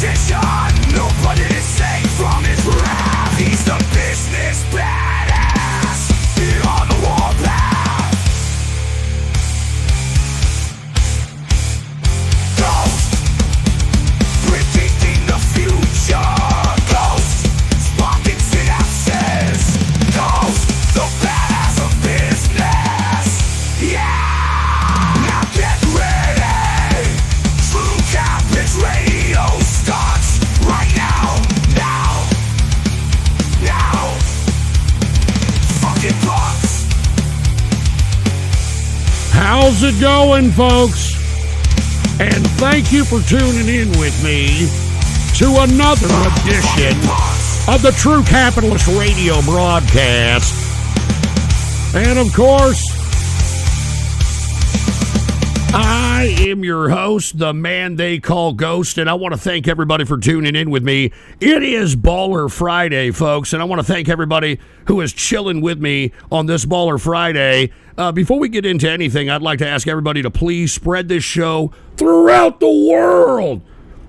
politician, nobody is safe from his wrath. He's the business badass on the warpath. Ghost, predicting the future. Ghost, spotting synapses. Ghost, the badass of business. Yeah, now get ready. True Catholics Radio starts right now. Now. Fucking bucks. How's it going, folks? And thank you for tuning in with me to another edition of the True Capitalist Radio broadcast. And of course, I am your host, the man they call Ghost, and I want to thank everybody for tuning in with me. It is Baller Friday, folks, and I want to thank everybody who is chilling with me on this Baller Friday. Before we get into anything, I'd like to ask everybody to please spread this show throughout the world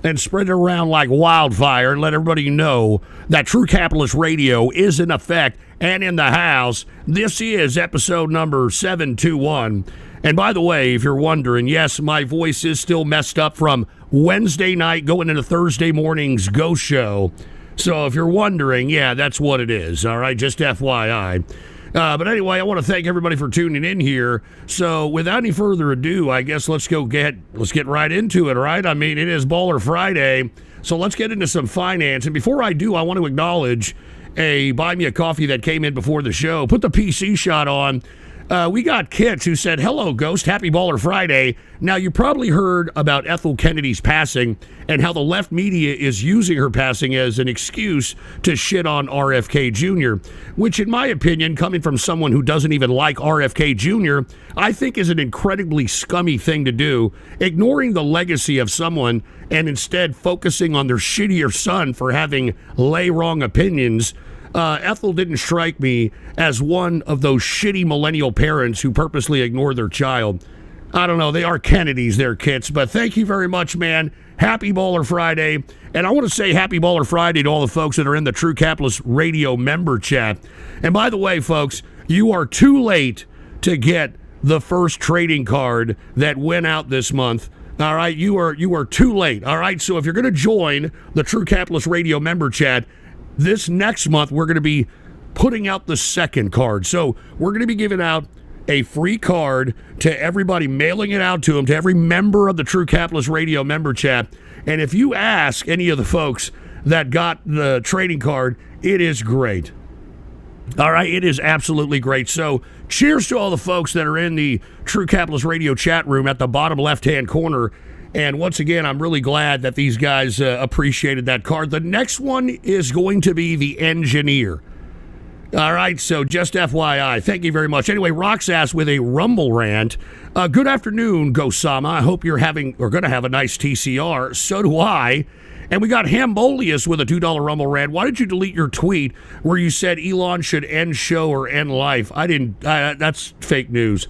and spread it around like wildfire and let everybody know that True Capitalist Radio is in effect and in the house. This is episode number 721. And by the way, if you're wondering, yes, my voice is still messed up from Wednesday night going into Thursday morning's Ghost Show. So if you're wondering, yeah, that's what it is. All right, just FYI. But anyway, I want to thank everybody for tuning in here. So without any further ado, I guess let's get right into it, right? I mean, it is Baller Friday, so let's get into some finance. And before I do, I want to acknowledge a Buy Me a Coffee that came in before the show. Put the PC shot on. We got Kits who said, "Hello, Ghost. Happy Baller Friday." Now, you probably heard about Ethel Kennedy's passing and how the left media is using her passing as an excuse to shit on RFK Jr., which, in my opinion, coming from someone who doesn't even like RFK Jr., I think is an incredibly scummy thing to do, ignoring the legacy of someone and instead focusing on their shittier son for having lay wrong opinions. Ethel didn't strike me as one of those shitty millennial parents who purposely ignore their child. I don't know, they are Kennedys, they're Kits, but thank you very much, man. Happy Baller Friday. And I want to say happy Baller Friday to all the folks that are in the True Capitalist Radio member chat. And by the way, folks, you are too late to get the first trading card that went out this month. All right, you are too late. All right, so if you're going to join the True Capitalist Radio member chat, this next month, we're going to be putting out the second card. So we're going to be giving out a free card to everybody, mailing it out to them, to every member of the True Capitalist Radio member chat. And if you ask any of the folks that got the trading card, it is great. All right, it is absolutely great. So cheers to all the folks that are in the True Capitalist Radio chat room at the bottom left-hand corner. And once again, I'm really glad that these guys appreciated that card. The next one is going to be the engineer. All right, so just FYI. Thank you very much. Anyway, Roxass with a Rumble rant. Good afternoon, Gosama. I hope you're having or going to have a nice TCR. So do I. And we got Hambolius with a $2 Rumble rant. Why did you delete your tweet where you said Elon should end show or end life? I didn't. That's fake news.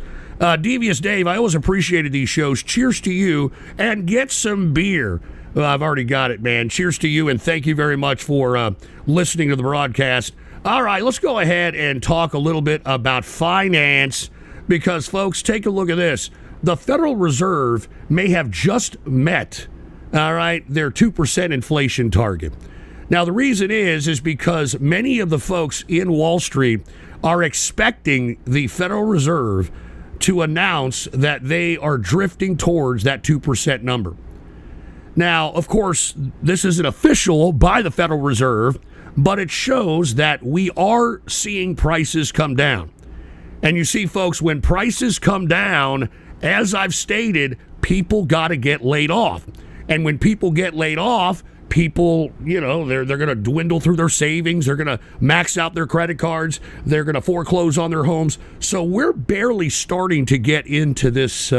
Devious Dave, I always appreciated these shows. Cheers to you, and get some beer. Well, I've already got it, man. Cheers to you, and thank you very much for listening to the broadcast. All right, let's go ahead and talk a little bit about finance, because, folks, take a look at this. The Federal Reserve may have just met, all right, their 2% inflation target. Now, the reason is because many of the folks in Wall Street are expecting the Federal Reserve to announce that they are drifting towards that 2% number. Now, of course, this isn't official by the Federal Reserve, but it shows that we are seeing prices come down. And you see, folks, when prices come down, as I've stated, people got to get laid off. And when people get laid off, people, you know, they're going to dwindle through their savings. They're going to max out their credit cards. They're going to foreclose on their homes. So we're barely starting to get into this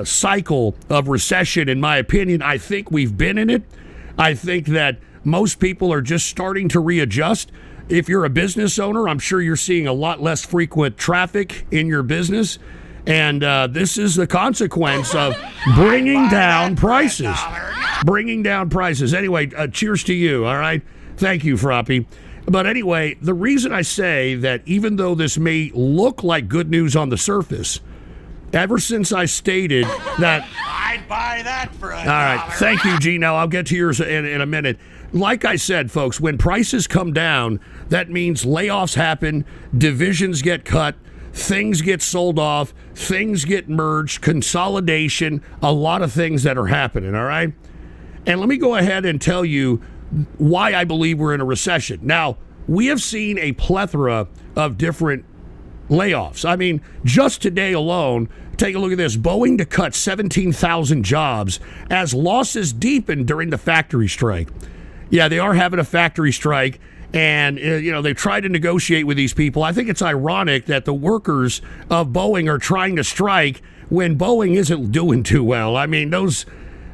cycle of recession, in my opinion. I think we've been in it. I think that most people are just starting to readjust. If you're a business owner, I'm sure you're seeing a lot less frequent traffic in your business. And this is the consequence of bringing down prices. bringing down prices. Anyway, cheers to you, all right? Thank you, Froppy. But anyway, the reason I say that even though this may look like good news on the surface, ever since I stated that... I'd buy that for $1. All right, thank you, Gino. I'll get to yours in a minute. Like I said, folks, when prices come down, that means layoffs happen, divisions get cut, things get sold off, things get merged, consolidation, a lot of things that are happening, all right? And let me go ahead and tell you why I believe we're in a recession. Now, we have seen a plethora of different layoffs. I mean, just today alone, take a look at this. Boeing to cut 17,000 jobs as losses deepen during the factory strike. Yeah, they are having a factory strike, and they try to negotiate with these people. I think it's ironic that the workers of Boeing are trying to strike when Boeing isn't doing too well. I mean, those,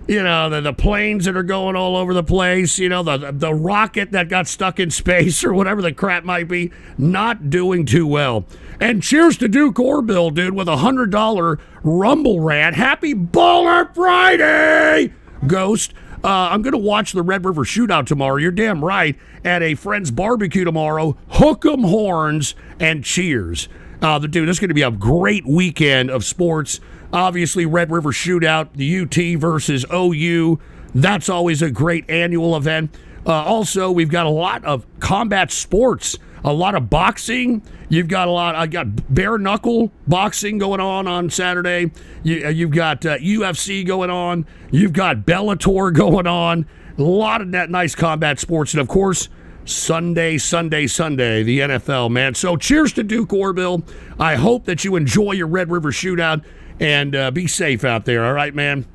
the planes that are going all over the place, the rocket that got stuck in space or whatever the crap might be, not doing too well. And cheers to Duke Orville, dude, with a $100 Rumble rant. Happy Baller Friday, Ghost. I'm going to watch the Red River Shootout tomorrow. You're damn right. At a friend's barbecue tomorrow. Hook 'em horns and cheers. Dude, this is going to be a great weekend of sports. Obviously, Red River Shootout, the UT versus OU. That's always a great annual event. Also, we've got a lot of combat sports, a lot of boxing. I got bare knuckle boxing going on Saturday. You've got UFC going on. You've got Bellator going on. A lot of that nice combat sports. And of course, Sunday, the NFL, man. So cheers to Duke Orville. I hope that you enjoy your Red River Shootout and be safe out there. All right, man?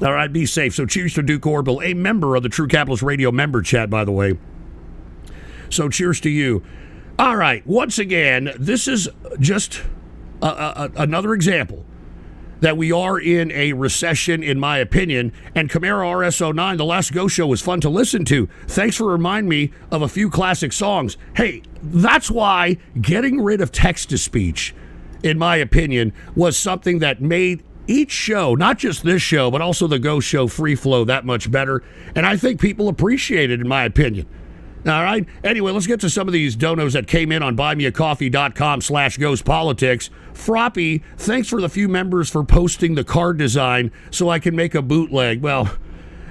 All right, be safe. So cheers to Duke Orville, a member of the True Capitalist Radio member chat, by the way. So cheers to you. All right, once again, this is just another example that we are in a recession, in my opinion. And Camaro RS09, the last Go Show, was fun to listen to. Thanks for reminding me of a few classic songs. Hey, that's why getting rid of text-to-speech, in my opinion, was something that made each show, not just this show, but also the Go Show Free Flow, that much better. And I think people appreciate it, in my opinion. All right. Anyway, let's get to some of these donos that came in on buymeacoffee.com/GhostPolitics. Froppy, thanks for the few members for posting the card design so I can make a bootleg. Well,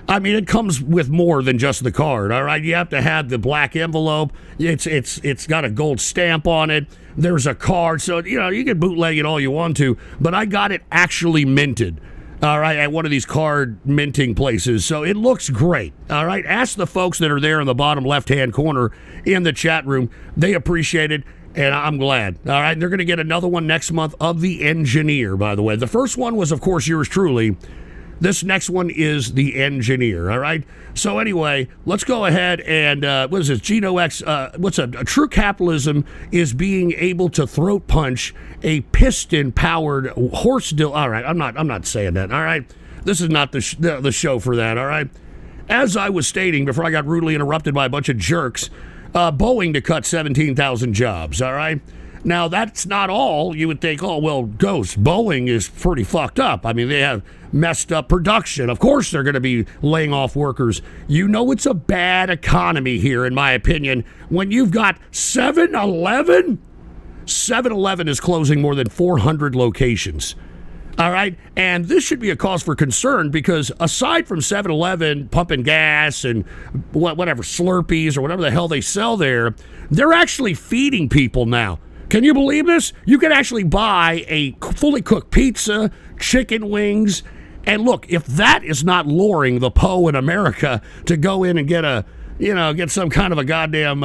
I mean, it comes with more than just the card. All right. You have to have the black envelope. It's got a gold stamp on it. There's a card. So, you can bootleg it all you want to, but I got it actually minted. All right, at one of these card minting places. So it looks great. All right, ask the folks that are there in the bottom left-hand corner in the chat room. They appreciate it, and I'm glad. All right, they're going to get another one next month of the Engineer, by the way. The first one was, of course, yours truly. This next one is the Engineer, all right? So anyway, let's go ahead and, what is this, Geno X, a true capitalism is being able to throat punch a piston-powered horse all right, I'm not saying that, all right? This is not the show for that, all right? As I was stating before I got rudely interrupted by a bunch of jerks, Boeing to cut 17,000 jobs, all right? Now, that's not all. You would think, oh, well, Ghost, Boeing is pretty fucked up. I mean, they have messed up production. Of course they're going to be laying off workers. You know it's a bad economy here, in my opinion, when you've got 7-Eleven. 7-Eleven is closing more than 400 locations. All right? And this should be a cause for concern because aside from 7-Eleven pumping gas and whatever, Slurpees or whatever the hell they sell there, they're actually feeding people now. Can you believe this? You can actually buy a fully cooked pizza, chicken wings, and look, if that is not luring the Poe in America to go in and get some kind of a goddamn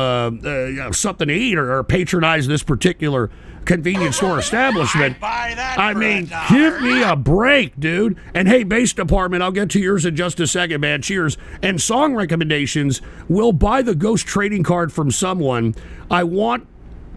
something to eat or patronize this particular convenience store establishment. I mean, give me a break, dude. And hey, bass department, I'll get to yours in just a second, man. Cheers. And song recommendations. We'll buy the Ghost trading card from someone. I want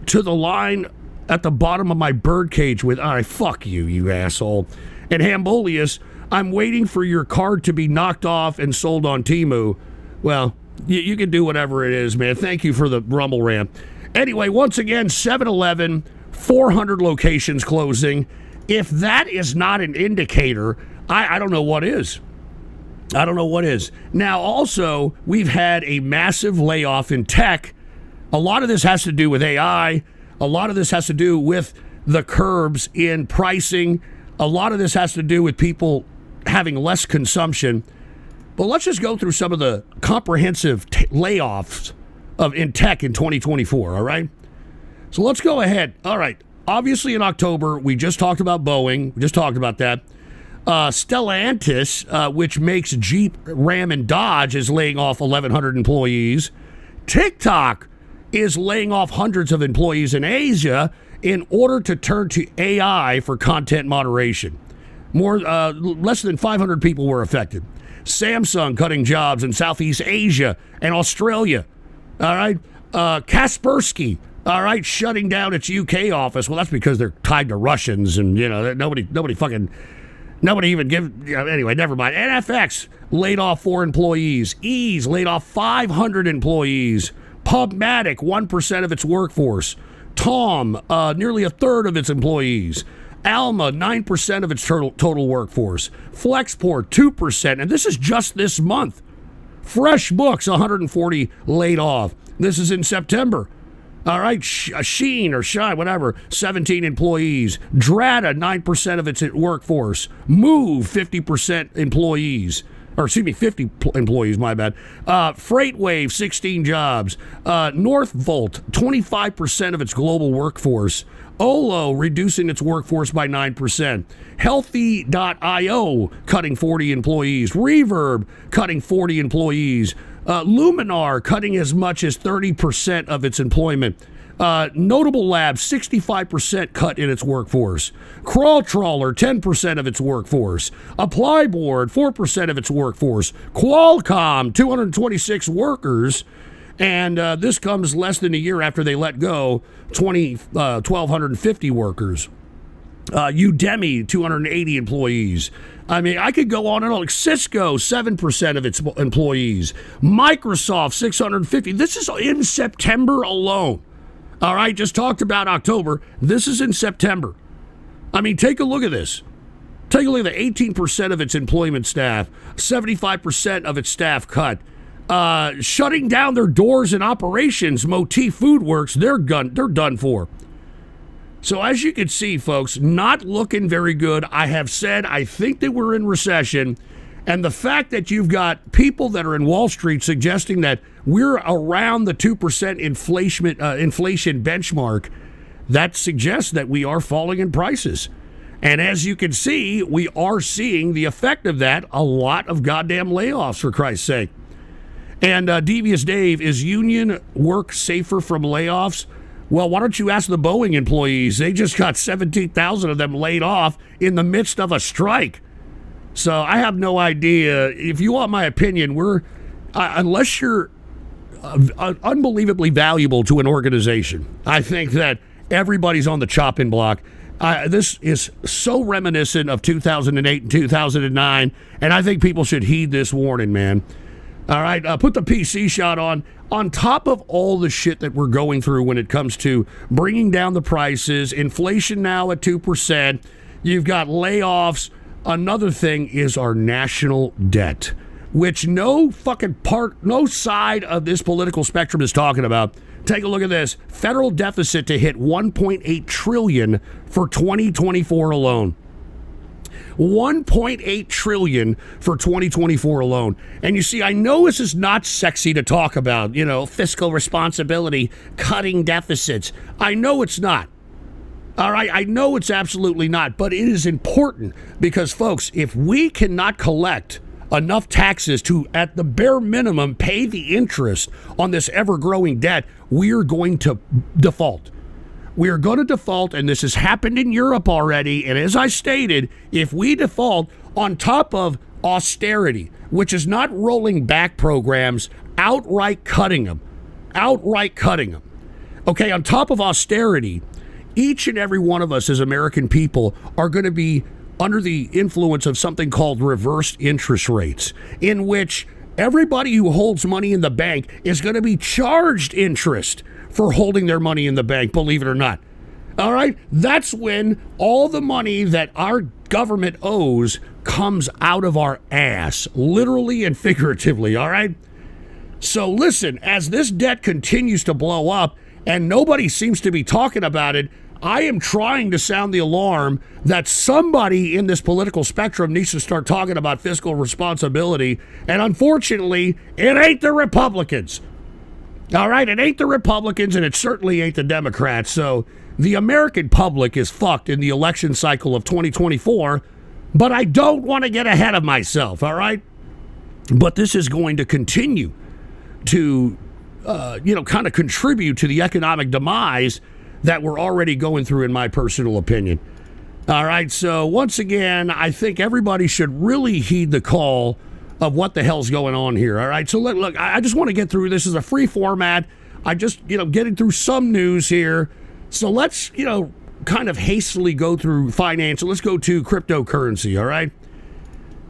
to the line at the bottom of my birdcage with, all right, fuck you, you asshole. And Hambolius, I'm waiting for your card to be knocked off and sold on Temu. Well, you can do whatever it is, man. Thank you for the Rumble rant. Anyway, once again, 7-Eleven, 400 locations closing. If that is not an indicator, I don't know what is. I don't know what is. Now, also, we've had a massive layoff in tech. A lot of this has to do with AI. A lot of this has to do with the curbs in pricing. A lot of this has to do with people having less consumption. But let's just go through some of the comprehensive layoffs in tech in 2024, all right? So let's go ahead. All right. Obviously, in October, we just talked about Boeing. We just talked about that. Stellantis, which makes Jeep, Ram, and Dodge, is laying off 1,100 employees. TikTok is laying off hundreds of employees in Asia in order to turn to AI for content moderation. Less than 500 people were affected. Samsung cutting jobs in Southeast Asia and Australia. All right. Kaspersky, all right, shutting down its UK office. Well, that's because they're tied to Russians, and nobody even anyway, never mind. NFX laid off 4 employees. Ease laid off 500 employees. Pubmatic, 1% of its workforce. Tom, nearly a third of its employees. Alma, 9% of its total workforce. Flexport, 2%. And this is just this month. FreshBooks, 140 laid off. This is in September. All right, Sheen or Shine, whatever, 17 employees. Drata, 9% of its workforce. Move, 50% employees. Or, excuse me, 50 employees, my bad. FreightWave, 16 jobs. Northvolt, 25% of its global workforce. Olo, reducing its workforce by 9%. Healthy.io, cutting 40 employees. Reverb, cutting 40 employees. Luminar, cutting as much as 30% of its employment. Notable Labs, 65% cut in its workforce. Crawltrawler, 10% of its workforce. Applyboard, 4% of its workforce. Qualcomm, 226 workers. And this comes less than a year after they let go 1,250 workers. Udemy, 280 employees. I mean, I could go on and on. Like Cisco, 7% of its employees. Microsoft, 650. This is in September alone. All right, just talked about October. This is in September. I mean, take a look at this. Take a look at the 18% of its employment staff, 75% of its staff cut. Shutting down their doors and operations, Motif Foodworks, they're done for. So as you can see, folks, not looking very good. I have said I think that we're in recession. And the fact that you've got people that are in Wall Street suggesting that we're around the 2% inflation benchmark, that suggests that we are falling in prices. And as you can see, we are seeing the effect of that, a lot of goddamn layoffs, for Christ's sake. And Devious Dave, is union work safer from layoffs? Well, why don't you ask the Boeing employees? They just got 17,000 of them laid off in the midst of a strike. So I have no idea. If you want my opinion, unless you're unbelievably valuable to an organization, I think that everybody's on the chopping block. This is so reminiscent of 2008 and 2009, and I think people should heed this warning, man. All right, put the PC shot on. On top of all the shit that we're going through when it comes to bringing down the prices, inflation now at 2%, you've got layoffs. Another thing is our national debt, which no side of this political spectrum is talking about. Take a look at this. Federal deficit to hit $1.8 trillion for 2024 alone. $1.8 trillion for 2024 alone. And you see, I know this is not sexy to talk about, fiscal responsibility, cutting deficits. I know it's not. All right, I know it's absolutely not, but it is important because, folks, if we cannot collect enough taxes to, at the bare minimum, pay the interest on this ever-growing debt, we're going to default. We are going to default, and this has happened in Europe already. And as I stated, if we default on top of austerity, which is not rolling back programs, outright cutting them. Okay, on top of austerity, each and every one of us as American people are going to be under the influence of something called reversed interest rates, in which everybody who holds money in the bank is going to be charged interest for holding their money in the bank, believe it or not. All right? That's when all the money that our government owes comes out of our ass, literally and figuratively, all right? So listen, as this debt continues to blow up and nobody seems to be talking about it, I am trying to sound the alarm that somebody in this political spectrum needs to start talking about fiscal responsibility. And unfortunately, it ain't the Republicans. All right, it ain't the Republicans, and it certainly ain't the Democrats. So the American public is fucked in the election cycle of 2024, but I don't want to get ahead of myself, all right? But this is going to continue to, kind of contribute to the economic demise that we're already going through, in my personal opinion. All right, so once again, I think everybody should really heed the call of what the hell's going on here. All right, so look, I just want to get through this as a free format. I just, getting through some news here. So let's, kind of hastily go through finance. Let's go to cryptocurrency, all right?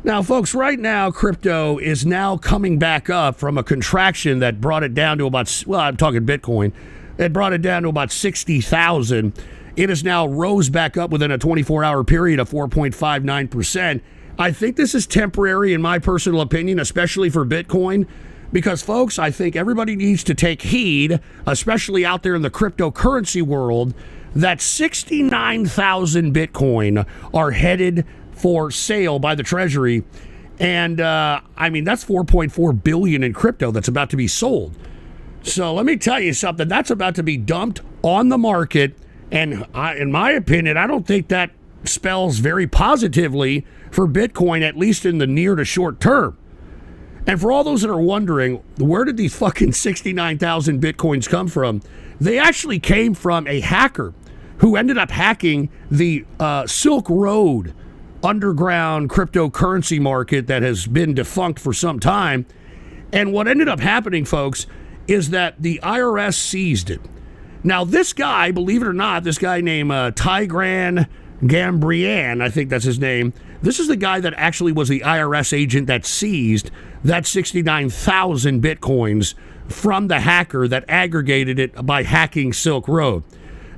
Now, folks, right now, crypto is now coming back up from a contraction that brought it down to about, I'm talking Bitcoin. It brought it down to about 60,000. It has now rose back up within a 24-hour period of 4.59%. I think this is temporary, in my personal opinion, especially for Bitcoin, because, folks, I think everybody needs to take heed, especially out there in the cryptocurrency world, that 69,000 Bitcoin are headed for sale by the Treasury. And, that's 4.4 billion in crypto that's about to be sold. So let me tell you something. That's about to be dumped on the market. And in my opinion, I don't think that spells very positively for Bitcoin, at least in the near to short term. And for all those that are wondering, where did these fucking 69,000 Bitcoins come from? They actually came from a hacker who ended up hacking the Silk Road underground cryptocurrency market that has been defunct for some time. And what ended up happening, folks, is that the IRS seized it. Now, this guy, believe it or not, this guy named Tigran Gambrian, I think that's his name. This is the guy that actually was the IRS agent that seized that 69,000 Bitcoins from the hacker that aggregated it by hacking Silk Road.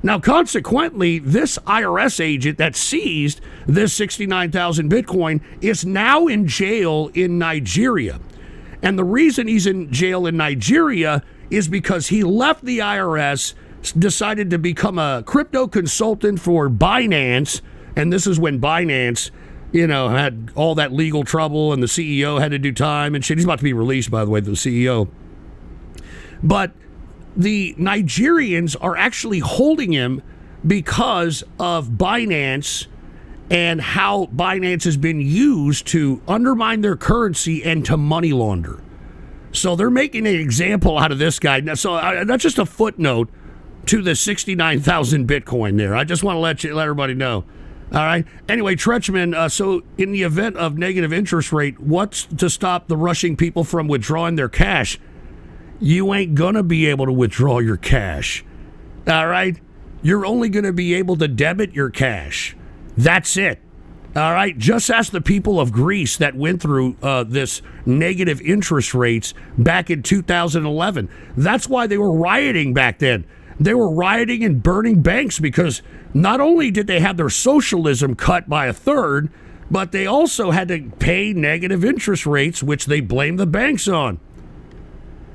Now, consequently, this IRS agent that seized this 69,000 Bitcoin is now in jail in Nigeria. And the reason he's in jail in Nigeria is because he left the IRS, decided to become a crypto consultant for Binance. And this is when Binance, had all that legal trouble and the CEO had to do time and shit. He's about to be released, by the way, the CEO. But the Nigerians are actually holding him because of Binance and how Binance has been used to undermine their currency and to money launder. So they're making an example out of this guy. So that's just a footnote to the 69,000 Bitcoin there. I just want to let everybody know. All right. Anyway, Tretchman, so in the event of negative interest rate, what's to stop the rushing people from withdrawing their cash? You ain't going to be able to withdraw your cash. All right. You're only going to be able to debit your cash. That's it. All right. Just ask the people of Greece that went through this negative interest rates back in 2011. That's why they were rioting back then. They were rioting and burning banks because not only did they have their socialism cut by a third, but they also had to pay negative interest rates, which they blamed the banks on.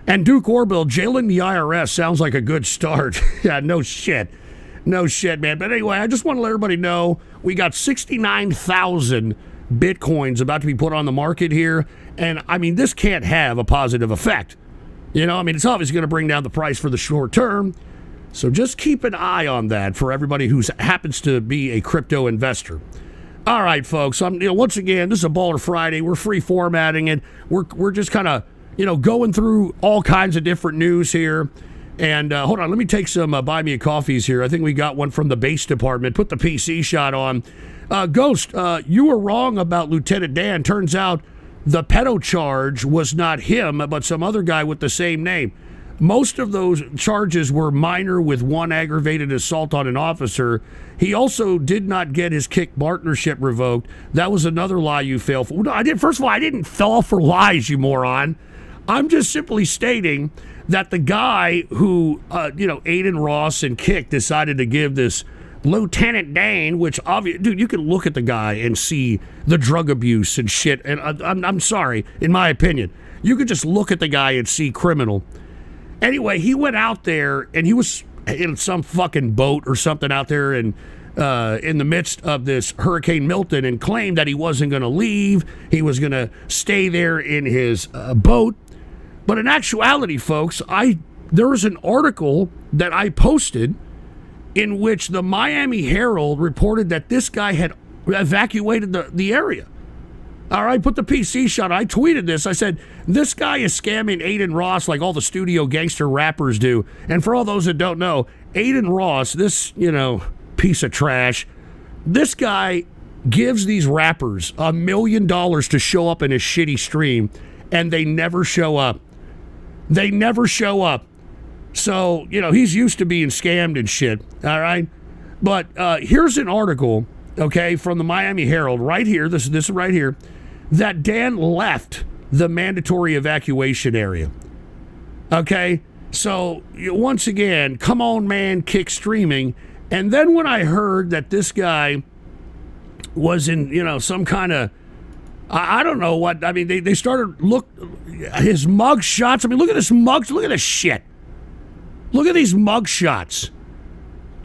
And Duke Orville, jailing the IRS sounds like a good start. Yeah, no shit. No shit, man. But anyway, I just want to let everybody know we got 69,000 Bitcoins about to be put on the market here. And, this can't have a positive effect. It's obviously going to bring down the price for the short term. So just keep an eye on that for everybody who happens to be a crypto investor. All right, folks. Once again, this is a Baller Friday. We're free formatting it. We're just kind of, going through all kinds of different news here. And hold on, let me take some buy me a coffees here. I think we got one from the base department. Put the PC shot on. Ghost, you were wrong about Lieutenant Dan. Turns out the pedo charge was not him, but some other guy with the same name. Most of those charges were minor with one aggravated assault on an officer. He also did not get his kick partnership revoked. That was another lie you fell for. No, first of all, I didn't fall for lies, you moron. I'm just simply stating that the guy who, Aiden Ross and Kick decided to give this Lieutenant Dane, which obviously, dude, you can look at the guy and see the drug abuse and shit. And I'm sorry, in my opinion, you could just look at the guy and see criminal. Anyway, he went out there and he was in some fucking boat or something out there and in the midst of this Hurricane Milton and claimed that he wasn't going to leave. He was going to stay there in his boat. But in actuality, folks, there was an article that I posted in which the Miami Herald reported that this guy had evacuated the area. All right, put the PC shot. I tweeted this. I said, this guy is scamming Aiden Ross like all the studio gangster rappers do. And for all those that don't know, Aiden Ross, this, piece of trash, this guy gives these rappers $1 million to show up in his shitty stream, and they never show up. They never show up. So, he's used to being scammed and shit, all right? But here's an article, okay, from the Miami Herald right here, this is right here, that Dan left the mandatory evacuation area. Okay? So, once again, come on, man, kick streaming. And then when I heard that this guy was in, some kind of, I don't know what, I mean, they started, his mug shots. I mean, look at this mugs, look at this shit. Look at these mug shots.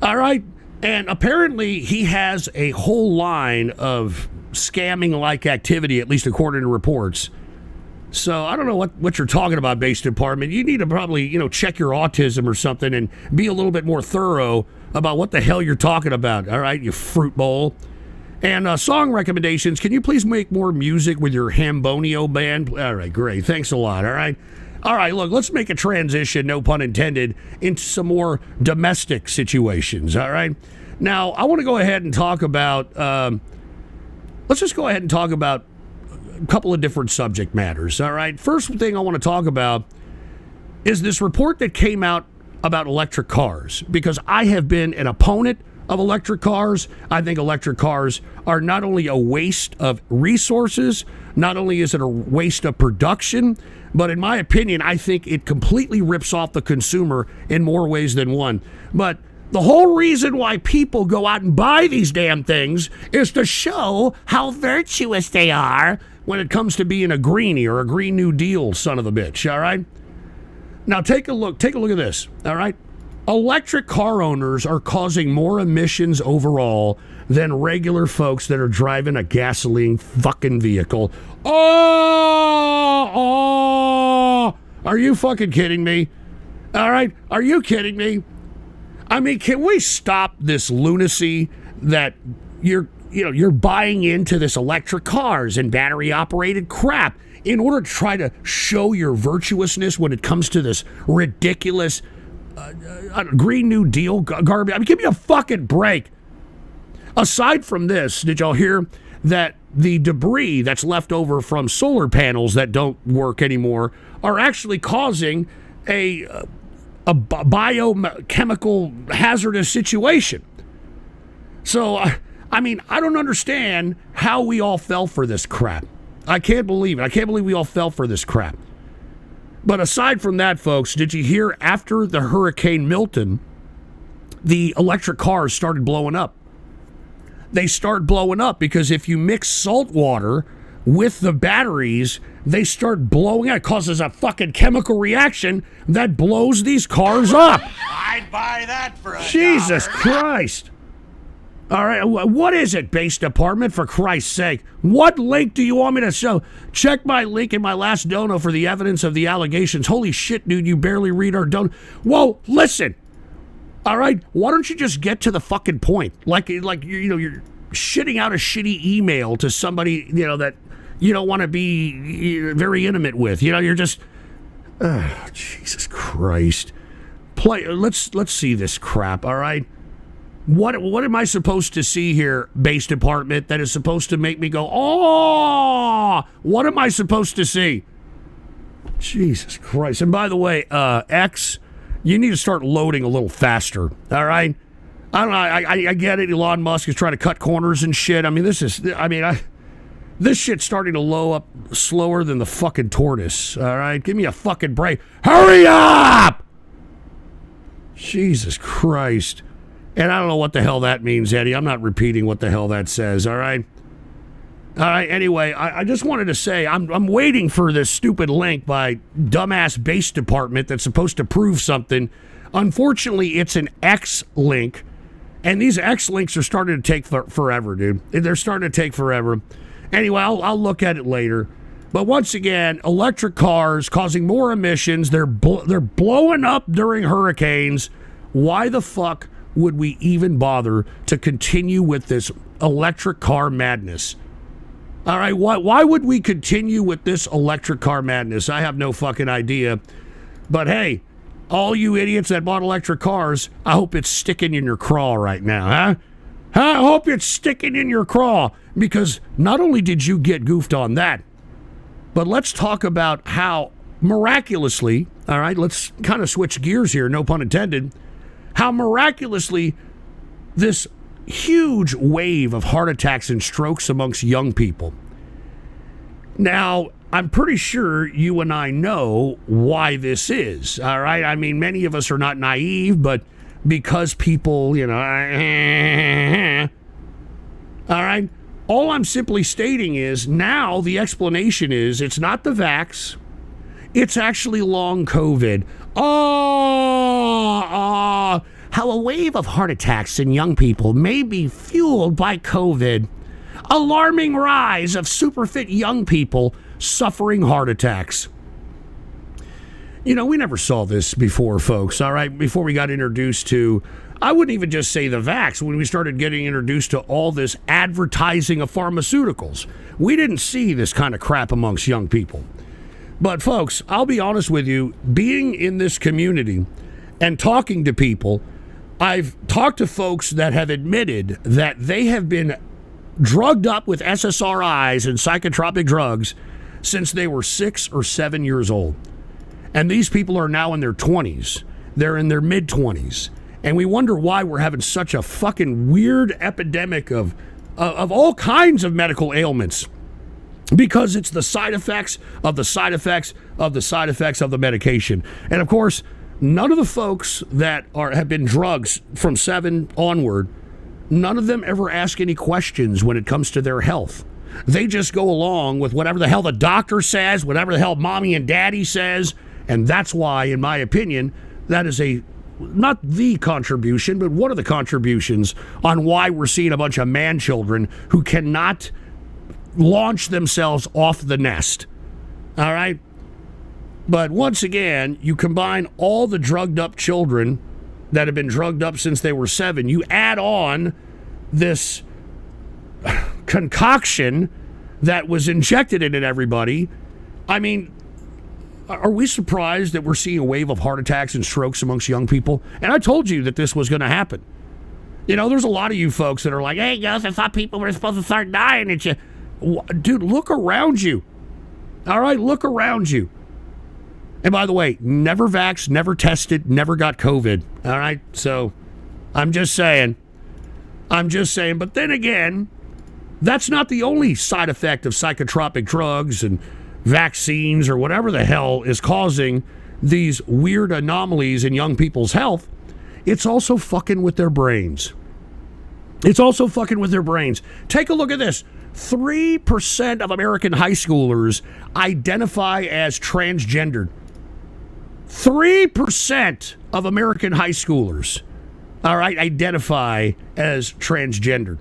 All right? And apparently he has a whole line of scamming-like activity, at least according to reports. So I don't know what you're talking about, Base Department. You need to probably, check your autism or something and be a little bit more thorough about what the hell you're talking about. All right, you fruit bowl. And song recommendations. Can you please make more music with your Hambonio band? All right, great. Thanks a lot. All right. All right, look, let's make a transition, no pun intended, into some more domestic situations, all right? Now, I want to go ahead and talk about, let's just go ahead and talk about a couple of different subject matters, all right? First thing I want to talk about is this report that came out about electric cars, because I have been an opponent of electric cars. I think electric cars are not only a waste of resources, not only is it a waste of production, but in my opinion, I think it completely rips off the consumer in more ways than one. But the whole reason why people go out and buy these damn things is to show how virtuous they are when it comes to being a greenie or a Green New Deal son of a bitch, all right? Now take a look at this, all right? Electric car owners are causing more emissions overall than regular folks that are driving a gasoline fucking vehicle. Oh, are you fucking kidding me? All right, are you kidding me? I mean, can we stop this lunacy that you're buying into this electric cars and battery operated crap in order to try to show your virtuousness when it comes to this ridiculous Green New Deal garbage? I mean, give me a fucking break. Aside from this, did y'all hear that the debris that's left over from solar panels that don't work anymore are actually causing a biochemical hazardous situation? So, I mean, I don't understand how we all fell for this crap. I can't believe it. I can't believe we all fell for this crap. But aside from that, folks, did you hear after the Hurricane Milton, the electric cars started blowing up? They start blowing up because if you mix salt water with the batteries, they start blowing up. It causes a fucking chemical reaction that blows these cars up. I'd buy that for $1. Jesus Christ. All right, what is it, Base Department, for Christ's sake? What link do you want me to show? Check my link in my last dono for the evidence of the allegations. Holy shit, dude, you barely read our dono. Whoa, listen. All right, why don't you just get to the fucking point? Like you're shitting out a shitty email to somebody, that you don't want to be very intimate with. You're just, Jesus Christ. Let's see this crap, all right? What am I supposed to see here, Base Department, that is supposed to make me go, oh, what am I supposed to see? Jesus Christ. And by the way, X, you need to start loading a little faster, all right? I don't know, I get it, Elon Musk is trying to cut corners and shit. I mean, this shit's starting to load up slower than the fucking tortoise, all right? Give me a fucking break. Hurry up! Jesus Christ. And I don't know what the hell that means, Eddie. I'm not repeating what the hell that says, all right? All right, anyway, I just wanted to say I'm waiting for this stupid link by dumbass base department that's supposed to prove something. Unfortunately, it's an X link, and these X links are starting to take forever, dude. They're starting to take forever. Anyway, I'll look at it later. But once again, electric cars causing more emissions. They're blowing up during hurricanes. Why the fuck would we even bother to continue with this electric car madness? All right, why would we continue with this electric car madness? I have no fucking idea. But hey, all you idiots that bought electric cars, I hope it's sticking in your craw right now, huh? I hope it's sticking in your craw, because not only did you get goofed on that, but let's talk about how miraculously, all right, let's kind of switch gears here, no pun intended, how miraculously this huge wave of heart attacks and strokes amongst young people. Now, I'm pretty sure you and I know why this is, all right? I mean, many of us are not naive, but because people, you know, all right? All I'm simply stating is now the explanation is it's not the vax, it's actually long COVID. How a wave of heart attacks in young people may be fueled by COVID. Alarming rise of super fit young people suffering heart attacks. You know, we never saw this before, folks, all right? Before we got introduced to, I wouldn't even just say the vax, when we started getting introduced to all this advertising of pharmaceuticals, we didn't see this kind of crap amongst young people. But folks, I'll be honest with you, being in this community and talking to people, I've talked to folks that have admitted that they have been drugged up with SSRIs and psychotropic drugs since they were 6 or 7 years old. And these people are now in their 20s. They're in their mid-20s. And we wonder why we're having such a fucking weird epidemic of all kinds of medical ailments. Because it's the side effects of the side effects of the side effects of the medication. And of course, none of the folks that have been drugged from 7 onward, none of them ever ask any questions when it comes to their health. They just go along with whatever the hell the doctor says, whatever the hell mommy and daddy says. And that's why, in my opinion, that is not the contribution, but one of the contributions on why we're seeing a bunch of man children who cannot launch themselves off the nest. All right? But once again, you combine all the drugged up children that have been drugged up since they were 7, you add on this concoction that was injected into everybody. I mean, are we surprised that we're seeing a wave of heart attacks and strokes amongst young people? And I told you that this was going to happen. You know, there's a lot of you folks that are like, hey, guys, I thought people were supposed to start dying. And you, dude, look around you. All right, look around you. And by the way, never vaxxed, never tested, never got COVID. All right, so I'm just saying. But then again, that's not the only side effect of psychotropic drugs and vaccines or whatever the hell is causing these weird anomalies in young people's health. It's also fucking with their brains. Take a look at this. 3% of American high schoolers identify as transgendered. 3% of American high schoolers, all right, identify as transgendered.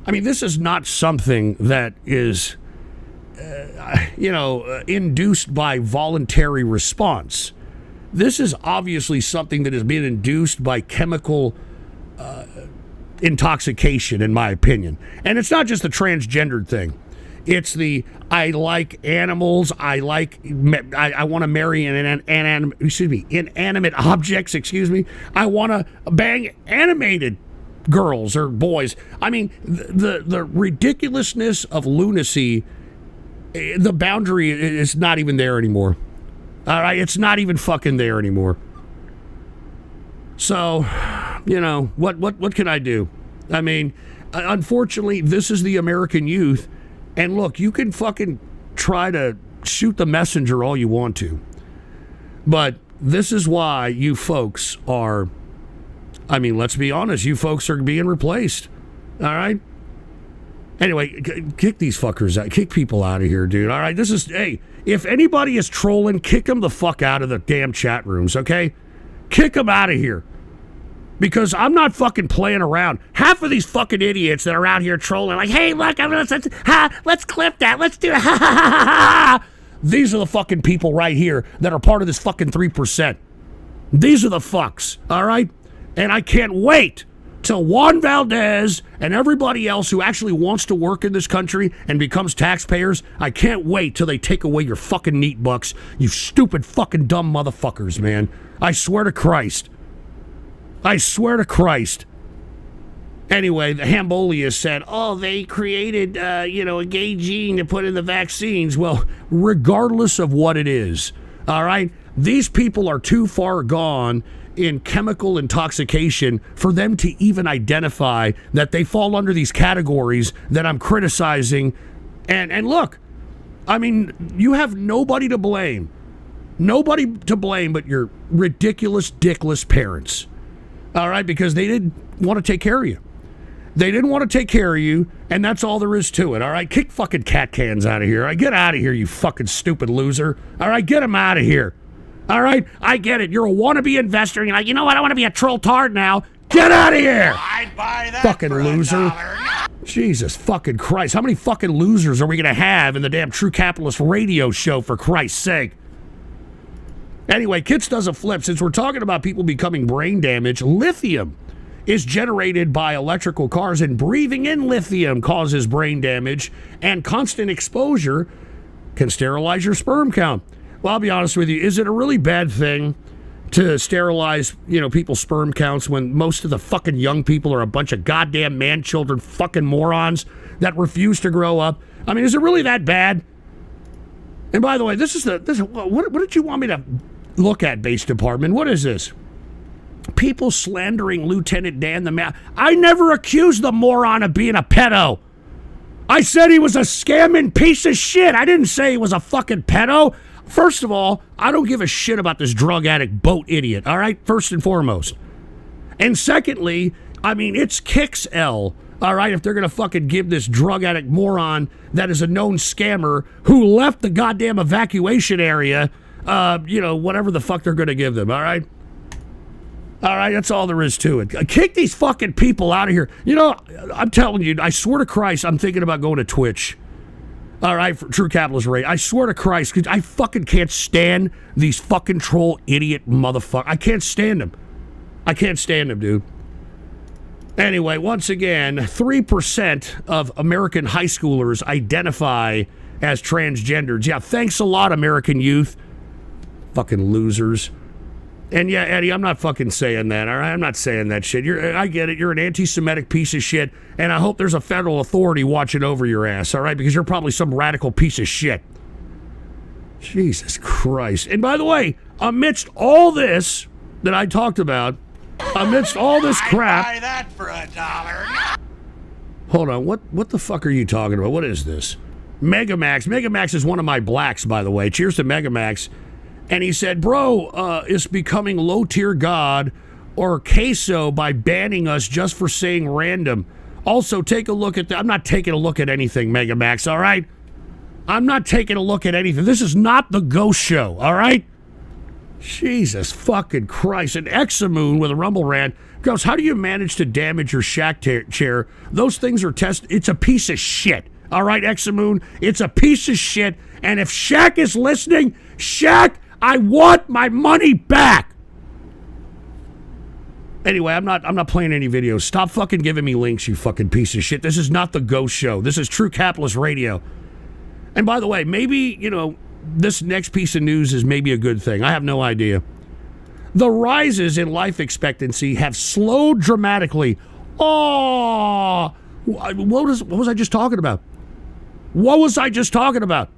I mean, this is not something that is induced by voluntary response. This is obviously something that is being induced by chemical intoxication, in my opinion. And it's not just the transgendered thing. It's the I like animals. I want to marry inanimate objects. I want to bang animated girls or boys. I mean, the ridiculousness of lunacy. The boundary is not even there anymore. All right, it's not even fucking there anymore. So, you know, what can I do? I mean, unfortunately, this is the American youth. And look, you can fucking try to shoot the messenger all you want to. But this is why you folks are I mean, let's be honest. You folks are being replaced. All right? Anyway, kick these fuckers out. Kick people out of here, dude. All right? Hey, if anybody is trolling, kick them the fuck out of the damn chat rooms, okay? Kick them out of here. Because I'm not fucking playing around. Half of these fucking idiots that are out here trolling, like, hey, look, let's clip that. Let's do it. These are the fucking people right here that are part of this fucking 3%. These are the fucks, all right? And I can't wait till Juan Valdez and everybody else who actually wants to work in this country and becomes taxpayers, I can't wait till they take away your fucking neat bucks, you stupid fucking dumb motherfuckers, man. I swear to Christ. I swear to Christ. Anyway, the Hambolia said, oh, they created, a gay gene to put in the vaccines. Well, regardless of what it is, all right, these people are too far gone in chemical intoxication for them to even identify that they fall under these categories that I'm criticizing. And look, I mean, you have nobody to blame. Nobody to blame but your ridiculous, dickless parents. All right, because they didn't want to take care of you. They didn't want to take care of you, and that's all there is to it, all right? Kick fucking cat cans out of here. All right, get out of here, you fucking stupid loser. All right, get them out of here. All right, I get it. You're a wannabe investor, and you're like, you know what? I want to be a troll tard now. Get out of here. I'd buy that fucking for loser. $1. Jesus fucking Christ. How many fucking losers are we going to have in the damn True Capitalist radio show, for Christ's sake? Anyway, Kits doesn't flip. Since we're talking about people becoming brain damaged, lithium is generated by electrical cars, and breathing in lithium causes brain damage, and constant exposure can sterilize your sperm count. Well, I'll be honest with you. Is it a really bad thing to sterilize, people's sperm counts when most of the fucking young people are a bunch of goddamn man-children fucking morons that refuse to grow up? I mean, is it really that bad? And by the way, what did you want me to look at, Base Department? What is this? People slandering Lieutenant Dan the Man. I never accused the moron of being a pedo. I said he was a scamming piece of shit. I didn't say he was a fucking pedo. First of all, I don't give a shit about this drug addict boat idiot, all right? First and foremost. And secondly, I mean, it's Kicks L, all right, if they're going to fucking give this drug addict moron that is a known scammer who left the goddamn evacuation area, whatever the fuck they're going to give them, all right? All right, that's all there is to it. Kick these fucking people out of here. I'm telling you, I swear to Christ, I'm thinking about going to Twitch. All right, for True Capitalist Radio. I swear to Christ, because I fucking can't stand these fucking troll idiot motherfuckers. I can't stand them. I can't stand them, dude. Anyway, once again, 3% of American high schoolers identify as transgenders. Yeah, thanks a lot, American youth. Fucking losers. And yeah, Eddie, I'm not fucking saying that, all right? I'm not saying that shit. I get it. You're an anti-Semitic piece of shit, and I hope there's a federal authority watching over your ass, all right? Because you're probably some radical piece of shit. Jesus Christ. And by the way, amidst all this that I talked about, amidst all this crap... I'd buy that for $1. Hold on, what the fuck are you talking about? What is this? Megamax. Megamax is one of my blacks, by the way. Cheers to Megamax. And he said, bro, is becoming low-tier God or queso by banning us just for saying random. Also, take a look at I'm not taking a look at anything, Megamax, all right? I'm not taking a look at anything. This is not the Ghost Show, all right? Jesus fucking Christ. And Examoon with a rumble rant goes, how do you manage to damage your shack chair? Those things are it's a piece of shit. All right, Examoon? It's a piece of shit. And if Shaq is listening, Shaq, I want my money back. Anyway, I'm not playing any videos. Stop fucking giving me links, you fucking piece of shit. This is not the Ghost Show. This is True Capitalist Radio. And by the way, maybe, this next piece of news is maybe a good thing. I have no idea. The rises in life expectancy have slowed dramatically. Oh, what was I just talking about? What was I just talking about?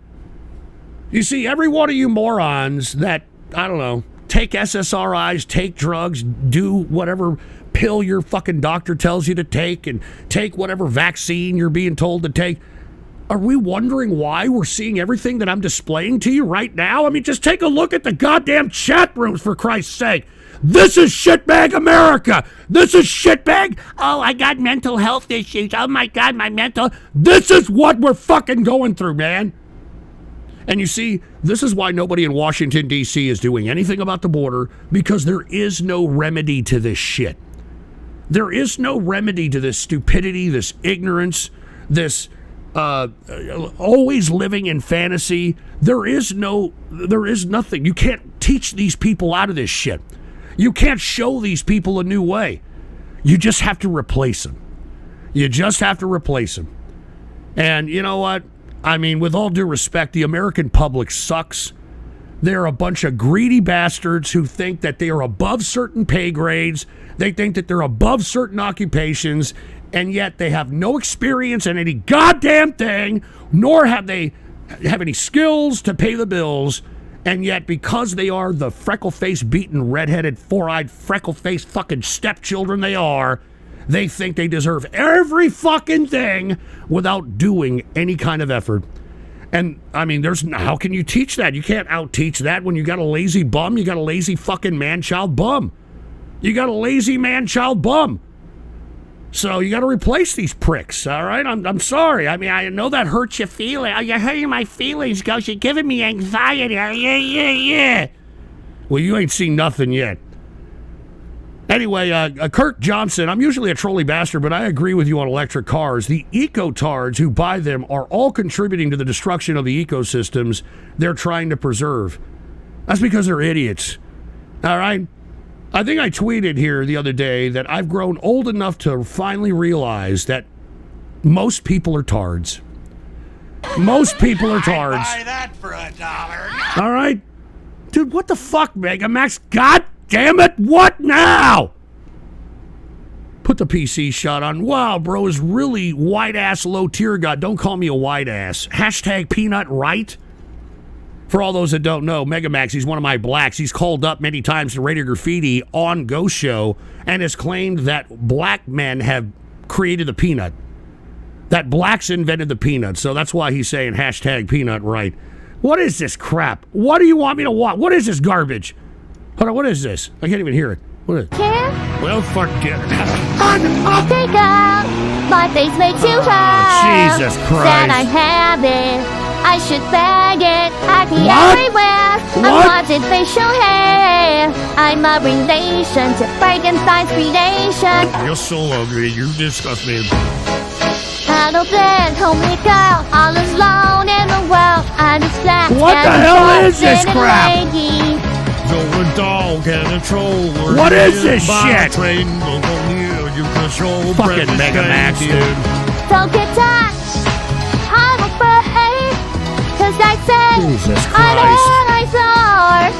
You see, every one of you morons that, I don't know, take SSRIs, take drugs, do whatever pill your fucking doctor tells you to take, and take whatever vaccine you're being told to take, are we wondering why we're seeing everything that I'm displaying to you right now? I mean, just take a look at the goddamn chat rooms, for Christ's sake. This is shitbag America. This is shitbag. Oh, I got mental health issues. Oh my God, my mental. This is what we're fucking going through, man. And you see, this is why nobody in Washington, D.C. is doing anything about the border, because there is no remedy to this shit. There is no remedy to this stupidity, this ignorance, this always living in fantasy. There is nothing. You can't teach these people out of this shit. You can't show these people a new way. You just have to replace them. You just have to replace them. And you know what? I mean, with all due respect, the American public sucks. They're a bunch of greedy bastards who think that they are above certain pay grades. They think that they're above certain occupations, and yet they have no experience in any goddamn thing, nor have they have any skills to pay the bills. And yet, because they are the freckle-faced, beaten, redheaded, four-eyed, freckle-faced fucking stepchildren they are, they think they deserve every fucking thing without doing any kind of effort. And, I mean, how can you teach that? You can't out-teach that when you got a lazy bum. You got a lazy fucking man-child bum. You got a lazy man-child bum. So you got to replace these pricks, all right? I'm sorry. I mean, I know that hurts your feelings. You're hurting my feelings, Ghost. You're giving me anxiety. Yeah. Well, you ain't seen nothing yet. Anyway, Kurt Johnson, I'm usually a trolly bastard, but I agree with you on electric cars. The eco-tards who buy them are all contributing to the destruction of the ecosystems they're trying to preserve. That's because they're idiots, all right? I think I tweeted here the other day that I've grown old enough to finally realize that most people are tards. Most people are tards. Buy that for $1. All right? Dude, what the fuck, Mega Max? God damn it, what now? Put the PC shot on. Wow, bro is really white-ass low-tier guy. Don't call me a white-ass. Hashtag peanut right? For all those that don't know, Megamax, he's one of my blacks. He's called up many times to Radio Graffiti on Ghost Show and has claimed that black men have created the peanut. That blacks invented the peanut. So that's why he's saying hashtag peanut right. What is this crap? What do you want me to watch? What is this garbage? Hold on, what is this? I can't even hear it. What is it? Well, forget it. I'll take out. My face makes you proud. Jesus Christ. Then I have it. I should bag it. Acne What? everywhere. What? I wanted facial hair. I'm a relation to Frankenstein's creation. You're so ugly. You disgust me. Paddle bed, homely girl, all alone in the world. I'm just black. What the hell is this and crap? leggy. You're a dog and a troll. What is this shit? Train, you control Fucking Mega Max, dude. Don't get touched. I'm afraid. Cause I say Jesus I'm Christ. an eyesore.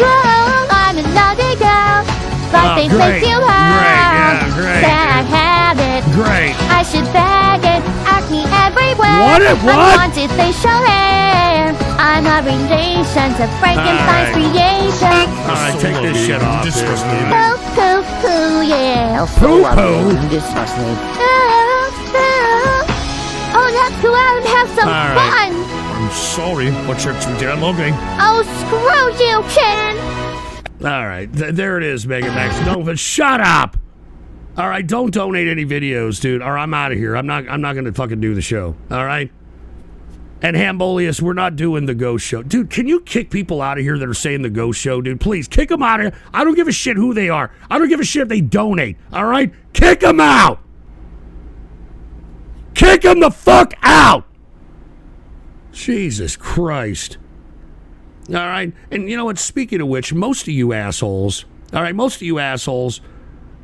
Girl, I'm a naughty girl. But they great. make you Great, hurt. yeah, great. Then I have it. Great. I should bag it. Acne everywhere. What? Unwanted facial hair. I'm a relation to Frankenstein's All creation. All right, take this shit off. Disgust dude. me. Poo, poo, poo, yeah. Poo-poo? Disgust me. Oh, let's go out and have some All right. fun. I'm sorry, but you're too damn ugly. Oh, screw you, kid. All right, there it is, Mega Max. No, but shut up. All right, don't donate any videos, dude, or I'm out of here. I'm not going to fucking do the show. All right? And Hambolius, we're not doing the Ghost Show. Dude, can you kick people out of here that are saying the Ghost Show, dude? Please, kick them out of here. I don't give a shit who they are. I don't give a shit if they donate. All right? Kick them out. Kick them the fuck out. Jesus Christ. All right? And you know what? Speaking of which, most of you assholes, all right, most of you assholes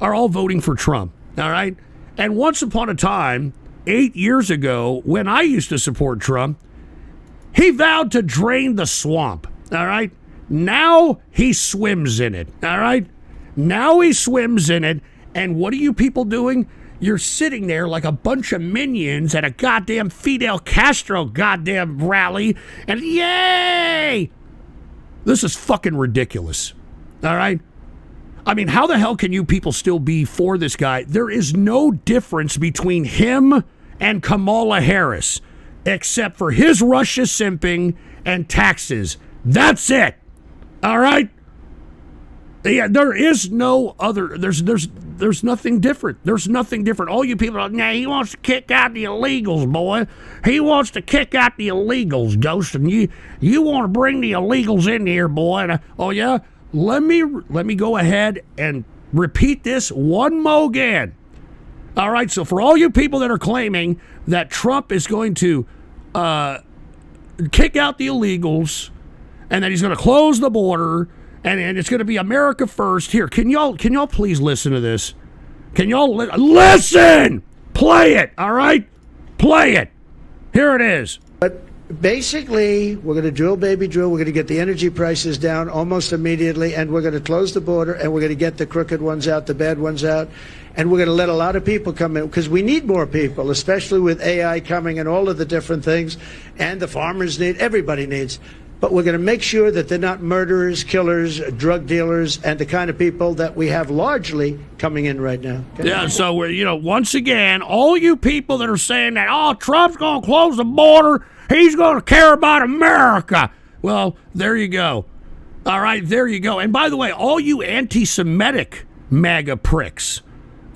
are all voting for Trump. All right? And once upon a time, 8 years ago, when I used to support Trump, he vowed to drain the swamp, all right? Now he swims in it, all right? Now he swims in it, and what are you people doing? You're sitting there like a bunch of minions at a goddamn Fidel Castro goddamn rally, and yay! This is fucking ridiculous, all right? I mean, how the hell can you people still be for this guy? There is no difference between him and Kamala Harris, except for his Russia simping and taxes. That's it. All right? Yeah, there is no other. There's nothing different. There's nothing different. All you people are, nah, he wants to kick out the illegals, boy. He wants to kick out the illegals, Ghost, and you want to bring the illegals in here, boy. And oh yeah, let me go ahead and repeat this one more again. All right, so for all you people that are claiming that Trump is going to kick out the illegals and that he's going to close the border. And it's going to be America first. Here, can y'all please listen to this? Can y'all listen? Play it, all right? Play it. Here it is. But basically, we're going to drill, baby, drill. We're going to get the energy prices down almost immediately, and we're going to close the border, and we're going to get the crooked ones out, the bad ones out, and we're going to let a lot of people come in, because we need more people, especially with AI coming and all of the different things, and the farmers need, everybody needs. But we're going to make sure that they're not murderers, killers, drug dealers, and the kind of people that we have largely coming in right now. Okay? Yeah, so we're, once again, all you people that are saying that, oh, Trump's going to close the border, he's going to care about America. Well, there you go. All right, there you go. And by the way, all you anti-Semitic MAGA pricks,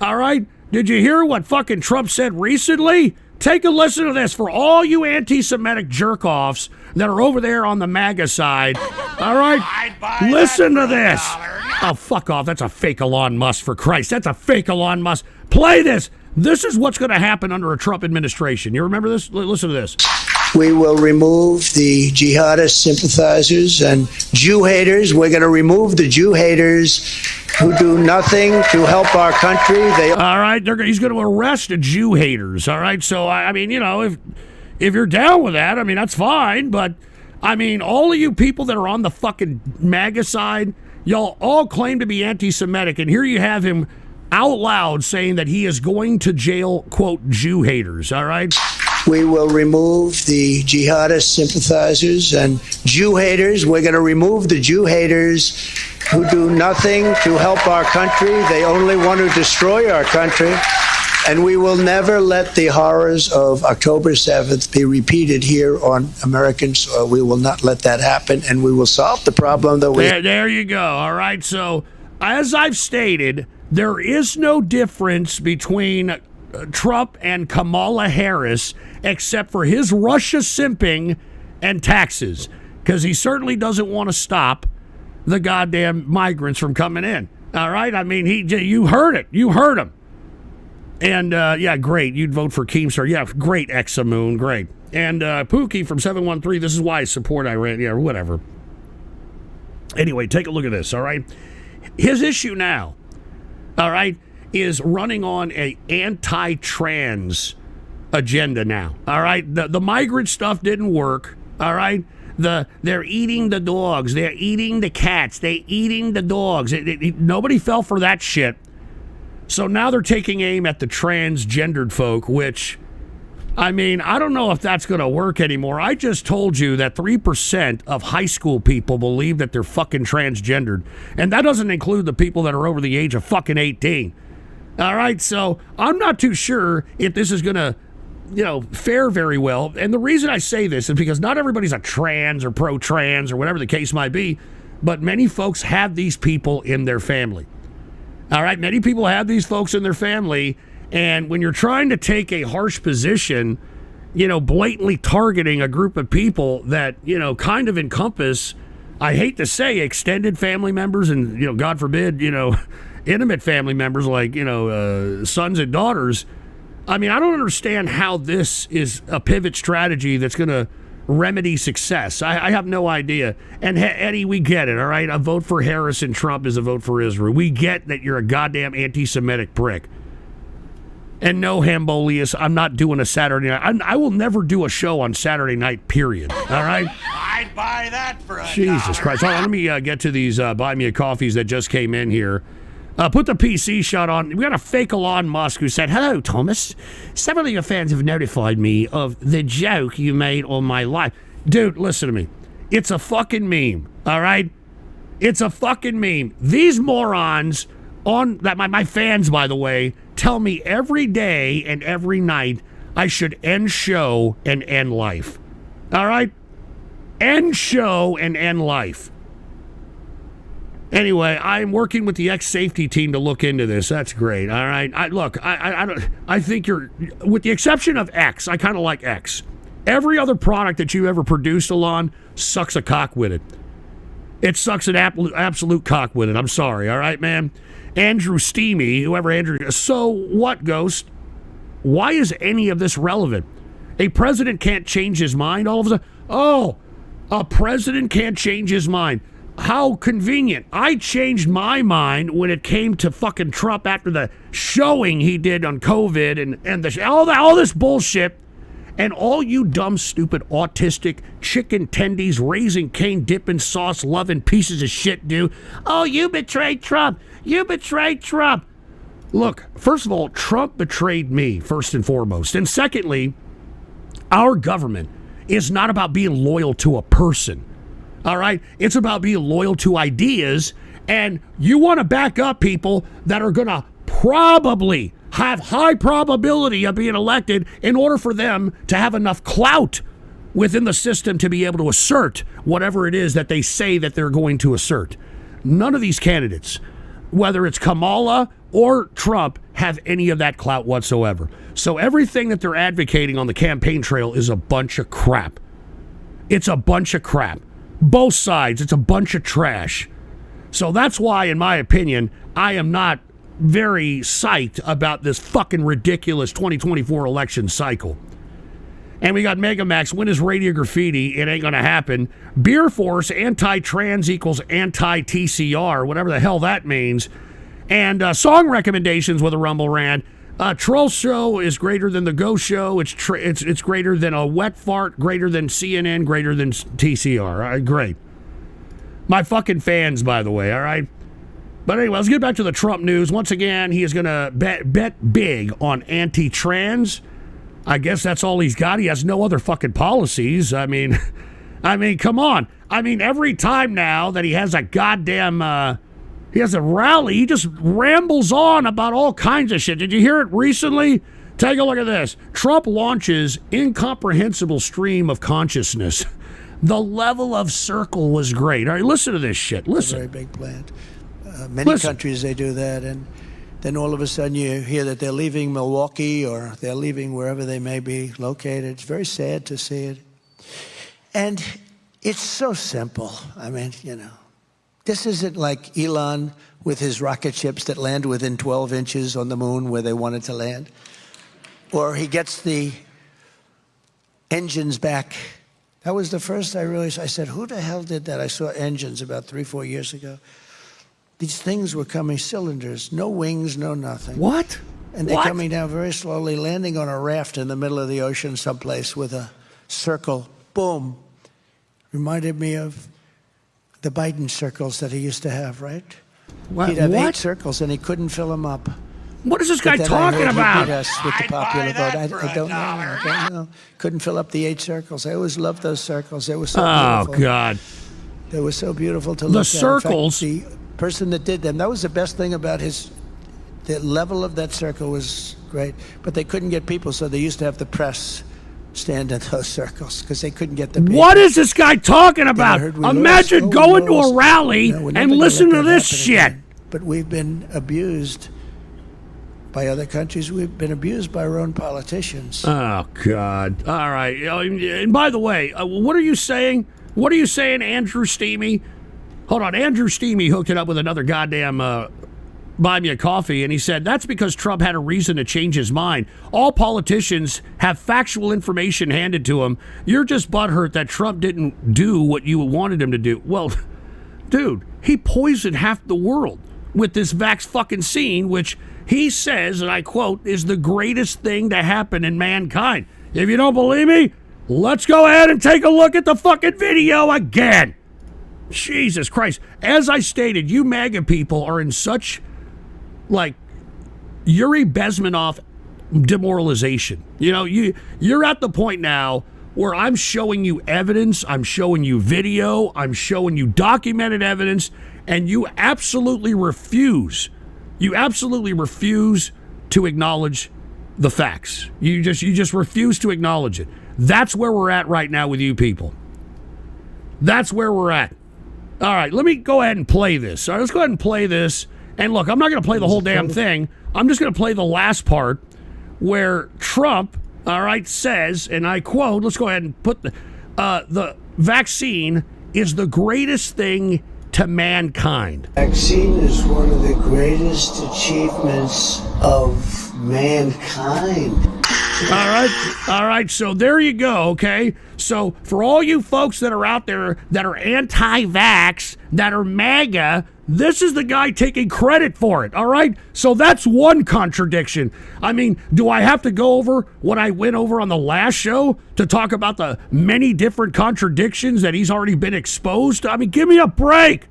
all right, did you hear what fucking Trump said recently? Take a listen to this for all you anti-Semitic jerk-offs that are over there on the MAGA side. All right? Listen to this. Oh, fuck off. That's a fake Elon Musk, for Christ. That's a fake Elon Musk. Play this. This is what's going to happen under a Trump administration. You remember this? Listen to this. We will remove the jihadist sympathizers and Jew haters. We're going to remove the Jew haters who do nothing to help our country. All right, he's going to arrest the Jew haters. All right, so I mean, if you're down with that, I mean, that's fine. But I mean, all of you people that are on the fucking MAGA side, y'all all claim to be anti-Semitic, and here you have him out loud saying that he is going to jail, quote, Jew haters. All right. We will remove the jihadist sympathizers and Jew haters. We're going to remove the Jew haters who do nothing to help our country. They only want to destroy our country. And we will never let the horrors of October 7th be repeated here on American soil. We will not let that happen, and we will solve the problem that we... There you go. All right. So, as I've stated, there is no difference between Trump and Kamala Harris except for his Russia simping and taxes, because he certainly doesn't want to stop the goddamn migrants from coming in. All right? I mean, you heard it. You heard him. And, yeah, great. You'd vote for Keemstar. Yeah, great, Examoon. Great. And Pookie from 713, this is why I support Iran. Yeah, whatever. Anyway, take a look at this, all right? His issue now, all right, is running on a anti-trans agenda now. All right, the migrant stuff didn't work. All right, they're eating the dogs, they're eating the cats, they're eating the dogs. Nobody fell for that shit. So now they're taking aim at the transgendered folk, which, I mean, I don't know if that's going to work anymore. I just told you that 3% of high school people believe that they're fucking transgendered, and that doesn't include the people that are over the age of fucking 18. All right, so I'm not too sure if this is going to, fare very well. And the reason I say this is because not everybody's a trans or pro-trans or whatever the case might be, but many folks have these people in their family. All right, many people have these folks in their family, and when you're trying to take a harsh position, blatantly targeting a group of people that, kind of encompass, I hate to say, extended family members and, God forbid, intimate family members like, sons and daughters. I mean, I don't understand how this is a pivot strategy that's going to remedy success. I have no idea. And Eddie, we get it, all right? A vote for Harris and Trump is a vote for Israel. We get that you're a goddamn anti-Semitic prick. And no, Hambolius, I'm not doing a Saturday night. I will never do a show on Saturday night, period. All right? I'd buy that for a Jesus $1. Christ. Hold on, let me get to these Buy Me a Coffees that just came in here. Put the PC shot on. We got a fake Elon Musk who said, "Hello, Thomas. Several of your fans have notified me of the joke you made on my life." Dude, listen to me. It's a fucking meme, all right? It's a fucking meme. These morons on that, my fans, by the way, tell me every day and every night I should end show and end life. All right? End show and end life. Anyway, I'm working with the ex-safety team to look into this. That's great. All right. I think you're, with the exception of X, I kind of like X. Every other product that you ever produced, Elon, sucks a cock with it. It sucks an absolute cock with it. I'm sorry. All right, man. Andrew Steamy, whoever Andrew. So what, Ghost? Why is any of this relevant? A president can't change his mind all of a sudden. Oh, a president can't change his mind. How convenient. I changed my mind when it came to fucking Trump after the showing he did on COVID and all this bullshit. And all you dumb, stupid, autistic, chicken tendies, raising cane, dipping, sauce, loving pieces of shit do. Oh, you betrayed Trump. You betrayed Trump. Look, first of all, Trump betrayed me, first and foremost. And secondly, our government is not about being loyal to a person. All right? It's about being loyal to ideas, and you want to back up people that are going to probably have high probability of being elected in order for them to have enough clout within the system to be able to assert whatever it is that they say that they're going to assert. None of these candidates, whether it's Kamala or Trump, have any of that clout whatsoever. So everything that they're advocating on the campaign trail is a bunch of crap. It's a bunch of crap. Both sides, it's a bunch of trash. So that's why, in my opinion, I am not very psyched about this fucking ridiculous 2024 election cycle. And we got Megamax, win his radio graffiti, it ain't gonna happen. Beer Force, anti-trans equals anti-TCR, whatever the hell that means. And song recommendations with a Rumble Rant. Troll Show is greater than the Go Show. It's greater than a wet fart, greater than CNN, greater than TCR. All right, great. My fucking fans, by the way, all right? But anyway, let's get back to the Trump news. Once again, he is going to bet big on anti-trans. I guess that's all he's got. He has no other fucking policies. I mean, come on. I mean, every time now that he has a goddamn... he has a rally. He just rambles on about all kinds of shit. Did you hear it recently? Take a look at this. Trump launches incomprehensible stream of consciousness. The level of circle was great. All right, listen to this shit. Listen. A very big plant. Many countries, they do that. And then all of a sudden you hear that they're leaving Milwaukee or they're leaving wherever they may be located. It's very sad to see it. And it's so simple. I mean, you know. This isn't like Elon with his rocket ships that land within 12 inches on the moon where they wanted to land. Or he gets the engines back. That was the first I realized. I said, who the hell did that? I saw engines about 3-4 years ago. These things were coming, cylinders, no wings, no nothing. What? And they're coming down very slowly, landing on a raft in the middle of the ocean someplace with a circle. Boom. Reminded me of the Biden circles that he used to have, right? What? He'd have 8 circles and he couldn't fill them up. What is this guy talking about? With the popular vote. I don't know. I don't know. Couldn't fill up the 8 circles. I always loved those circles. They were so beautiful. Oh, God. They were so beautiful to look at. The circles. In fact, the person that did them, that was the best thing about the level of that circle was great. But they couldn't get people, so they used to have the press stand in those circles because they couldn't get the people. What is this guy talking about? Imagine going to a rally and listening to this shit. Again. But we've been abused by other countries. We've been abused by our own politicians. Oh, God. All right. And by the way, what are you saying? What are you saying, Andrew Steamy? Hold on. Andrew Steamy hooked it up with another goddamn buy me a coffee, and he said that's because Trump had a reason to change his mind. All politicians have factual information handed to them. You're just butthurt that Trump didn't do what you wanted him to do. Well, dude, he poisoned half the world with this vax fucking scene, which he says, and I quote, is the greatest thing to happen in mankind. If you don't believe me, let's go ahead and take a look at the fucking video again. Jesus Christ. As I stated, you MAGA people are in such, like, Yuri Bezmenov demoralization. You know, you're at the point now where I'm showing you evidence, I'm showing you video, I'm showing you documented evidence, and you absolutely refuse to acknowledge the facts. You just refuse to acknowledge it. That's where we're at right now with you people. That's where we're at. All right, let me go ahead and play this. All right, let's go ahead and play this. And look, I'm not going to play the whole damn thing. I'm just going to play the last part where Trump, all right, says, and I quote, let's go ahead and put the vaccine is the greatest thing to mankind. Vaccine is one of the greatest achievements of mankind. All right, so there you go, okay? So for all you folks that are out there that are anti-vax, that are MAGA, this is the guy taking credit for it, all right? So that's one contradiction. I mean, do I have to go over what I went over on the last show to talk about the many different contradictions that he's already been exposed to? I mean, give me a break.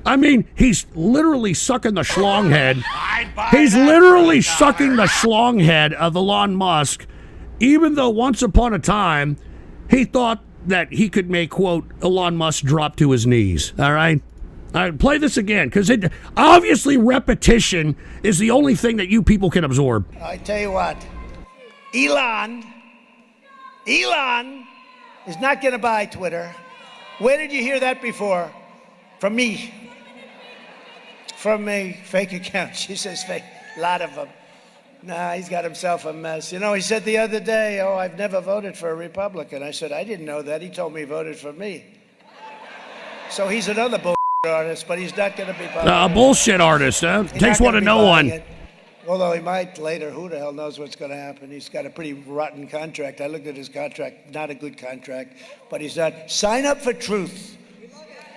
I mean, he's literally sucking the schlong head. He's literally sucking the schlong head of Elon Musk, even though once upon a time he thought that he could make, quote, Elon Musk drop to his knees. All right? All right, play this again, because obviously repetition is the only thing that you people can absorb. I tell you what, Elon is not going to buy Twitter. Where did you hear that before? From me. From a fake account. She says fake. A lot of them. Nah, he's got himself a mess. You know, he said the other day, oh, I've never voted for a Republican. I said, I didn't know that. He told me he voted for me. So he's another bullshit artist, but he's not going to be buying a bullshit artist, huh? Takes one to know one. It. Although he might later. Who the hell knows what's going to happen? He's got a pretty rotten contract. I looked at his contract. Not a good contract. But he's not. Sign up for Truth.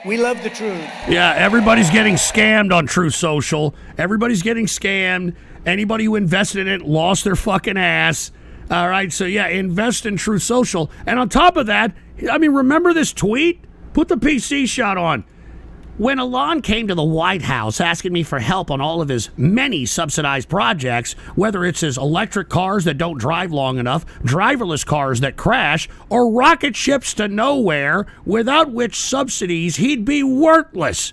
We love the truth. Yeah, everybody's getting scammed on Truth Social. Everybody's getting scammed. Anybody who invested in it lost their fucking ass. All right, so yeah, invest in Truth Social. And on top of that, I mean, remember this tweet? Put the PC shot on. When Alon came to the White House asking me for help on all of his many subsidized projects, whether it's his electric cars that don't drive long enough, driverless cars that crash, or rocket ships to nowhere, without which subsidies he'd be worthless,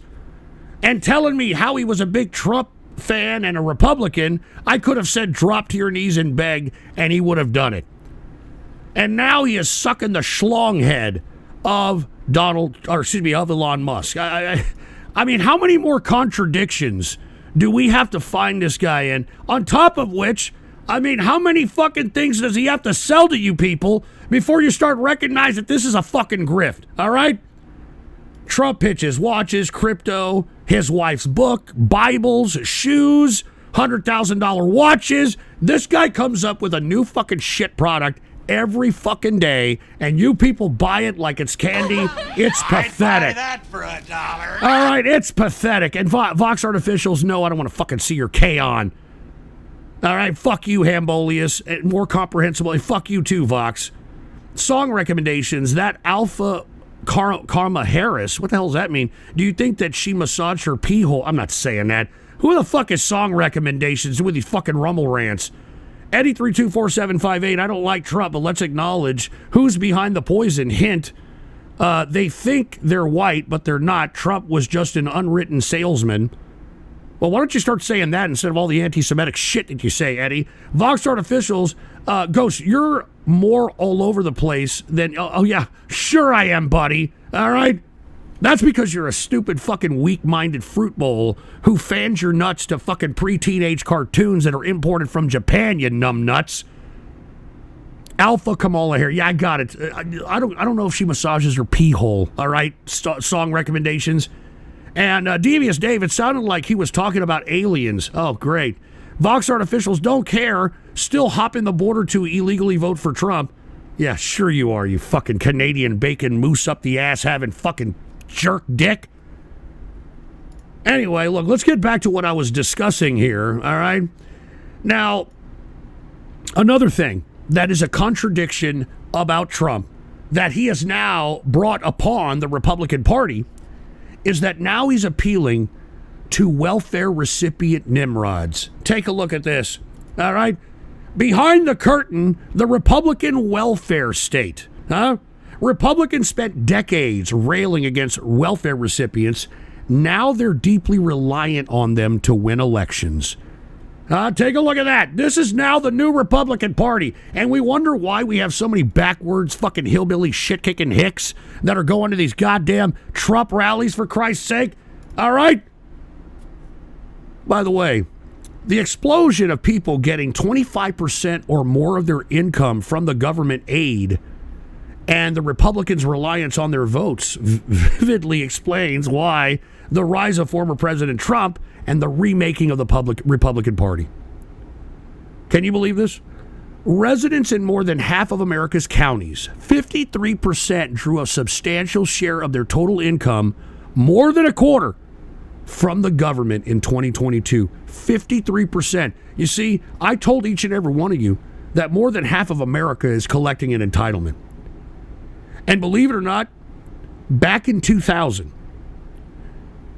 and telling me how he was a big Trump fan and a Republican, I could have said drop to your knees and beg, and he would have done it. And now he is sucking the schlong head of of Elon Musk. I mean, how many more contradictions do we have to find this guy in? On top of which, I mean, how many fucking things does he have to sell to you people before you start recognizing that this is a fucking grift, all right? Trump pitches watches, crypto, his wife's book, Bibles, shoes, $100,000 watches. This guy comes up with a new fucking shit product every fucking day, and you people buy it like it's candy. It's pathetic. I'd buy that for $1. All right, it's pathetic. And Vox Artificials, no, I don't want to fucking see your K on. All right, fuck you, Hambolius. And more comprehensible, and fuck you too, Vox. Song recommendations, that Alpha Karma Harris, what the hell does that mean? Do you think that she massaged her pee hole? I'm not saying that. Who the fuck is song recommendations with these fucking rumble rants? Eddie 324-758, I don't like Trump, but let's acknowledge who's behind the poison. Hint, they think they're white, but they're not. Trump was just an unwritten salesman. Well, why don't you start saying that instead of all the anti-Semitic shit that you say, Eddie? Vox Artificials, Ghost, you're more all over the place than... Oh, yeah, sure I am, buddy. All right? That's because you're a stupid fucking weak-minded fruit bowl who fans your nuts to fucking pre-teenage cartoons that are imported from Japan, you numbnuts. Alpha Kamala here. Yeah, I got it. I don't know if she massages her pee hole, all right? Song recommendations. And Devious Dave, it sounded like he was talking about aliens. Oh, great. Vox Artificials don't care. Still hopping the border to illegally vote for Trump. Yeah, sure you are, you fucking Canadian bacon moose up the ass having fucking jerk dick. Anyway, look, let's get back to what I was discussing here, all right? Now, another thing that is a contradiction about Trump that he has now brought upon the Republican Party is that now he's appealing to welfare recipient nimrods. Take a look at this, all right? Behind the curtain, the Republican welfare state, huh? Republicans spent decades railing against welfare recipients. Now they're deeply reliant on them to win elections. Take a look at that. This is now the new Republican Party. And we wonder why we have so many backwards fucking hillbilly shit-kicking hicks that are going to these goddamn Trump rallies, for Christ's sake. All right? By the way, the explosion of people getting 25% or more of their income from the government aid and the Republicans' reliance on their votes vividly explains why the rise of former President Trump and the remaking of the Republican Party. Can you believe this? Residents in more than half of America's counties, 53% drew a substantial share of their total income, more than a quarter, from the government in 2022. 53%. You see, I told each and every one of you that more than half of America is collecting an entitlement. And believe it or not, back in 2000,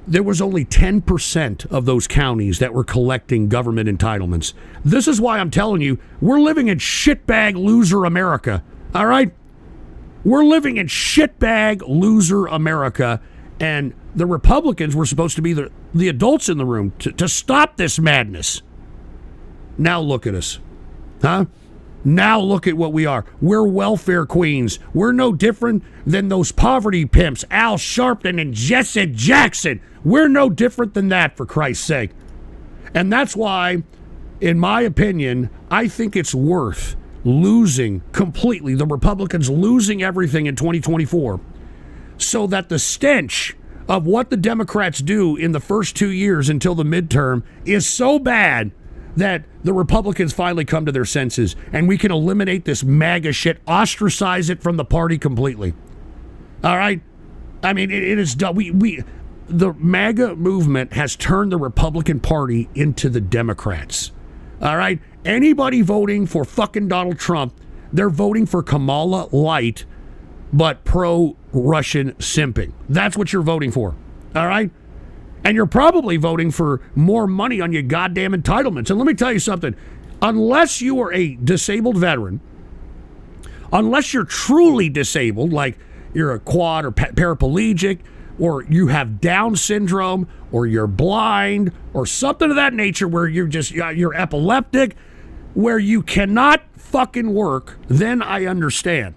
there was only 10% of those counties that were collecting government entitlements. This is why I'm telling you, we're living in shitbag loser America. All right? We're living in shitbag loser America, and the Republicans were supposed to be the adults in the room to stop this madness. Now look at us. Huh? Now look at what we are. We're welfare queens. We're no different than those poverty pimps, Al Sharpton and Jesse Jackson. We're no different than that, for Christ's sake. And that's why, in my opinion, I think it's worth losing completely, the Republicans losing everything in 2024, so that the stench of what the Democrats do in the first 2 years until the midterm is so bad that the Republicans finally come to their senses and we can eliminate this MAGA shit, ostracize it from the party completely. All right? I mean, it is done. The MAGA movement has turned the Republican Party into the Democrats. All right? Anybody voting for fucking Donald Trump, they're voting for Kamala Light, but pro-Russian simping. That's what you're voting for. All right? And you're probably voting for more money on your goddamn entitlements. And let me tell you something. Unless you are a disabled veteran, unless you're truly disabled, like you're a quad or paraplegic, or you have Down syndrome, or you're blind, or something of that nature where you're epileptic, where you cannot fucking work, then I understand.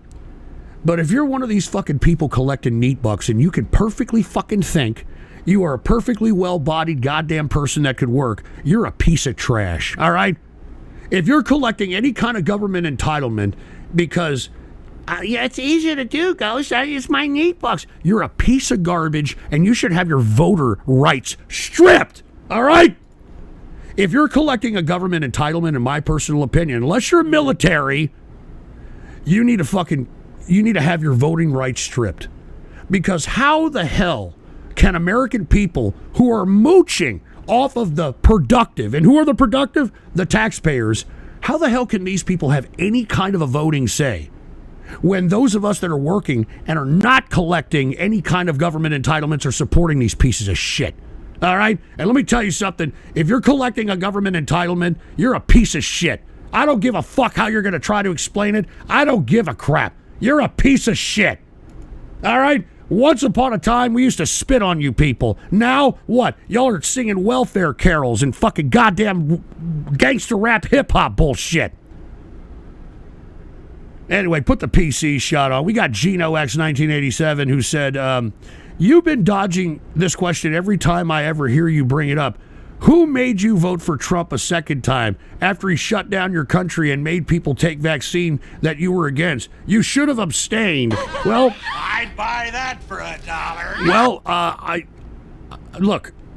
But if you're one of these fucking people collecting neat bucks and you can perfectly fucking think you are a perfectly well-bodied goddamn person that could work, you're a piece of trash, all right? If you're collecting any kind of government entitlement because, yeah, it's easy to do, Ghost, it's my neat bucks, you're a piece of garbage and you should have your voter rights stripped, all right? If you're collecting a government entitlement, in my personal opinion, unless you're military, you need to have your voting rights stripped. Because how the hell can American people who are mooching off of the productive, and who are the productive? The taxpayers. How the hell can these people have any kind of a voting say when those of us that are working and are not collecting any kind of government entitlements are supporting these pieces of shit? All right? And let me tell you something. If you're collecting a government entitlement, you're a piece of shit. I don't give a fuck how you're going to try to explain it. I don't give a crap. You're a piece of shit. All right? Once upon a time, we used to spit on you people. Now, what? Y'all are singing welfare carols and fucking goddamn gangster rap hip-hop bullshit. Anyway, put the PC shot on. We got Gino X 1987 who said, you've been dodging this question every time I ever hear you bring it up. Who made you vote for Trump a second time after he shut down your country and made people take vaccine that you were against? You should have abstained. Well, I'd buy that for $1. well,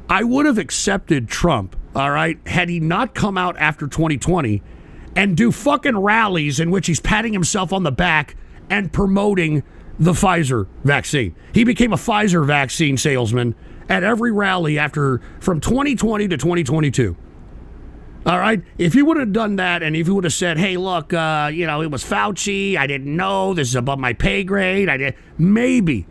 I would have accepted Trump, all right, had he not come out after 2020 and do fucking rallies in which he's patting himself on the back and promoting the Pfizer vaccine. He became a Pfizer vaccine salesman at every rally from 2020 to 2022. All right? If he would have done that and if he would have said, hey, look, it was Fauci, I didn't know, this is above my pay grade, maybe.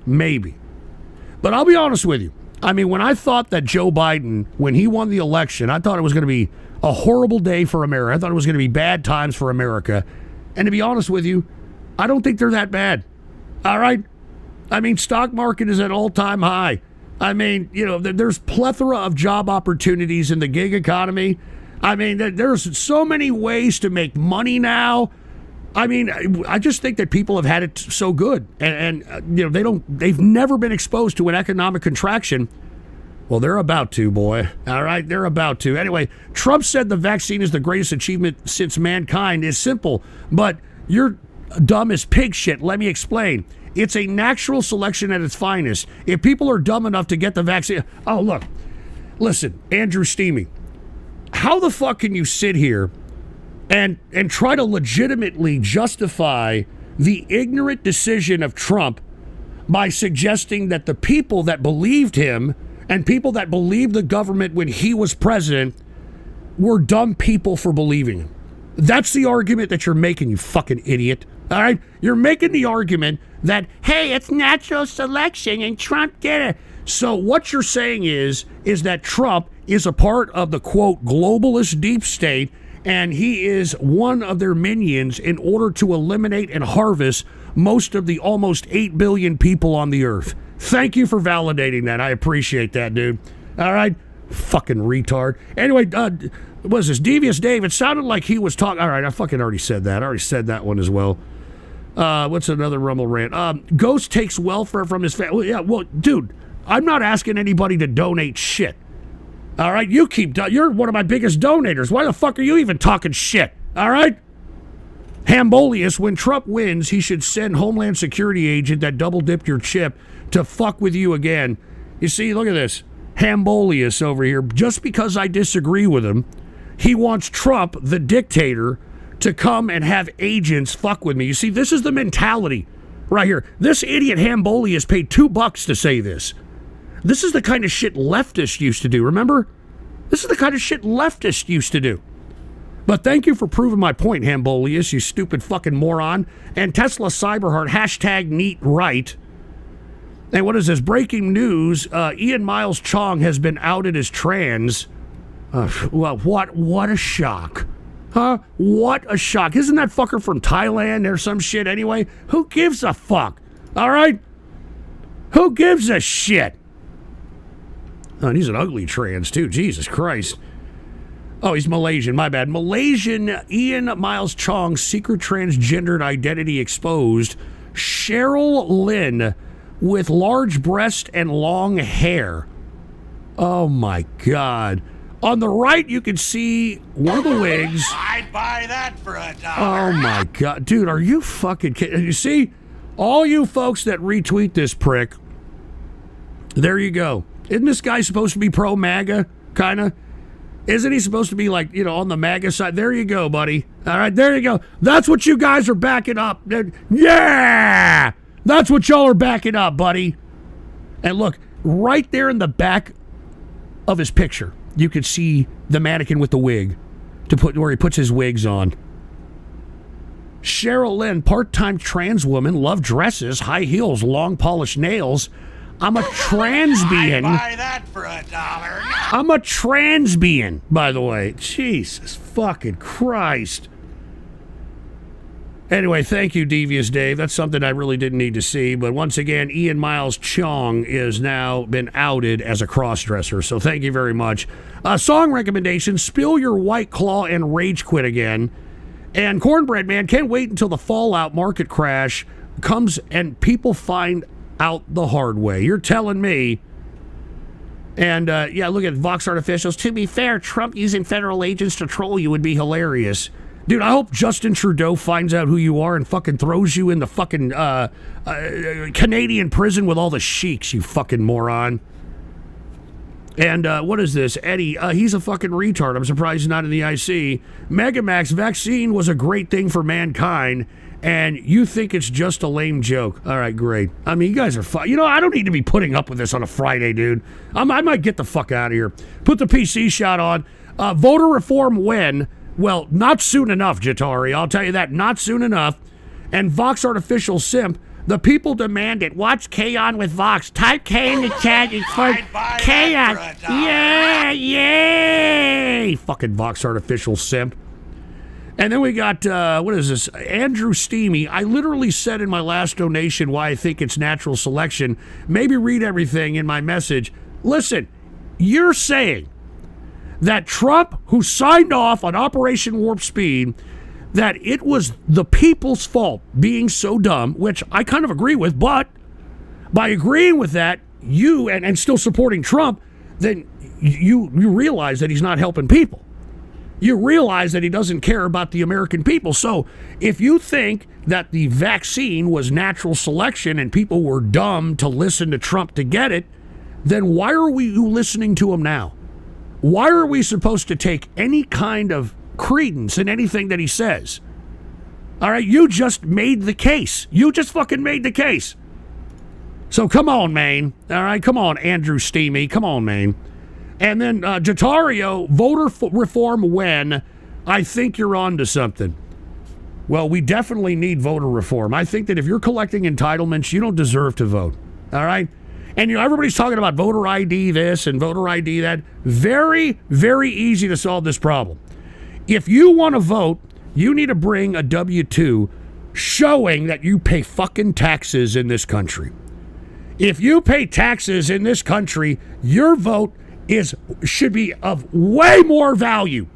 But I'll be honest with you. I mean, when I thought that Joe Biden, when he won the election, I thought it was going to be a horrible day for America. I thought it was going to be bad times for America. And to be honest with you, I don't think they're that bad. All right? I mean, stock market is at all-time high. I mean, there's plethora of job opportunities in the gig economy. I mean, there's so many ways to make money now. I mean, I just think that people have had it so good, and they've never been exposed to an economic contraction. Well, they're about to, boy. All right, they're about to. Anyway, Trump said the vaccine is the greatest achievement since mankind. Is simple, but you're dumb as pig shit. Let me explain. It's a natural selection at its finest. If people are dumb enough to get the vaccine, oh look, listen, Andrew Steamy, how the fuck can you sit here and try to legitimately justify the ignorant decision of Trump by suggesting that the people that believed him and people that believed the government when he was president were dumb people for believing him? That's the argument that you're making, you fucking idiot. All right? You're making the argument that, hey, it's natural selection and Trump did it. So what you're saying is that Trump is a part of the, quote, globalist deep state, and he is one of their minions in order to eliminate and harvest most of the almost 8 billion people on the earth. Thank you for validating that. I appreciate that, dude. All right? Fucking retard. Anyway, what was this? Devious Dave. It sounded like he was talking. All right, I fucking already said that. I already said that one as well. What's another Rumble rant? Ghost takes welfare from his family. Yeah, well, dude, I'm not asking anybody to donate shit. All right? You're one of my biggest donators. Why the fuck are you even talking shit? All right? Hambolius, when Trump wins, he should send Homeland Security agent that double-dipped your chip to fuck with you again. You see, look at this. Hambolius over here. Just because I disagree with him, he wants Trump, the dictator, to come and have agents fuck with me. You see, this is the mentality right here. This idiot Hambolius paid $2 to say this. This is the kind of shit leftists used to do, remember? This is the kind of shit leftists used to do. But thank you for proving my point, Hambolius, you stupid fucking moron. And Tesla Cyberheart, hashtag neat right. And what is this? Breaking news. Ian Miles Chong has been outed as trans. Well, what a shock. Huh? What a shock. Isn't that fucker from Thailand or some shit anyway? Who gives a fuck? All right? Who gives a shit? Oh, and he's an ugly trans, too. Jesus Christ. Oh, he's Malaysian. My bad. Malaysian Ian Miles Chong's secret transgendered identity exposed. Cheryl Lynn with large breast and long hair. Oh, my God. On the right, you can see one of the wigs. I'd buy that for $1. Oh, my God. Dude, are you fucking kidding? You see, all you folks that retweet this prick, there you go. Isn't this guy supposed to be pro-MAGA, kind of? Isn't he supposed to be, like, on the MAGA side? There you go, buddy. All right, there you go. That's what you guys are backing up. Yeah! That's what y'all are backing up, buddy. And look, right there in the back of his picture, you could see the mannequin with the wig where he puts his wigs on. Cheryl Lynn, part-time trans woman, love dresses, high heels, long polished nails. I'm a transbian. I'd buy that for $1. I'm a transbian, by the way. Jesus fucking Christ. Anyway, thank you, Devious Dave. That's something I really didn't need to see. But once again, Ian Miles Chong is now been outed as a crossdresser. So thank you very much. Song recommendation, Spill Your White Claw and Rage Quit Again. And Cornbread Man, can't wait until the Fallout market crash comes and people find out the hard way. You're telling me. And yeah, look at Vox Artificials. To be fair, Trump using federal agents to troll you would be hilarious. Dude, I hope Justin Trudeau finds out who you are and fucking throws you in the fucking Canadian prison with all the sheiks, you fucking moron. And what is this? Eddie, he's a fucking retard. I'm surprised he's not in the IC. Megamax, vaccine was a great thing for mankind, and you think it's just a lame joke. All right, great. I mean, you guys are fine. I don't need to be putting up with this on a Friday, dude. I might get the fuck out of here. Put the PC shot on. Voter reform when? Well, not soon enough, Jatari. I'll tell you that. Not soon enough. And Vox Artificial Simp, the people demand it. Watch K-On with Vox. Type K in the chat. It's for K-On. Yeah, yay! Fucking Vox Artificial Simp. And then we got, what is this? Andrew Steamy. I literally said in my last donation why I think it's natural selection. Maybe read everything in my message. Listen, you're saying that Trump, who signed off on Operation Warp Speed, that it was the people's fault being so dumb, which I kind of agree with, but by agreeing with that, you, and still supporting Trump, then you realize that he's not helping people. You realize that he doesn't care about the American people. So if you think that the vaccine was natural selection and people were dumb to listen to Trump to get it, then why are we listening to him now? Why are we supposed to take any kind of credence in anything that he says? All right, you just made the case. You just fucking made the case. So come on, man. All right, come on, Andrew Steamy. Come on, man. And then Jatario, voter reform when? I think you're on to something. Well, we definitely need voter reform. I think that if you're collecting entitlements, you don't deserve to vote. All right? And everybody's talking about voter ID this and voter ID that. Very, very easy to solve this problem. If you want to vote, you need to bring a W-2 showing that you pay fucking taxes in this country. If you pay taxes in this country, your vote should be of way more value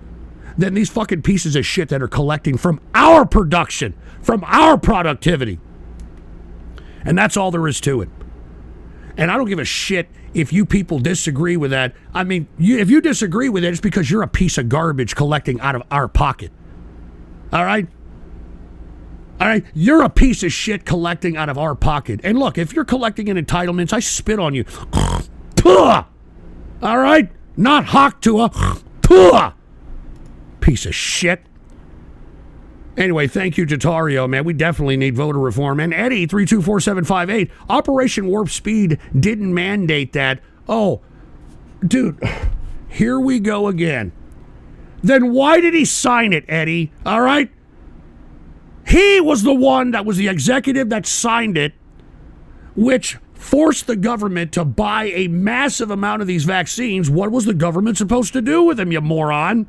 than these fucking pieces of shit that are collecting from our production, from our productivity. And that's all there is to it. And I don't give a shit if you people disagree with that. I mean, if you disagree with it, it's because you're a piece of garbage collecting out of our pocket. All right? All right? You're a piece of shit collecting out of our pocket. And look, if you're collecting in entitlements, I spit on you. All right? Not hock to a piece of shit. Anyway, thank you, Jatario, man. We definitely need voter reform. And Eddie, 324-758, Operation Warp Speed didn't mandate that. Oh, dude, here we go again. Then why did he sign it, Eddie? All right? He was the one that was the executive that signed it, which forced the government to buy a massive amount of these vaccines. What was the government supposed to do with them, you moron?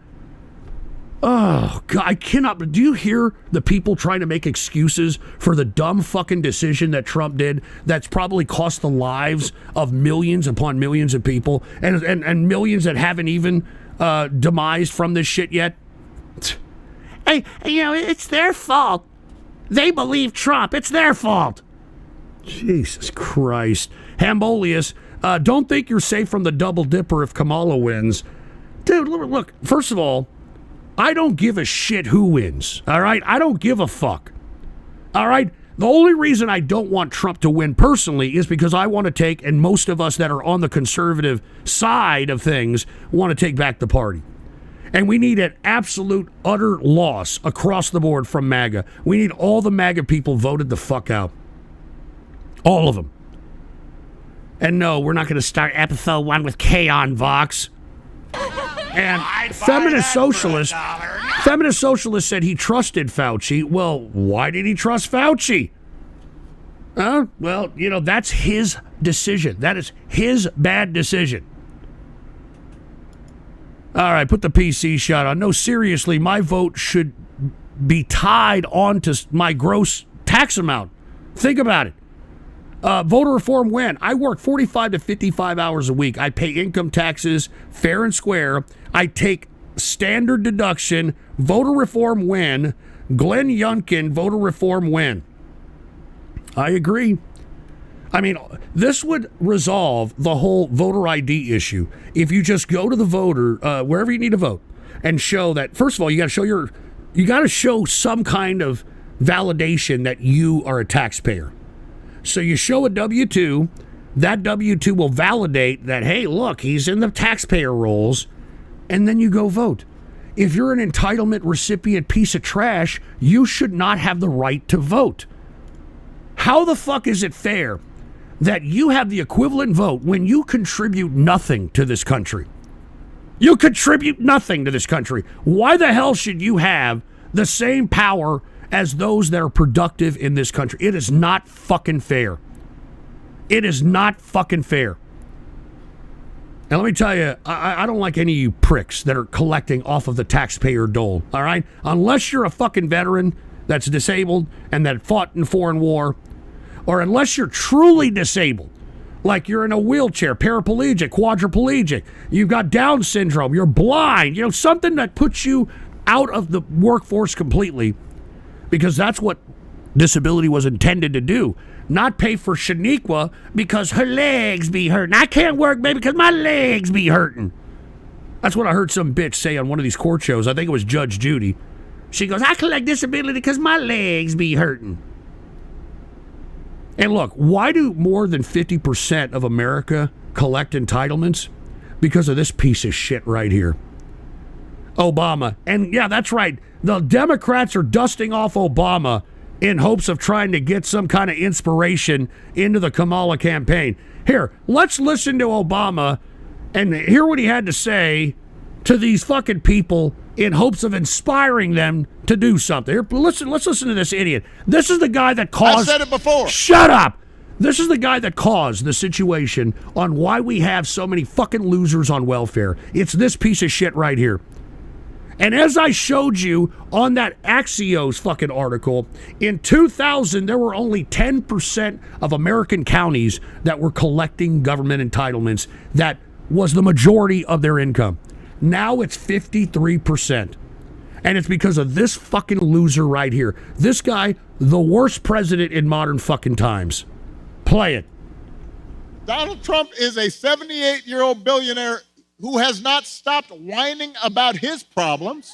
Oh, God, I cannot. Do you hear the people trying to make excuses for the dumb fucking decision that Trump did that's probably cost the lives of millions upon millions of people and millions that haven't even demised from this shit yet? Hey, it's their fault. They believe Trump. It's their fault. Jesus Christ. Hambolius, don't think you're safe from the double dipper if Kamala wins. Dude, look, first of all, I don't give a shit who wins, all right? I don't give a fuck, all right? The only reason I don't want Trump to win personally is because I want to take, and most of us that are on the conservative side of things want to take back the party. And we need an absolute, utter loss across the board from MAGA. We need all the MAGA people voted the fuck out. All of them. And no, we're not going to start episode 1 with K on Vox. And feminist socialist said he trusted Fauci. Well, why did he trust Fauci? Well, that's his decision. That is his bad decision. All right, put the PC shot on. No, seriously, my vote should be tied onto my gross tax amount. Think about it. Voter reform when? I work 45 to 55 hours a week. I pay income taxes fair and square. I take standard deduction. Voter reform when? Glenn Youngkin, voter reform when? I agree. I mean, this would resolve the whole voter ID issue if you just go to the voter, wherever you need to vote, and show that, first of all, you got to show some kind of validation that you are a taxpayer. So you show a W-2, that W-2 will validate that, hey, look, he's in the taxpayer rolls, and then you go vote. If you're an entitlement recipient piece of trash, you should not have the right to vote. How the fuck is it fair that you have the equivalent vote when you contribute nothing to this country? You contribute nothing to this country. Why the hell should you have the same power as those that are productive in this country? It is not fucking fair. It is not fucking fair. And let me tell you, I don't like any of you pricks that are collecting off of the taxpayer dole, all right? Unless you're a fucking veteran that's disabled and that fought in foreign war, or unless you're truly disabled, Like you're in a wheelchair, paraplegic, quadriplegic, you've got Down syndrome, you're blind, something that puts you out of the workforce completely, because that's what disability was intended to do. Not pay for Shaniqua because her legs be hurting. I can't work, baby, because my legs be hurting. That's what I heard some bitch say on one of these court shows. I think it was Judge Judy. She goes, I collect disability because my legs be hurting. And look, why do more than 50% of America collect entitlements? Because of this piece of shit right here. Obama. And yeah, that's right. The Democrats are dusting off Obama in hopes of trying to get some kind of inspiration into the Kamala campaign. Here, let's listen to Obama and hear what he had to say to these fucking people in hopes of inspiring them to do something. Here, let's listen to this idiot. This is the guy that caused... I've said it before. Shut up! This is the guy that caused the situation on why we have so many fucking losers on welfare. It's this piece of shit right here. And as I showed you on that Axios fucking article, in 2000, there were only 10% of American counties that were collecting government entitlements. That was the majority of their income. Now it's 53%. And it's because of this fucking loser right here. This guy, the worst president in modern fucking times. Play it. Donald Trump is a 78-year-old billionaire who has not stopped whining about his problems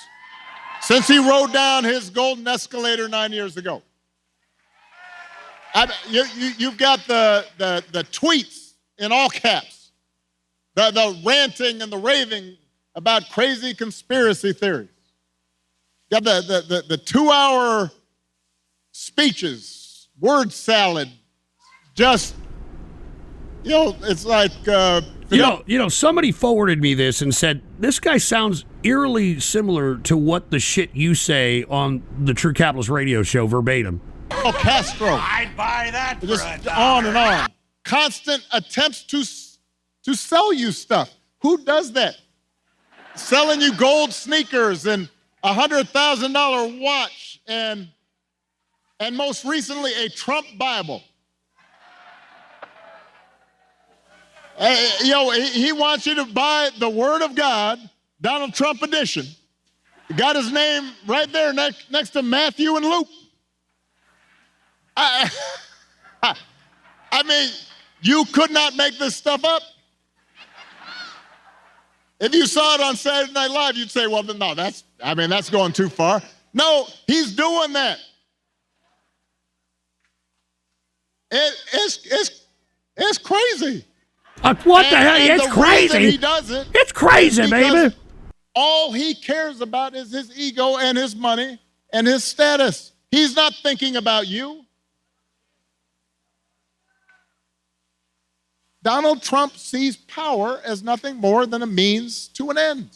since he rode down his golden escalator 9 years ago. You've got the tweets in all caps, the ranting and the raving about crazy conspiracy theories. You got the 2-hour speeches, word salad, just, it's like... somebody forwarded me this and said, this guy sounds eerily similar to what the shit you say on the True Capitalist radio show verbatim. Oh, Castro. I'd buy that for Just $1. on and on. Constant attempts to sell you stuff. Who does that? Selling you gold sneakers and a $100,000 watch and most recently a Trump Bible. He wants you to buy the Word of God, Donald Trump edition. Got his name right there next to Matthew and Luke. I mean, you could not make this stuff up. If you saw it on Saturday Night Live, you'd say, well, no, that's going too far. No, he's doing that. It's crazy. What the hell? It's crazy. He does it. It's crazy, baby. All he cares about is his ego and his money and his status. He's not thinking about you. Donald Trump sees power as nothing more than a means to an end.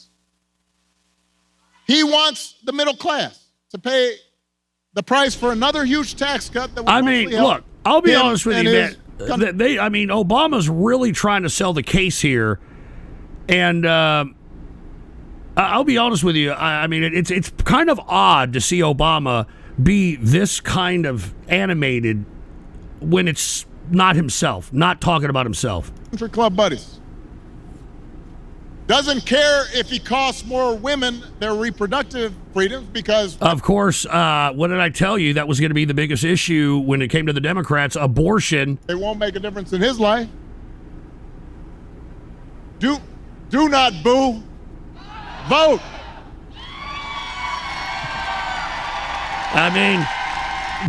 He wants the middle class to pay the price for another huge tax cut that will look, I'll be honest with you, man. Obama's really trying to sell the case here, and I'll be honest with you. It's kind of odd to see Obama be this kind of animated when it's not himself, not talking about himself. Country club buddies. Doesn't care if he costs more women their reproductive freedoms because... Of course, what did I tell you? That was going to be the biggest issue when it came to the Democrats, abortion. It won't make a difference in his life. Do not boo. Vote.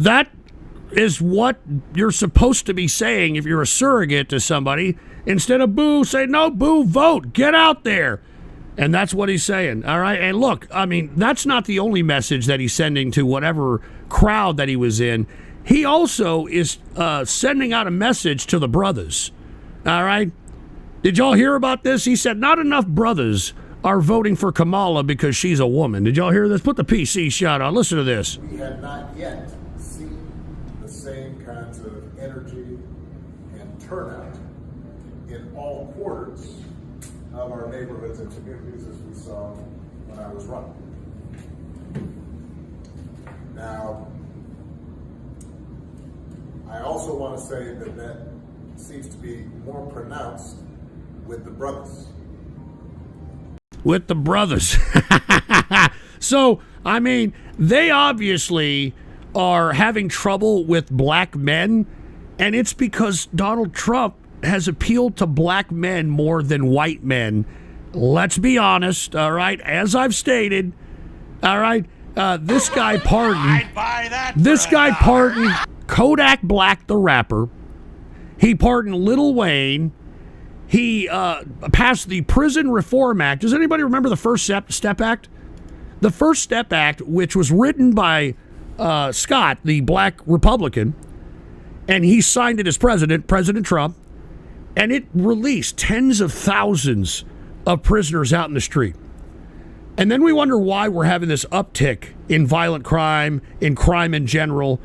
That is what you're supposed to be saying if you're a surrogate to somebody. Instead of boo, say no, boo, vote, get out there. And that's what he's saying, all right? And look, that's not the only message that he's sending to whatever crowd that he was in. He also is sending out a message to the brothers, all right? Did y'all hear about this? He said not enough brothers are voting for Kamala because she's a woman. Did y'all hear this? Put the PC shot on. Listen to this. We have not yet seen the same kinds of energy and turnout in all quarters of our neighborhoods and communities as we saw when I was running. Now, I also want to say that seems to be more pronounced with the brothers. With the brothers. So, I mean, they obviously are having trouble with black men, and it's because Donald Trump has appealed to black men more than white men. Let's be honest, all right? As I've stated, all right, this guy pardoned. I'd buy that. This for a guy dollar. pardoned Kodak Black, the rapper. He pardoned Lil Wayne. He passed the Prison Reform Act. Does anybody remember the First Step Act? The First Step Act, which was written by Scott, the black Republican, and he signed it as president, President Trump, and it released tens of thousands of prisoners out in the street. And then we wonder why we're having this uptick in violent crime, in crime in general.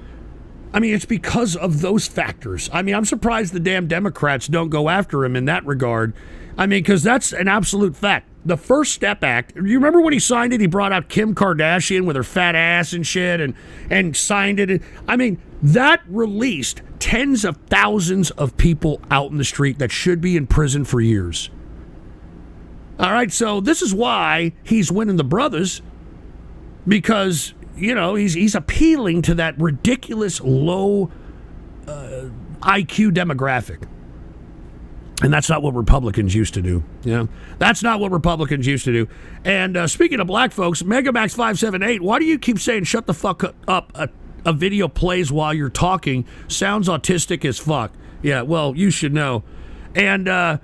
I mean, it's because of those factors. I mean, I'm surprised the damn Democrats don't go after him in that regard. I mean, because that's an absolute fact. The First Step Act, you remember when he signed it, he brought out Kim Kardashian with her fat ass and shit and signed it. I mean, that released tens of thousands of people out in the street that should be in prison for years. All right, so this is why he's winning the brothers, because, you know, he's appealing to that ridiculous low IQ demographic. And that's not what Republicans used to do. Yeah, that's not what Republicans used to do. And speaking of black folks, Megamax578, why do you keep saying shut the fuck up? A video plays while you're talking. Sounds autistic as fuck. Yeah, well, you should know. And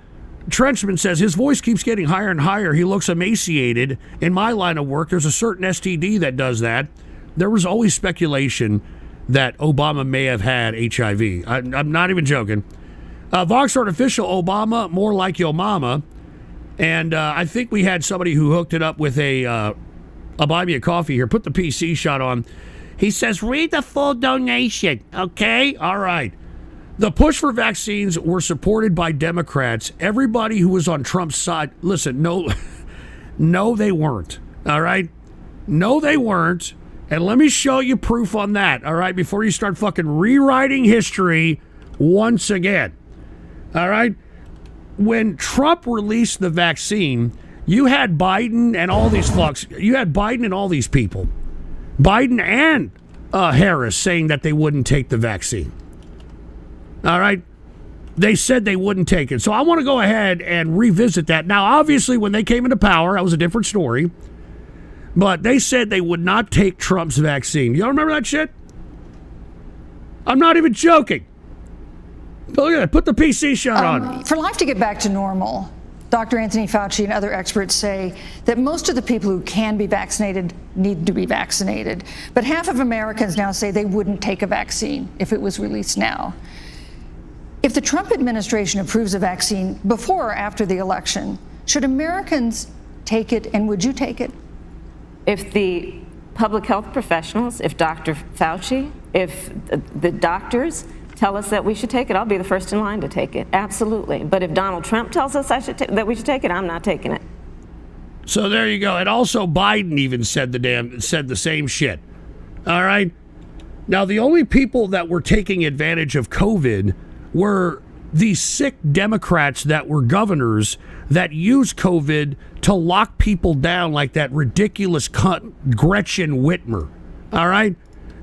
Trenchman says his voice keeps getting higher and higher. He looks emaciated. In my line of work, there's a certain STD that does that. There was always speculation that Obama may have had HIV. I'm not even joking. Vox Artificial Obama, more like your mama. And I think we had somebody who hooked it up with a buy me a coffee here. Put the PC shot on. He says, read the full donation. Okay? All right. The push for vaccines were supported by Democrats. Everybody who was on Trump's side, listen, no, they weren't. All right? No, they weren't. And let me show you proof on that, all right, before you start fucking rewriting history once again. All right? When Trump released the vaccine, you had Biden and all these fucks. You had Biden and all these people. Biden and Harris saying that they wouldn't take the vaccine. All right? They said they wouldn't take it. So I want to go ahead and revisit that. Now, obviously, when they came into power, that was a different story. But they said they would not take Trump's vaccine. Y'all remember that shit? I'm not even joking. Look at that. Put the PC shot on. For life to get back to normal, Dr. Anthony Fauci and other experts say that most of the people who can be vaccinated need to be vaccinated. But half of Americans now say they wouldn't take a vaccine if it was released now. If the Trump administration approves a vaccine before or after the election, should Americans take it, and would you take it? If the public health professionals, if Dr. Fauci, if the doctors tell us that we should take it, I'll be the first in line to take it. Absolutely. But if Donald Trump tells us that we should take it, I'm not taking it. So there you go. And also Biden even said the same shit. All right. Now, the only people that were taking advantage of COVID were these sick Democrats that were governors that used COVID to lock people down, like that ridiculous cunt Gretchen Whitmer. All right?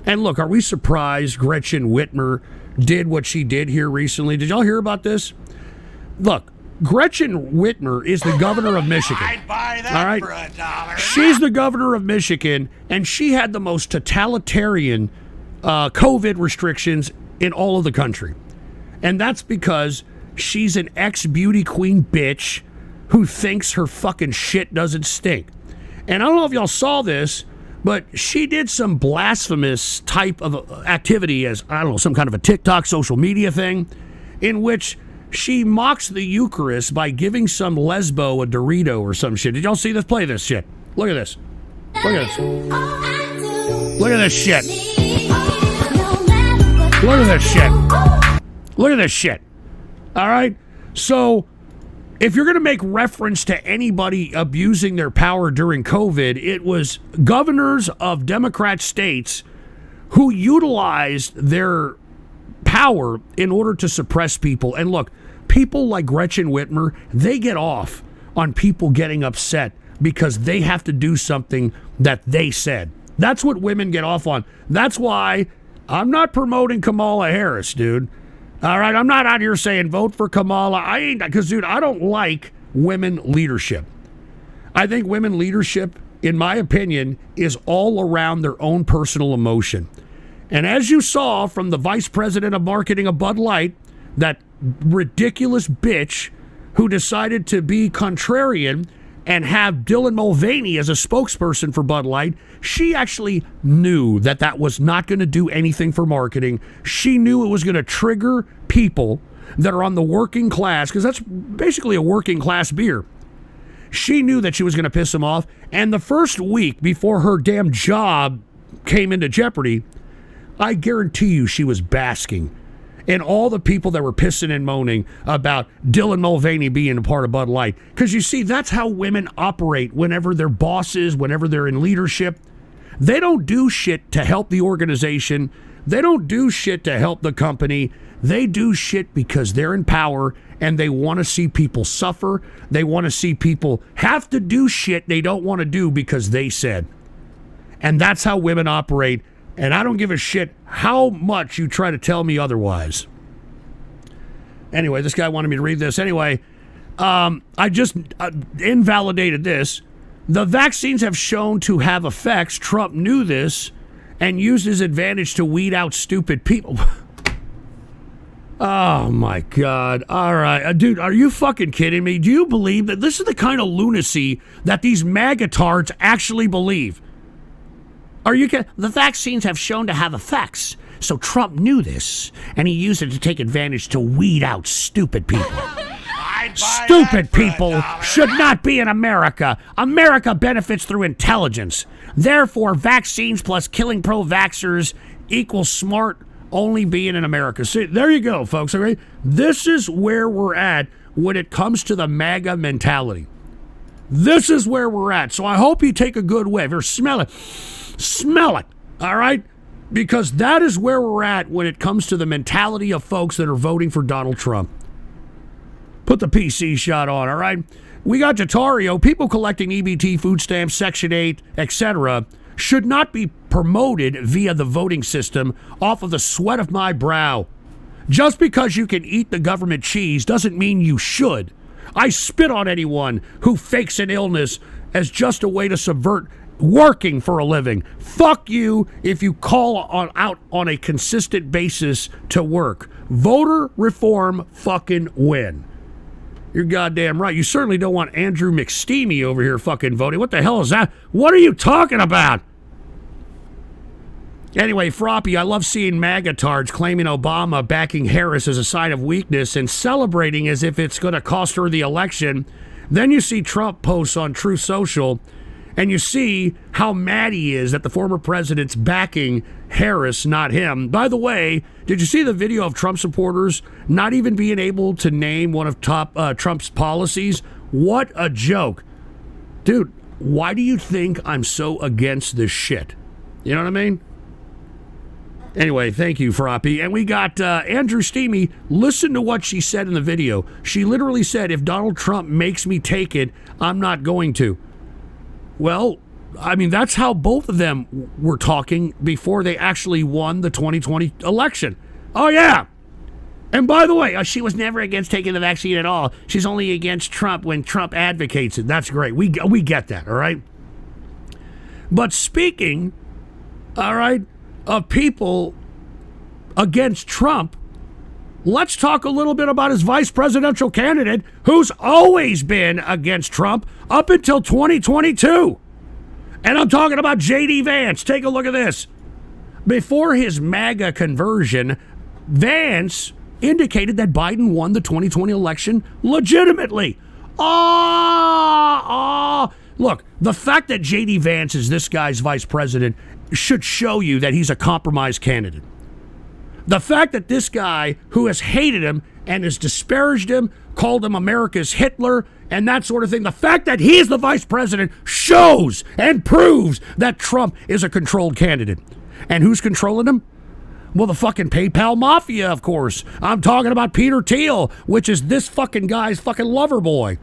And look, are we surprised Gretchen Whitmer did what she did here recently? Did y'all hear about this? Look, Gretchen Whitmer is the governor of Michigan. I'd buy that all right? for a dollar. She's the governor of Michigan, and she had the most totalitarian COVID restrictions in all of the country. And that's because she's an ex-beauty queen bitch who thinks her fucking shit doesn't stink. And I don't know if y'all saw this, but she did some blasphemous type of activity as, I don't know, some kind of a TikTok social media thing in which she mocks the Eucharist by giving some lesbo a Dorito or some shit. Did y'all see this? Play this shit. Look at this. Look at this. Look at this shit. Look at this shit. Look at this shit. All right? So, if you're going to make reference to anybody abusing their power during COVID, it was governors of Democrat states who utilized their power in order to suppress people. And look, people like Gretchen Whitmer, they get off on people getting upset because they have to do something that they said. That's what women get off on. That's why I'm not promoting Kamala Harris, dude. All right, I'm not out here saying vote for Kamala. I ain't, because, dude, I don't like women leadership. I think women leadership, in my opinion, is all around their own personal emotion. And as you saw from the vice president of marketing of Bud Light, that ridiculous bitch who decided to be contrarian and have Dylan Mulvaney as a spokesperson for Bud Light, she actually knew that that was not going to do anything for marketing. She knew it was going to trigger people that are on the working class, because that's basically a working class beer. She knew that she was going to piss them off. And the first week before her damn job came into jeopardy, I guarantee you she was basking in all the people that were pissing and moaning about Dylan Mulvaney being a part of Bud Light. Because you see, that's how women operate whenever they're bosses, whenever they're in leadership. They don't do shit to help the organization. They don't do shit to help the company. They do shit because they're in power and they want to see people suffer. They want to see people have to do shit they don't want to do because they said. And that's how women operate. And I don't give a shit how much you try to tell me otherwise. Anyway, this guy wanted me to read this. Anyway, I just invalidated this. The vaccines have shown to have effects. Trump knew this and used his advantage to weed out stupid people. Oh, my God. All right. Dude, are you fucking kidding me? Do you believe that this is the kind of lunacy that these magatards actually believe? Are you kidding? The vaccines have shown to have effects. So Trump knew this, and he used it to take advantage to weed out stupid people. Stupid people should not be in America. America benefits through intelligence. Therefore, vaccines plus killing pro-vaxxers equals smart only being in America. See, there you go, folks. All right? This is where we're at when it comes to the MAGA mentality. This is where we're at. So I hope you take a good whiff or smell it. Smell it, all right? Because that is where we're at when it comes to the mentality of folks that are voting for Donald Trump. Put the PC shot on, all right? We got Jatario. People collecting EBT, food stamps, Section 8, etc. should not be promoted via the voting system off of the sweat of my brow. Just because you can eat the government cheese doesn't mean you should. I spit on anyone who fakes an illness as just a way to subvert working for a living. Fuck you if you call out on a consistent basis to work. Voter reform fucking win. You're goddamn right. You certainly don't want Andrew McSteamy over here fucking voting. What the hell is that? What are you talking about? Anyway, Froppy, I love seeing magatards claiming Obama backing Harris as a sign of weakness and celebrating as if it's going to cost her the election. Then you see Trump posts on Truth Social, and you see how mad he is that the former president's backing Harris, not him. By the way, did you see the video of Trump supporters not even being able to name one of Trump's policies? What a joke. Dude, why do you think I'm so against this shit? You know what I mean? Anyway, thank you, Froppy. And we got Andrew Steamy. Listen to what she said in the video. She literally said, if Donald Trump makes me take it, I'm not going to. Well, I mean, that's how both of them were talking before they actually won the 2020 election. Oh, yeah. And by the way, she was never against taking the vaccine at all. She's only against Trump when Trump advocates it. That's great. We get that, all right? But speaking, all right, of people against Trump, let's talk a little bit about his vice presidential candidate who's always been against Trump up until 2022. And I'm talking about J.D. Vance. Take a look at this. Before his MAGA conversion, Vance indicated that Biden won the 2020 election legitimately. Look, the fact that J.D. Vance is this guy's vice president should show you that he's a compromised candidate. The fact that this guy who has hated him and has disparaged him, called him America's Hitler and that sort of thing, the fact that he is the vice president shows and proves that Trump is a controlled candidate. And who's controlling him? Well, the fucking PayPal mafia, of course. I'm talking about Peter Thiel, which is this fucking guy's fucking lover boy.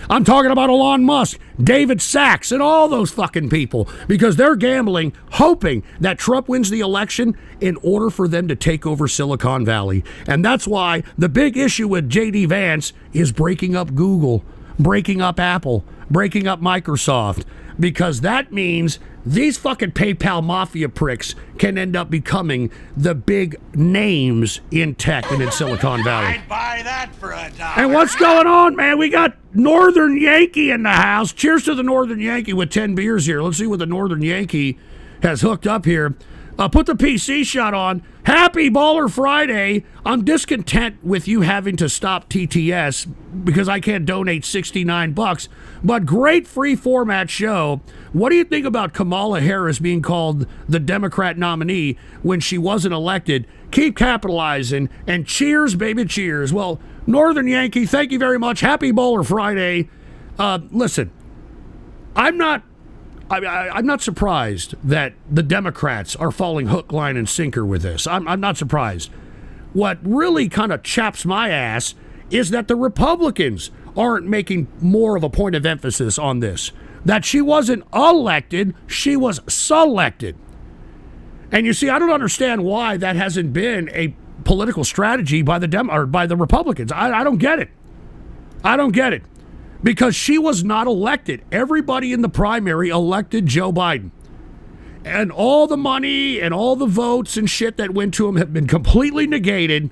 I'm talking about Elon Musk, David Sachs, and all those fucking people, because they're gambling, hoping that Trump wins the election in order for them to take over Silicon Valley. And that's why the big issue with J.D. Vance is breaking up Google, breaking up Apple, breaking up Microsoft, because that means these fucking PayPal mafia pricks can end up becoming the big names in tech and in Silicon Valley. I'd buy that for $1. And what's going on, man? We got Northern Yankee in the house. Cheers to the Northern Yankee with 10 beers here. Let's see what the Northern Yankee has hooked up here. Put the PC shot on. Happy Baller Friday. I'm discontent with you having to stop TTS because I can't donate $69. But great free format show. What do you think about Kamala Harris being called the Democrat nominee when she wasn't elected? Keep capitalizing and cheers, baby, cheers. Well, Northern Yankee, thank you very much. Happy Baller Friday. Listen, I'm not surprised that the Democrats are falling hook, line, and sinker with this. I'm not surprised. What really kind of chaps my ass is that the Republicans aren't making more of a point of emphasis on this. That she wasn't elected, she was selected. And you see, I don't understand why that hasn't been a political strategy by the Republicans. I don't get it. I don't get it. Because she was not elected. Everybody in the primary elected Joe Biden. And all the money and all the votes and shit that went to him have been completely negated.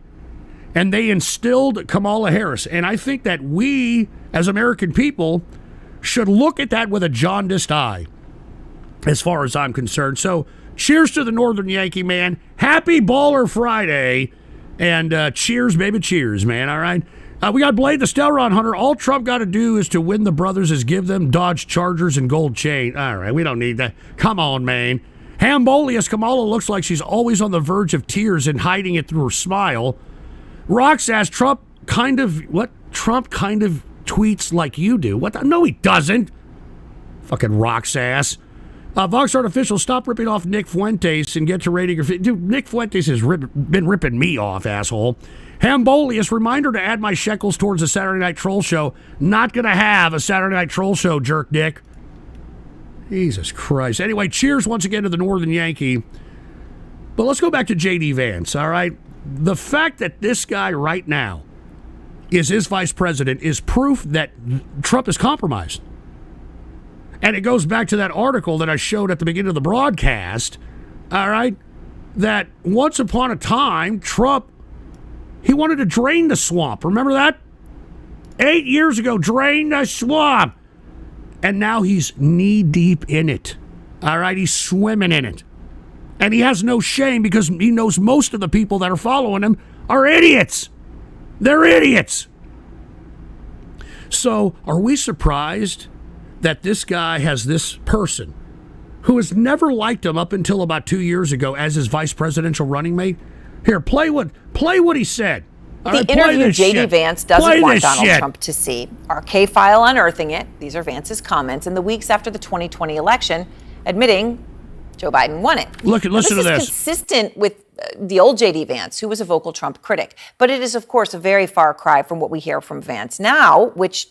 And they instilled Kamala Harris. And I think that we, as American people, should look at that with a jaundiced eye, as far as I'm concerned. So, cheers to the Northern Yankee, man. Happy Baller Friday. And cheers, baby, cheers, man, all right? We got Blade the Stellron Hunter. All Trump got to do is to win the brothers is give them Dodge Chargers and gold chain. All right, we don't need that. Come on, man. Hambolius Kamala looks like she's always on the verge of tears and hiding it through her smile. Rox asks, Trump kind of tweets like you do. What? No, he doesn't. Fucking Rox ass. Vox Artificial, stop ripping off Nick Fuentes and get to rating your... Dude, Nick Fuentes has been ripping me off, asshole. Hambolius, reminder to add my shekels towards the Saturday Night Troll Show. Not going to have a Saturday Night Troll Show, jerk dick. Jesus Christ. Anyway, cheers once again to the Northern Yankee. But let's go back to J.D. Vance, all right? The fact that this guy right now is his vice president is proof that Trump is compromised. And it goes back to that article that I showed at the beginning of the broadcast, all right, that once upon a time, Trump, he wanted to drain the swamp. Remember that? 8 years ago, drain the swamp. And now he's knee-deep in it, all right? He's swimming in it. And he has no shame because he knows most of the people that are following him are idiots. They're idiots. So are we surprised that this guy has this person who has never liked him up until about 2 years ago as his vice presidential running mate? Here, play what he said. The interview J.D. Vance doesn't want Donald Trump to see. Our K-file unearthing it. These are Vance's comments in the weeks after the 2020 election, admitting Joe Biden won it. Listen to this. This is consistent with the old J.D. Vance, who was a vocal Trump critic. But it is, of course, a very far cry from what we hear from Vance now, which,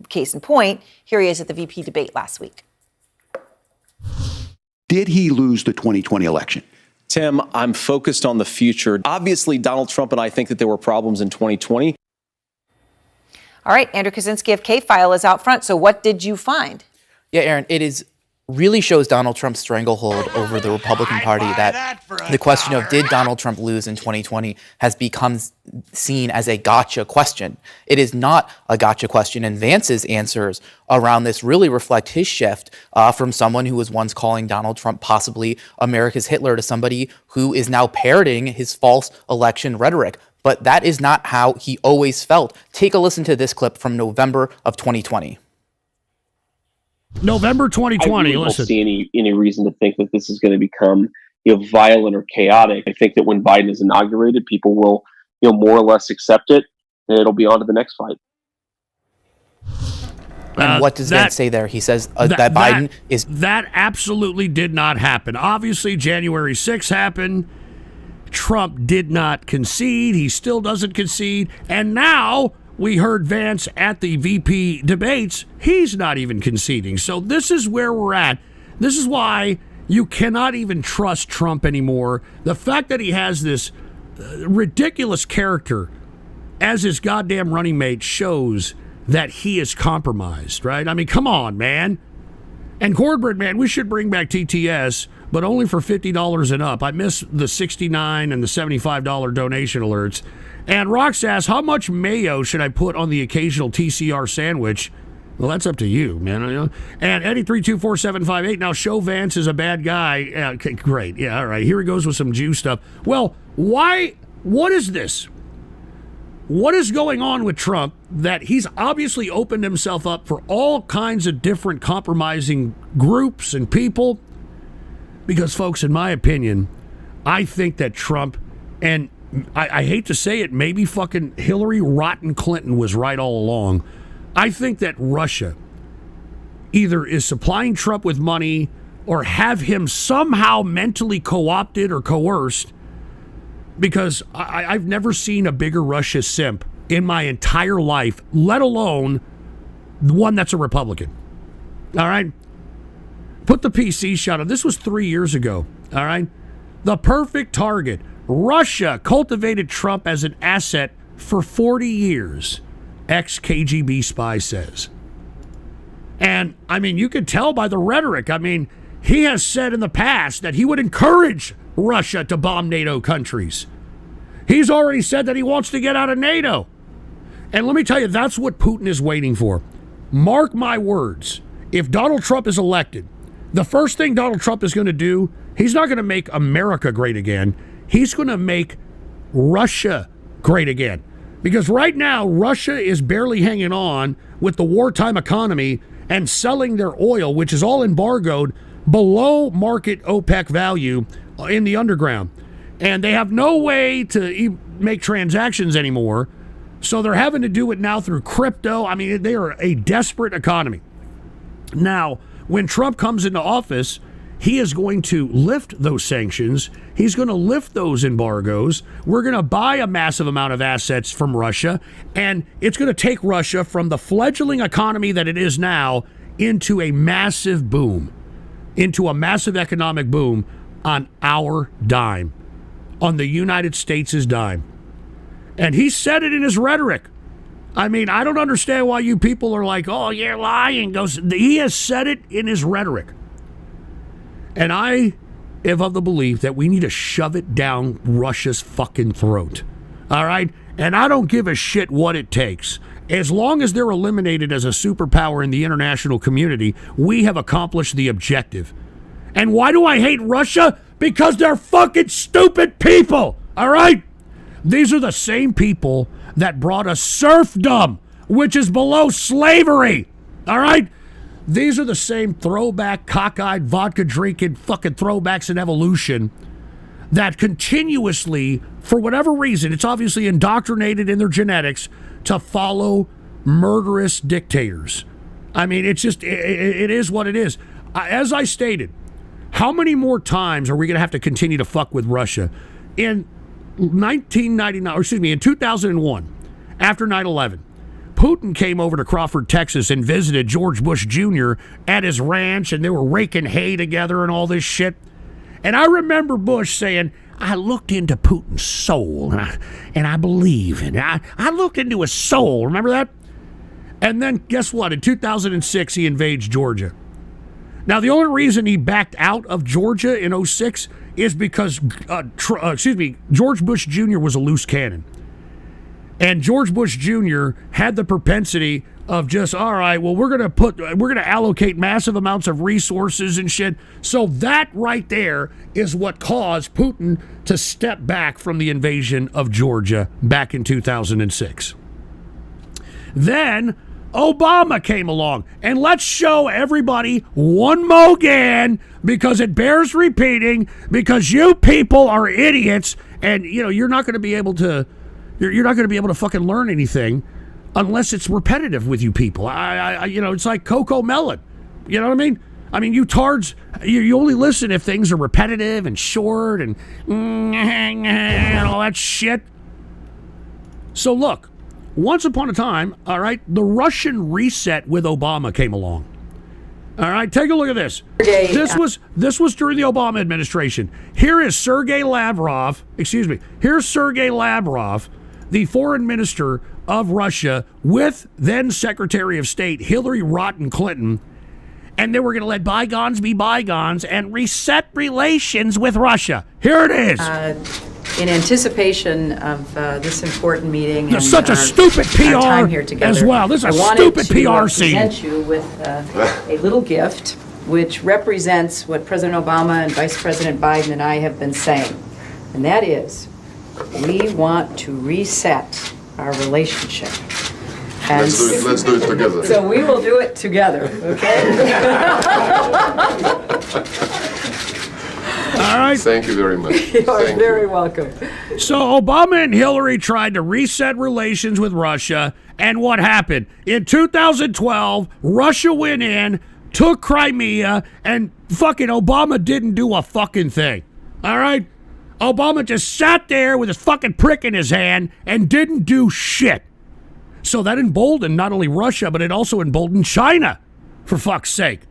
case in point, here he is at the VP debate last week. Did he lose the 2020 election? Tim, I'm focused on the future. Obviously, Donald Trump and I think that there were problems in 2020. All right, Andrew Kaczynski of K-File is out front. So what did you find? Yeah, Aaron, it really shows Donald Trump's stranglehold over the Republican Party that the question of did Donald Trump lose in 2020 has become seen as a gotcha question. It is not a gotcha question, and Vance's answers around this really reflect his shift from someone who was once calling Donald Trump possibly America's Hitler to somebody who is now parroting his false election rhetoric. But that is not how he always felt. Take a listen to this clip from November of 2020. November 2020. I really don't see any reason to think that this is going to become violent or chaotic. I think that when Biden is inaugurated, people will more or less accept it, and it'll be on to the next fight. And what does Vance say there? He says that Biden is... That absolutely did not happen. Obviously, January 6th happened, Trump did not concede. He still doesn't concede. And now we heard Vance at the VP debates. He's not even conceding. So this is where we're at. This is why you cannot even trust Trump anymore. The fact that he has this ridiculous character as his goddamn running mate shows that he is compromised, right? I mean, come on, man. And corporate, man, we should bring back TTS, but only for $50 and up. I miss the $69 and the $75 donation alerts. And Rox asks, how much mayo should I put on the occasional TCR sandwich? Well, that's up to you, man. And Eddie324758, now show Vance is a bad guy. Okay, great. Yeah, all right. Here he goes with some Jew stuff. Well, why? What is this? What is going on with Trump that he's obviously opened himself up for all kinds of different compromising groups and people? Because, folks, in my opinion, I think that Trump, and I hate to say it, maybe fucking Hillary Rotten Clinton was right all along. I think that Russia either is supplying Trump with money or have him somehow mentally co-opted or coerced, because I've never seen a bigger Russia simp in my entire life, let alone one that's a Republican. All right? Put the PC shot on. This was 3 years ago. All right? The perfect target. Russia cultivated Trump as an asset for 40 years, ex-KGB spy says. And, I mean, you could tell by the rhetoric. I mean, he has said in the past that he would encourage Russia to bomb NATO countries. He's already said that he wants to get out of NATO. And let me tell you, that's what Putin is waiting for. Mark my words. If Donald Trump is elected, the first thing Donald Trump is going to do, he's not going to make America great again. He's going to make Russia great again. Because right now, Russia is barely hanging on with the wartime economy and selling their oil, which is all embargoed, below market OPEC value in the underground. And they have no way to make transactions anymore. So they're having to do it now through crypto. I mean, they are a desperate economy. Now, when Trump comes into office, he is going to lift those sanctions. He's going to lift those embargoes. We're going to buy a massive amount of assets from Russia. And it's going to take Russia from the fledgling economy that it is now into a massive boom, into a massive economic boom on our dime, on the United States' dime. And he said it in his rhetoric. I mean, I don't understand why you people are like, oh, you're lying. He has said it in his rhetoric. And I am of the belief that we need to shove it down Russia's fucking throat. All right? And I don't give a shit what it takes. As long as they're eliminated as a superpower in the international community, we have accomplished the objective. And why do I hate Russia? Because they're fucking stupid people. All right? These are the same people that brought us serfdom, which is below slavery. All right? These are the same throwback, cockeyed, vodka-drinking fucking throwbacks in evolution that continuously, for whatever reason, it's obviously indoctrinated in their genetics to follow murderous dictators. I mean, it's just, it is what it is. As I stated, how many more times are we going to have to continue to fuck with Russia? In 2001, after 9/11, Putin came over to Crawford, Texas, and visited George Bush Jr. at his ranch, and they were raking hay together and all this shit. And I remember Bush saying, I looked into Putin's soul, and I believe in it. I looked into his soul. Remember that? And then, guess what? In 2006, he invades Georgia. Now, the only reason he backed out of Georgia in 2006 is because, George Bush Jr. was a loose cannon. And George Bush Jr. had the propensity of just, all right, well, we're going to allocate massive amounts of resources and shit. So that right there is what caused Putin to step back from the invasion of Georgia back in 2006. Then Obama came along, and let's show everybody one more again, because it bears repeating, because you people are idiots, and you're not going to be able to fucking learn anything unless it's repetitive with you people. It's like Coco Melon. You know what I mean? I mean, you tards, you only listen if things are repetitive and short and all that shit. So look, once upon a time, all right, the Russian reset with Obama came along. All right, take a look at this. This was during the Obama administration. Here is Sergei Lavrov, here's Sergei Lavrov, the foreign minister of Russia, with then Secretary of State Hillary Rotten Clinton, and they were going to let bygones be bygones and reset relations with Russia. Here it is. In anticipation of this important meeting, There's such a stupid PR time here together, as well. This is a I stupid PR wanted to scene. present you with a little gift, which represents what President Obama and Vice President Biden and I have been saying, and that is, we want to reset our relationship. And Let's do it together. So we will do it together, okay? All right. Thank you very much. You are very welcome. So Obama and Hillary tried to reset relations with Russia, and what happened? In 2012, Russia went in, took Crimea, and fucking Obama didn't do a fucking thing. All right? Obama just sat there with his fucking prick in his hand and didn't do shit. So that emboldened not only Russia, but it also emboldened China, for fuck's sake.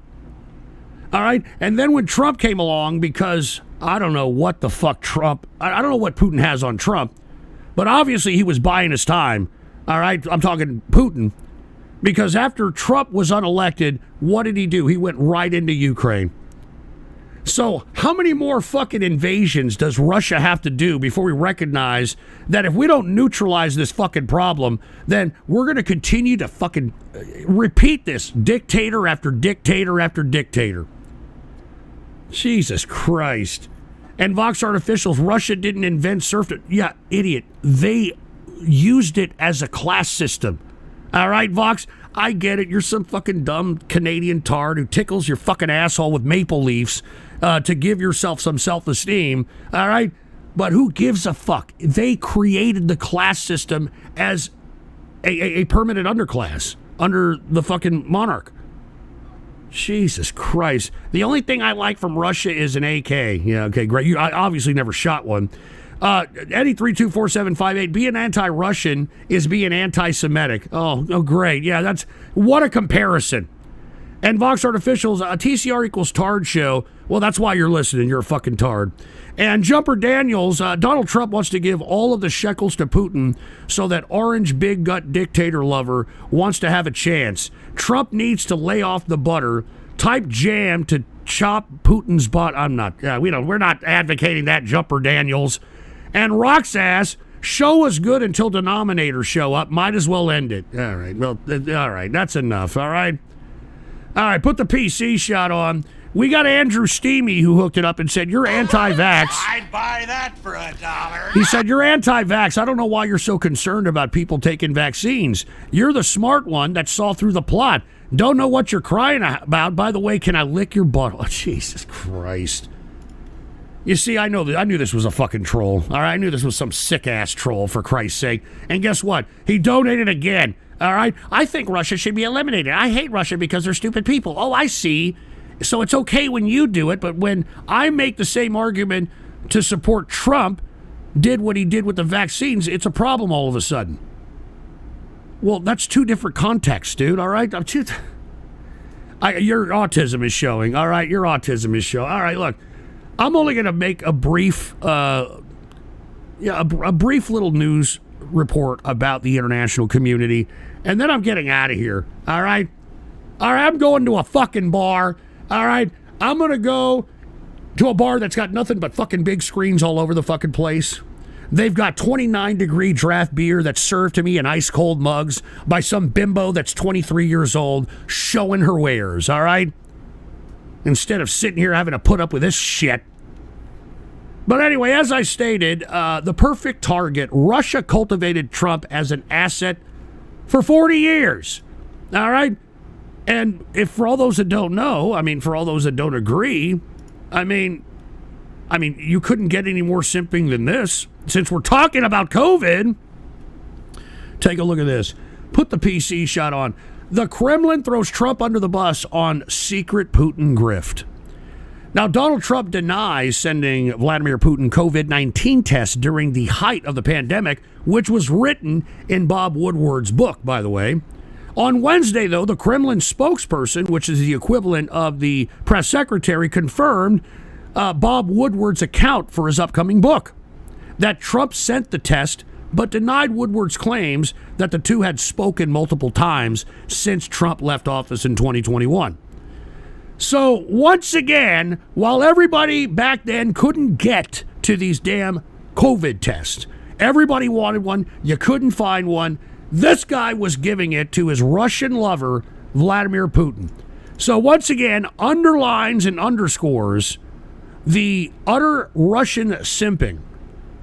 All right? And then when Trump came along, because I don't know what the fuck I don't know what Putin has on Trump, but obviously he was buying his time. All right? I'm talking Putin. Because after Trump was unelected, what did he do? He went right into Ukraine. So how many more fucking invasions does Russia have to do before we recognize that if we don't neutralize this fucking problem, then we're going to continue to fucking repeat this dictator after dictator after dictator? Jesus Christ. And Vox Artificials, Russia didn't invent serfdom. Yeah, idiot. They used it as a class system. All right, Vox, I get it. You're some fucking dumb Canadian tard who tickles your fucking asshole with maple leafs to give yourself some self-esteem. All right? But who gives a fuck? They created the class system as a permanent underclass under the fucking monarch. Jesus Christ. The only thing I like from Russia is an AK. Yeah, okay, great. I obviously never shot one. Eddie 324758, being anti-Russian is being anti-Semitic. Oh, great. Yeah, that's what a comparison. And Vox Artificials, TCR equals Tard Show. Well, that's why you're listening. You're a fucking tard. And Jumper Daniels, Donald Trump wants to give all of the shekels to Putin so that orange big gut dictator lover wants to have a chance. Trump needs to lay off the butter, type jam to chop Putin's butt. We're not advocating that, Jumper Daniels. And Rock's ass, show us good until denominators show up. Might as well end it. All right. Well, all right. That's enough. All right. All right. Put the PC shot on. We got Andrew Steamy who hooked it up and said, you're anti-vax. I'd buy that for $1. He said, you're anti-vax. I don't know why you're so concerned about people taking vaccines. You're the smart one that saw through the plot. Don't know what you're crying about. By the way, can I lick your butt? Oh, Jesus Christ. You see, I knew this was a fucking troll. All right, I knew this was some sick-ass troll, for Christ's sake. And guess what? He donated again. All right? I think Russia should be eliminated. I hate Russia because they're stupid people. Oh, I see. So it's okay when you do it, but when I make the same argument to support Trump did what he did with the vaccines, it's a problem all of a sudden. Well, that's two different contexts, dude, all right? Your autism is showing, all right? Your autism is showing. All right, look, I'm only going to make a brief little news report about the international community, and then I'm getting out of here, all right? All right, I'm going to a fucking bar. All right, I'm going to go to a bar that's got nothing but fucking big screens all over the fucking place. They've got 29-degree draft beer that's served to me in ice-cold mugs by some bimbo that's 23 years old showing her wares, all right? Instead of sitting here having to put up with this shit. But anyway, as I stated, the perfect target, Russia cultivated Trump as an asset for 40 years, all right? And if for all those that don't know, for all those that don't agree, you couldn't get any more simping than this. Since we're talking about COVID, take a look at this. Put the PC shot on. The Kremlin throws Trump under the bus on secret Putin grift. Now, Donald Trump denies sending Vladimir Putin COVID-19 tests during the height of the pandemic, which was written in Bob Woodward's book, by the way. On Wednesday, though, the Kremlin spokesperson, which is the equivalent of the press secretary, confirmed Bob Woodward's account for his upcoming book, that Trump sent the test, but denied Woodward's claims that the two had spoken multiple times since Trump left office in 2021. So, once again, while everybody back then couldn't get to these damn COVID tests, everybody wanted one, you couldn't find one, this guy was giving it to his Russian lover, Vladimir Putin. So, once again, underlines and underscores the utter Russian simping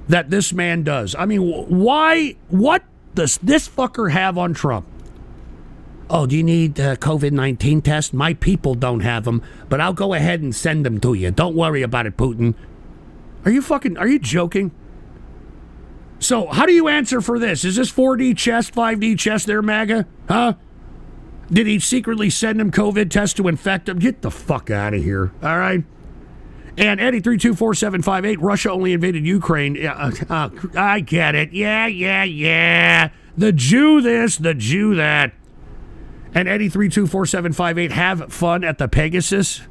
that this man does. I mean, why? What does this fucker have on Trump? Oh, do you need a COVID-19 test? My people don't have them, but I'll go ahead and send them to you. Don't worry about it, Putin. Are you joking? So how do you answer for this? Is this 4D chess, 5D chess there, MAGA? Huh? Did he secretly send him COVID tests to infect him? Get the fuck out of here, all right? And Eddie 324-758, Russia only invaded Ukraine. I get it. Yeah. The Jew this, the Jew that. And Eddie 324-758, have fun at the Pegasus.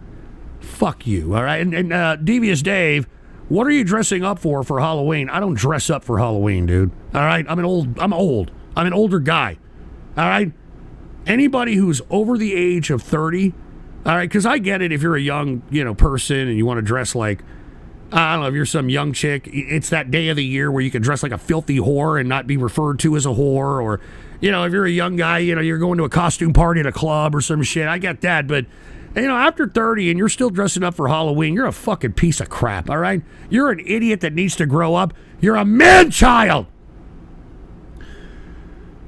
Fuck you, all right? And Devious Dave, what are you dressing up for Halloween? I don't dress up for Halloween, dude. All right? I'm old. I'm an older guy. All right? Anybody who's over the age of 30, all right, because I get it if you're a young, person and you want to dress like, I don't know, if you're some young chick, it's that day of the year where you can dress like a filthy whore and not be referred to as a whore, or, if you're a young guy, you're going to a costume party at a club or some shit. I get that, but, after 30 and you're still dressing up for Halloween, you're a fucking piece of crap, all right? You're an idiot that needs to grow up. You're a man-child!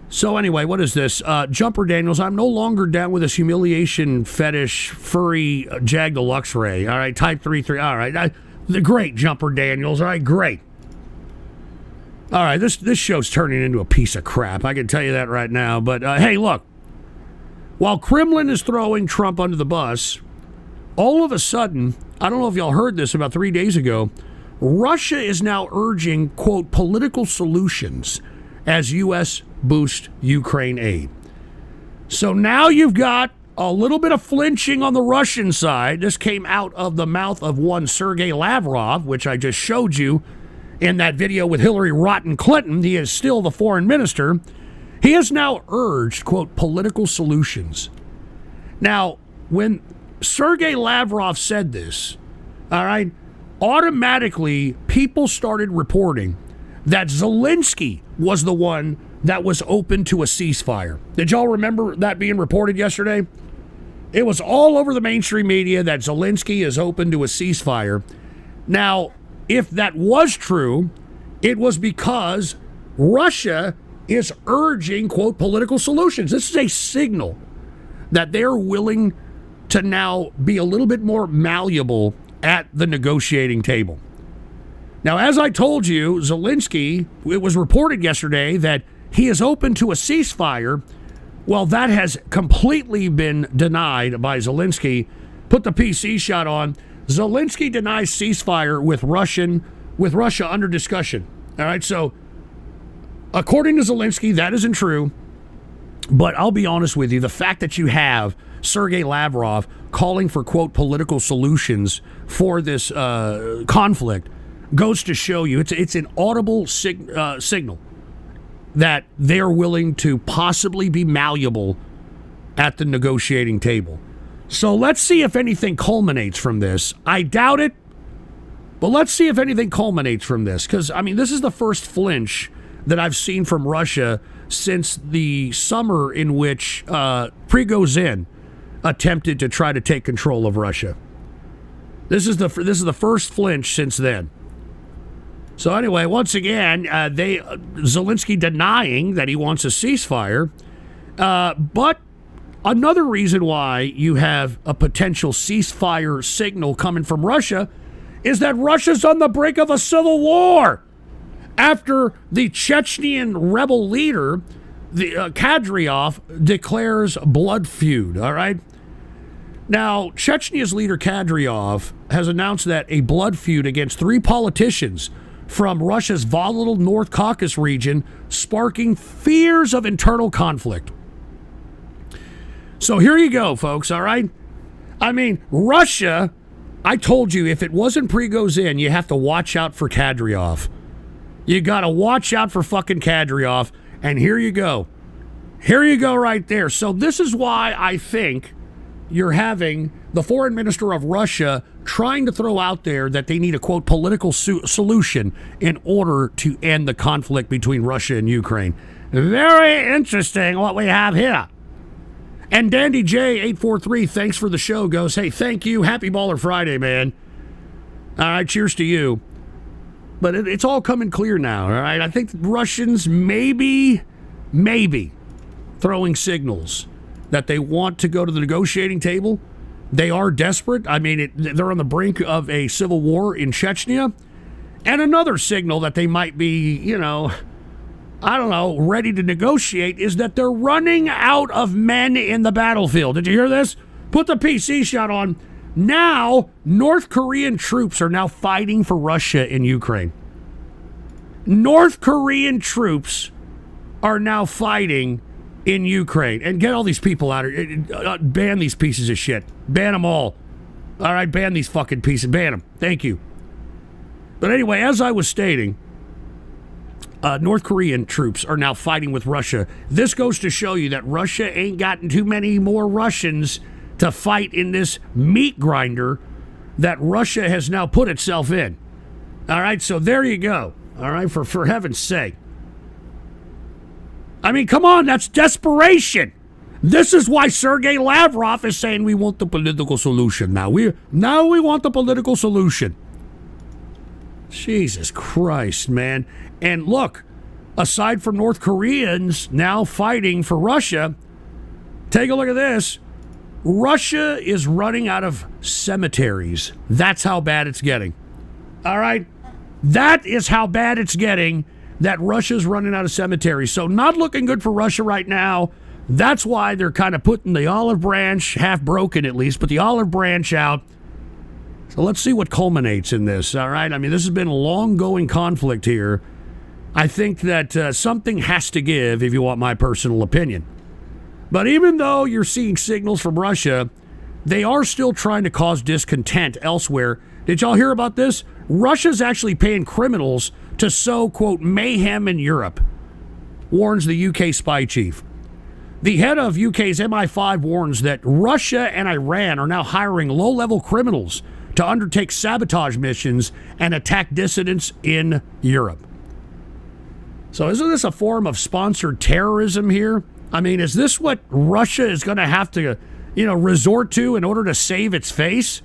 So anyway, what is this? Jumper Daniels, I'm no longer down with this humiliation fetish furry Jag Deluxe Ray. All right, Type 3-3. All right, the great Jumper Daniels. All right, great. All right, this show's turning into a piece of crap. I can tell you that right now. But hey, look, while Kremlin is throwing Trump under the bus, all of a sudden, I don't know if y'all heard this about 3 days ago, Russia is now urging, quote, political solutions as U.S. boost Ukraine aid. So now you've got a little bit of flinching on the Russian side. This came out of the mouth of one Sergei Lavrov, which I just showed you in that video with Hillary Rotten Clinton. He is still the foreign minister. He has now urged, quote, political solutions. Now, when Sergei Lavrov said this, all right, automatically people started reporting that Zelensky was the one that was open to a ceasefire. Did y'all remember that being reported yesterday? It was all over the mainstream media that Zelensky is open to a ceasefire. Now, if that was true, it was because Russia is urging, quote, political solutions. This is a signal that they're willing to now be a little bit more malleable at the negotiating table. Now, as I told you, Zelensky, it was reported yesterday that he is open to a ceasefire. Well, that has completely been denied by Zelensky. Put the PC shot on. Zelensky denies ceasefire with Russia under discussion. All right, so according to Zelensky, that isn't true. But I'll be honest with you, the fact that you have Sergei Lavrov calling for, quote, political solutions for this conflict goes to show you it's an audible signal that they're willing to possibly be malleable at the negotiating table. So let's see if anything culminates from this. I doubt it, but let's see if anything culminates from this. Because, I mean, this is the first flinch that I've seen from Russia since the summer in which Prigozhin attempted to try to take control of Russia. This is the first flinch since then. So anyway, once again, Zelensky denying that he wants a ceasefire, but another reason why you have a potential ceasefire signal coming from Russia is that Russia's on the brink of a civil war after the Chechnyan rebel leader the Kadyrov declares blood feud, all right? Now, Chechnya's leader Kadyrov has announced that a blood feud against 3 politicians from Russia's volatile North Caucasus region, sparking fears of internal conflict. So here you go, folks, all right? I mean, Russia, I told you, if it wasn't Prigozhin, you have to watch out for Kadyrov. You got to watch out for fucking Kadyrov, and here you go. Here you go right there. So this is why I think you're having the foreign minister of Russia trying to throw out there that they need a, quote, political solution in order to end the conflict between Russia and Ukraine. Very interesting what we have here. And Dandy J843, thanks for the show, goes, hey, thank you. Happy Baller Friday, man. All right, cheers to you. But it's all coming clear now, all right? I think the Russians maybe throwing signals that they want to go to the negotiating table. They are desperate. I mean, they're on the brink of a civil war in Chechnya. And another signal that they might be, you know, I don't know, ready to negotiate is that they're running out of men in the battlefield. Did you hear this? Put the PC shot on. Now, North Korean troops are now fighting for Russia in Ukraine. North Korean troops are now fighting in Ukraine. And get all these people out of here. Ban these pieces of shit. Ban them all. All right, ban these fucking pieces. Ban them. Thank you. But anyway, as I was stating, North Korean troops are now fighting with Russia. This goes to show you that Russia ain't gotten too many more Russians to fight in this meat grinder that Russia has now put itself in. All right, so there you go. All right, for heaven's sake. I mean, come on, that's desperation. This is why Sergei Lavrov is saying we want the political solution. Now we want the political solution. Jesus Christ, man. And look, aside from North Koreans now fighting for Russia, take a look at this. Russia is running out of cemeteries. That's how bad it's getting. All right? That is how bad it's getting, that Russia's running out of cemeteries. So not looking good for Russia right now. That's why they're kind of putting the olive branch, half broken at least, but the olive branch out. So let's see what culminates in this, all right? I mean, this has been a long-going conflict here. I think that something has to give, if you want my personal opinion. But even though you're seeing signals from Russia, they are still trying to cause discontent elsewhere. Did y'all hear about this? Russia's actually paying criminals to sow, quote, mayhem in Europe, warns the UK spy chief. The head of UK's MI5 warns that Russia and Iran are now hiring low-level criminals to undertake sabotage missions and attack dissidents in Europe. So isn't this a form of sponsored terrorism here? I mean, is this what Russia is going to have to, resort to in order to save its face?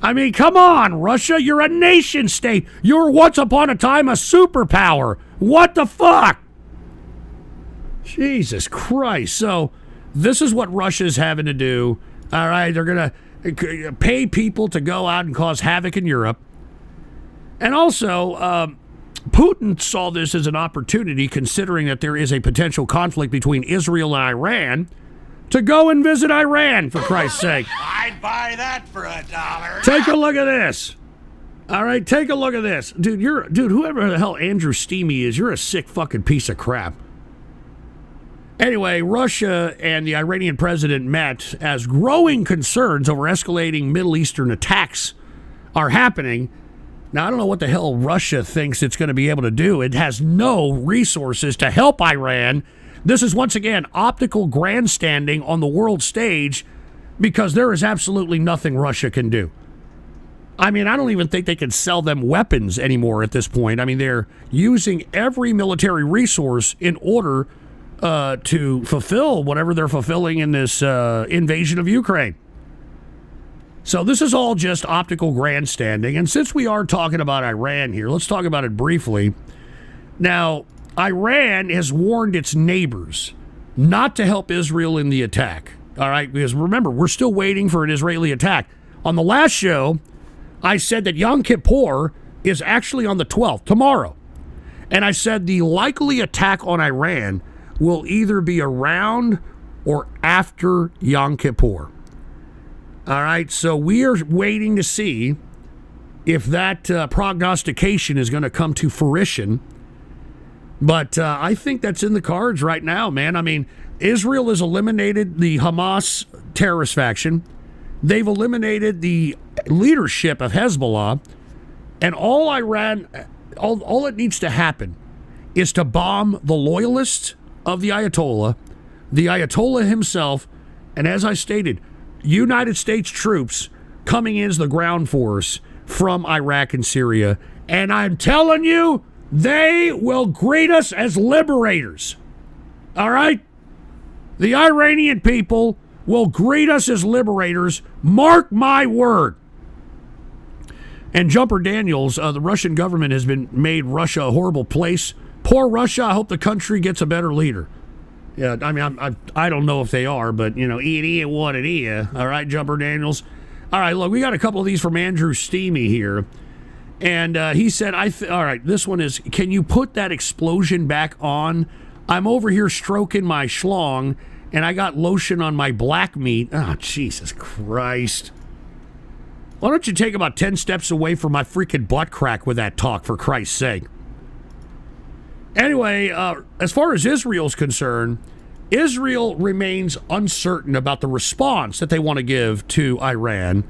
I mean, come on, Russia, you're a nation state. You were once upon a time a superpower. What the fuck? Jesus Christ. So this is what Russia's having to do. All right, they're going to pay people to go out and cause havoc in Europe. And also, Putin saw this as an opportunity, considering that there is a potential conflict between Israel and Iran, to go and visit Iran, for Christ's sake. I'd buy that for $1. Take a look at this. All right, take a look at this. Dude, whoever the hell Andrew Steamy is, you're a sick fucking piece of crap. Anyway, Russia and the Iranian president met as growing concerns over escalating Middle Eastern attacks are happening. Now, I don't know what the hell Russia thinks it's going to be able to do. It has no resources to help Iran. This is, once again, optical grandstanding on the world stage because there is absolutely nothing Russia can do. I mean, I don't even think they can sell them weapons anymore at this point. I mean, they're using every military resource in order to fulfill whatever they're fulfilling in this invasion of Ukraine. So this is all just optical grandstanding. And since we are talking about Iran here, let's talk about it briefly. Now, Iran has warned its neighbors not to help Israel in the attack. All right, because remember, we're still waiting for an Israeli attack. On the last show, I said that Yom Kippur is actually on the 12th, tomorrow. And I said the likely attack on Iran will either be around or after Yom Kippur. All right, so we are waiting to see if that prognostication is going to come to fruition. But I think that's in the cards right now, man. I mean, Israel has eliminated the Hamas terrorist faction. They've eliminated the leadership of Hezbollah. And all it needs to happen is to bomb the loyalists of the Ayatollah himself, and as I stated, United States troops coming in as the ground force from Iraq and Syria. And I'm telling you, they will greet us as liberators. All right? The Iranian people will greet us as liberators. Mark my word. And Jumper Daniels, the Russian government has made Russia a horrible place. Poor Russia. I hope the country gets a better leader. Yeah, I mean, I don't know if they are, but, you know, it is what it is. All right, Jumper Daniels. All right, look, we got a couple of these from Andrew Steamy here. And he said, all right, this one is, can you put that explosion back on? I'm over here stroking my schlong, and I got lotion on my black meat. Oh, Jesus Christ. Why don't you take about 10 steps away from my freaking butt crack with that talk, for Christ's sake? Anyway, as far as Israel's concerned, Israel remains uncertain about the response that they want to give to Iran.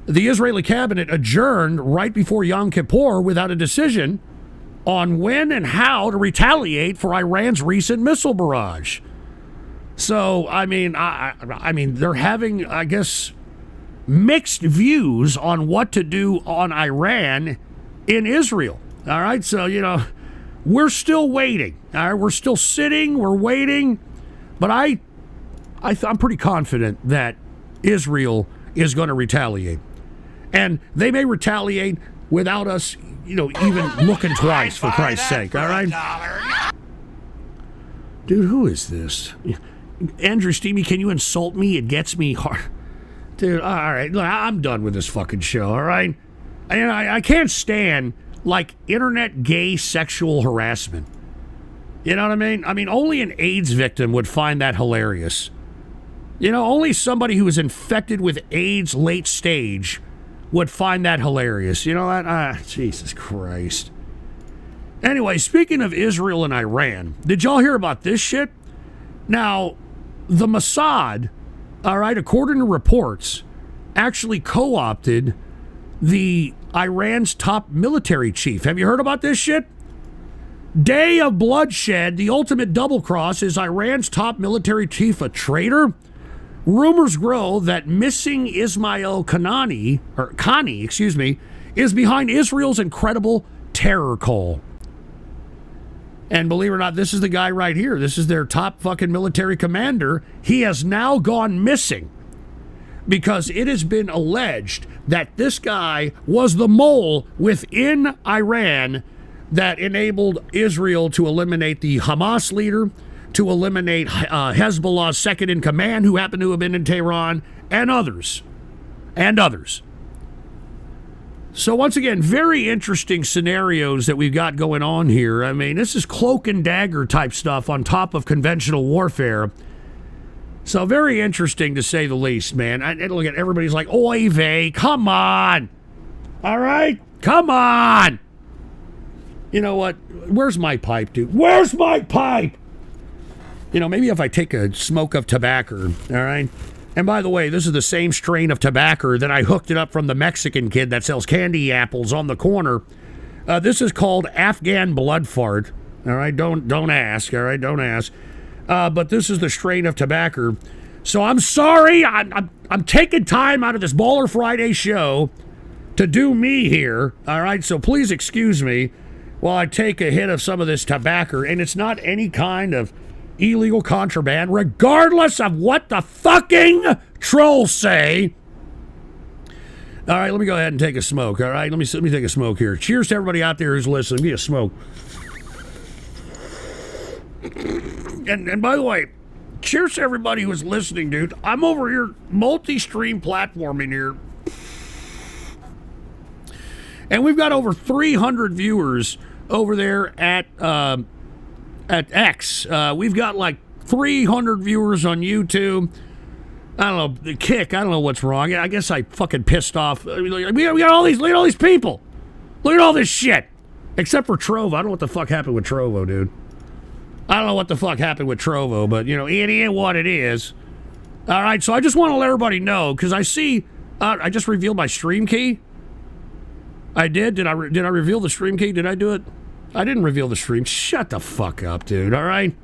The Israeli cabinet adjourned right before Yom Kippur without a decision on when and how to retaliate for Iran's recent missile barrage. So, I mean, I mean, they're having, I guess, mixed views on what to do on Iran in Israel. All right, so, you know, we're still waiting. All right, we're still sitting, we're waiting, but I'm pretty confident that Israel is going to retaliate. And they may retaliate without us, you know, even looking twice, for Christ's sake, all right? Dude, who is this? Andrew Steamy, can you insult me? It gets me hard. Dude, all right, look, I'm done with this fucking show, all right? And I can't stand, like, internet gay sexual harassment. You know what I mean? I mean, only an AIDS victim would find that hilarious. You know, only somebody who is infected with AIDS late stage would find that hilarious. You know that? Jesus Christ. Anyway, speaking of Israel and Iran, did y'all hear about this shit? Now, the Mossad, all right, according to reports, actually co-opted the Iran's top military chief. Have you heard about this shit? Day of bloodshed, the ultimate double cross. Is Iran's top military chief a traitor? Rumors grow that missing Ismail Khani, is behind Israel's incredible terror call. And believe it or not, this is the guy right here. This is their top fucking military commander. He has now gone missing because it has been alleged that this guy was the mole within Iran that enabled Israel to eliminate the Hamas leader, to eliminate Hezbollah's second in command, who happened to have been in Tehran, and others. So once again, very interesting scenarios that we've got going on here. I mean, this is cloak and dagger type stuff on top of conventional warfare. So very interesting to say the least, man. And look at everybody's like, oy vey, come on. All right, come on. You know what? Where's my pipe, dude? Where's my pipe? You know, maybe if I take a smoke of tobacco, all right? And by the way, this is the same strain of tobacco that I hooked it up from the Mexican kid that sells candy apples on the corner. This is called Afghan blood fart. All right, don't ask. All right, don't ask. But this is the strain of tobacco. So I'm sorry. I'm taking time out of this Baller Friday show to do me here. All right, so please excuse me while I take a hit of some of this tobacco. And it's not any kind of illegal contraband, regardless of what the fucking trolls say. All right, let me go ahead and take a smoke. All right, let me take a smoke here. Cheers to everybody out there who's listening. Give me a smoke. And by the way, cheers to everybody who's listening, dude. I'm over here multi-stream platforming here, and we've got over 300 viewers over there at at X. We've got like 300 viewers on YouTube. I don't know, the Kick, I don't know what's wrong. I guess I fucking pissed off. We got all these, look at all these people. Look at all this shit. Except for Trovo. I don't know what the fuck happened with Trovo, dude. I don't know what the fuck happened with Trovo, but, you know, it is what it is. All right, so I just want to let everybody know, because I see, I just revealed my stream key. I did? Did I reveal the stream key? Did I do it? I didn't reveal the stream. Shut the fuck up, dude, all right?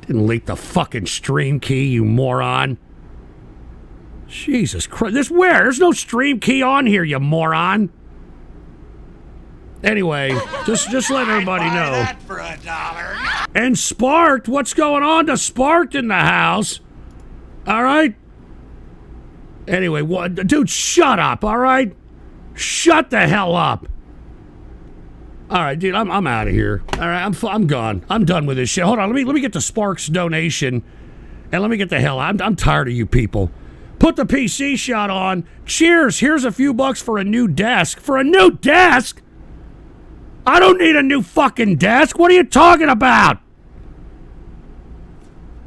Didn't leak the fucking stream key, you moron. Jesus Christ. This where? There's no stream key on here, you moron. Anyway, just let everybody know. That for $1. And Sparked, what's going on to Sparked in the house? All right? Anyway, what, dude, shut up, all right? Shut the hell up. All right, dude, I'm out of here. All right, I'm gone. I'm done with this shit. Hold on, let me get to Spark's donation, and let me get the hell out. I'm tired of you people. Put the PC shot on. Cheers. Here's a few bucks for a new desk. For a new desk? I don't need a new fucking desk. What are you talking about?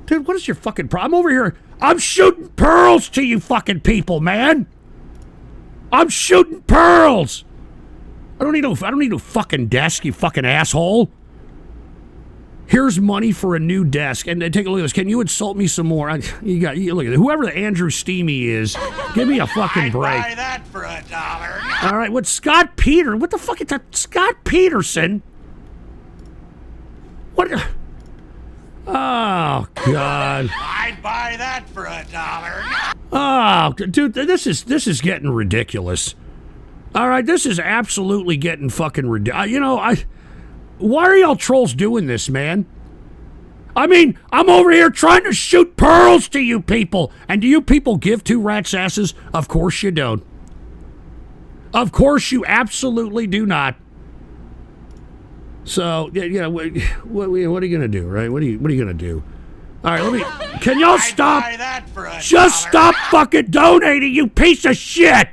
Dude, what is your fucking problem? I'm over here. I'm shooting pearls to you fucking people, man. I'm shooting pearls. I don't need no fucking desk, you fucking asshole. Here's money for a new desk. And take a look at this. Can you insult me some more? You look at it. Whoever the Andrew Steamy is, give me a fucking break. Buy that for $1. All right, what Scott Peter? What the fuck is that? Scott Peterson? What? Oh God! I'd buy that for $1. Oh, dude, this is getting ridiculous. All right, this is absolutely getting fucking ridiculous. You know, why are y'all trolls doing this, man? I mean, I'm over here trying to shoot pearls to you people. And do you people give two rats' asses? Of course you don't. Of course you absolutely do not. So, yeah, what are you going to do, right? What are you going to do? All right, can y'all stop? Just stop fucking donating, you piece of shit.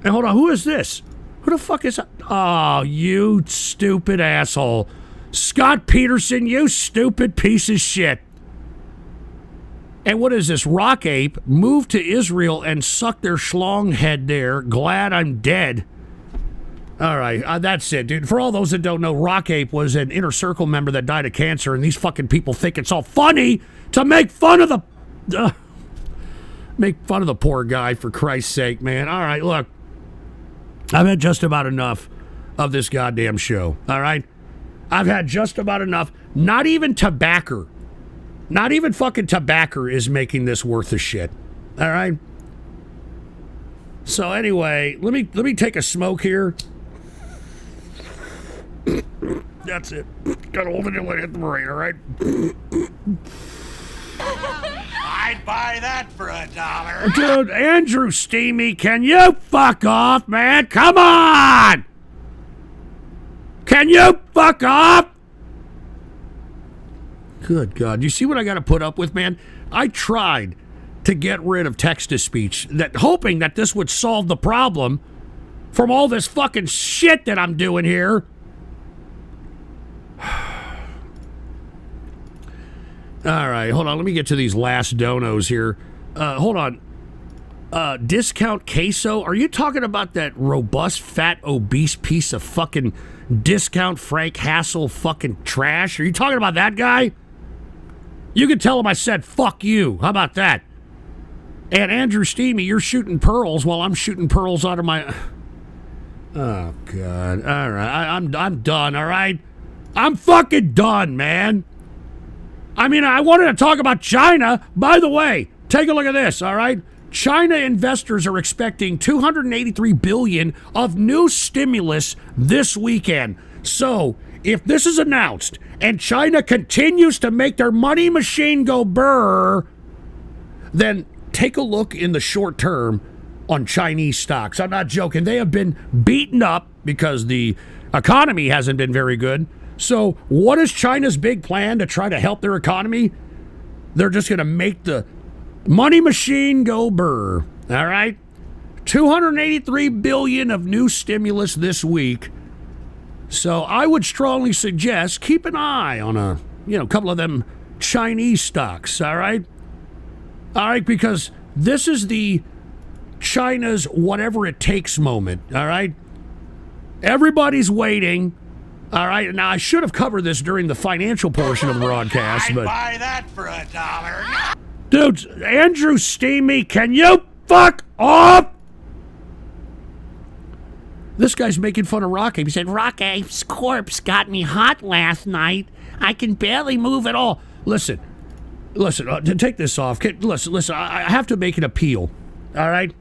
And hold on, who is this? Who the fuck is that? Oh, you stupid asshole. Scott Peterson, you stupid piece of shit. And what is this? Rock Ape moved to Israel and sucked their schlong head there. Glad I'm dead. All right, that's it, dude. For all those that don't know, Rock Ape was an Inner Circle member that died of cancer, and these fucking people think it's all funny to make fun of the... make fun of the poor guy, for Christ's sake, man. All right, look. I've had just about enough of this goddamn show, all right? I've had just about enough. Not even tobacco. Not even fucking tobacco is making this worth a shit, all right? So anyway, let me take a smoke here. That's it. Gotta hold it in like the brain, all right? I'd buy that for $1. Dude, Andrew Steamy, can you fuck off, man? Come on! Can you fuck off? Good God. You see what I got to put up with, man? I tried to get rid of text-to-speech, hoping that this would solve the problem from all this fucking shit that I'm doing here. All right, hold on. Let me get to these last donos here. Hold on. Discount queso? Are you talking about that robust, fat, obese piece of fucking discount Frank Hassel fucking trash? Are you talking about that guy? You can tell him I said fuck you. How about that? And Andrew Steamy, you're shooting pearls while I'm shooting pearls out of my... Oh, God. All right, I'm done, all right? I'm fucking done, man. I mean, I wanted to talk about China. By the way, take a look at this, all right? China investors are expecting $283 billion of new stimulus this weekend. So, if this is announced and China continues to make their money machine go brr, then take a look in the short term on Chinese stocks. I'm not joking. They have been beaten up because the economy hasn't been very good. So what is China's big plan to try to help their economy? They're just going to make the money machine go brr. All right? $283 billion of new stimulus this week. So I would strongly suggest keep an eye on a couple of them Chinese stocks, all right? All right, because this is the China's whatever it takes moment, all right? Everybody's waiting, all right? Now, I should have covered this during the financial portion of the broadcast, but... I'd buy that for $1. Dude, Andrew Steamy, can you fuck off? This guy's making fun of Rocky. He said, Rocky's corpse got me hot last night. I can barely move at all. Listen, to take this off. Listen, I have to make an appeal, all right?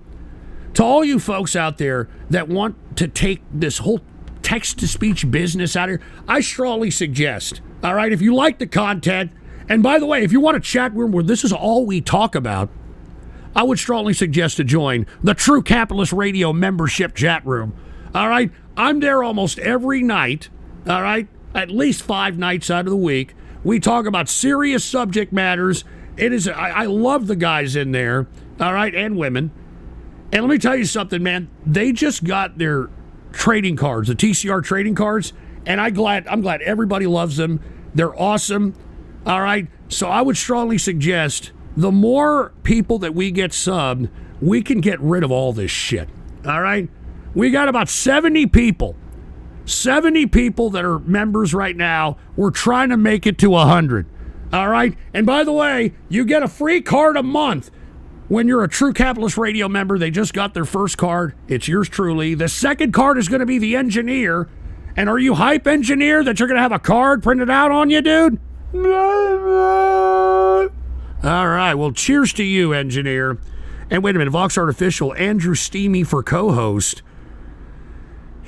To all you folks out there that want to take this whole text-to-speech business out of here, I strongly suggest, all right, if you like the content, and by the way, if you want a chat room where this is all we talk about, I would strongly suggest to join the True Capitalist Radio membership chat room. All right, I'm there almost every night, all right, at least 5 nights out of the week. We talk about serious subject matters. I love the guys in there, all right, and women. And let me tell you something, man. They just got their trading cards, the TCR trading cards, and I'm glad everybody loves them. They're awesome, all right? So I would strongly suggest the more people that we get subbed, we can get rid of all this shit, all right? We got about 70 people that are members right now. We're trying to make it to 100, all right? And by the way, you get a free card a month when you're a True Capitalist Radio member. They just got their first card. It's yours truly. The second card is going to be the Engineer. And are you hype, Engineer, that you're going to have a card printed out on you, dude? All right, well, cheers to you, Engineer. And wait a minute, Vox Artificial, Andrew Steamy for co-host.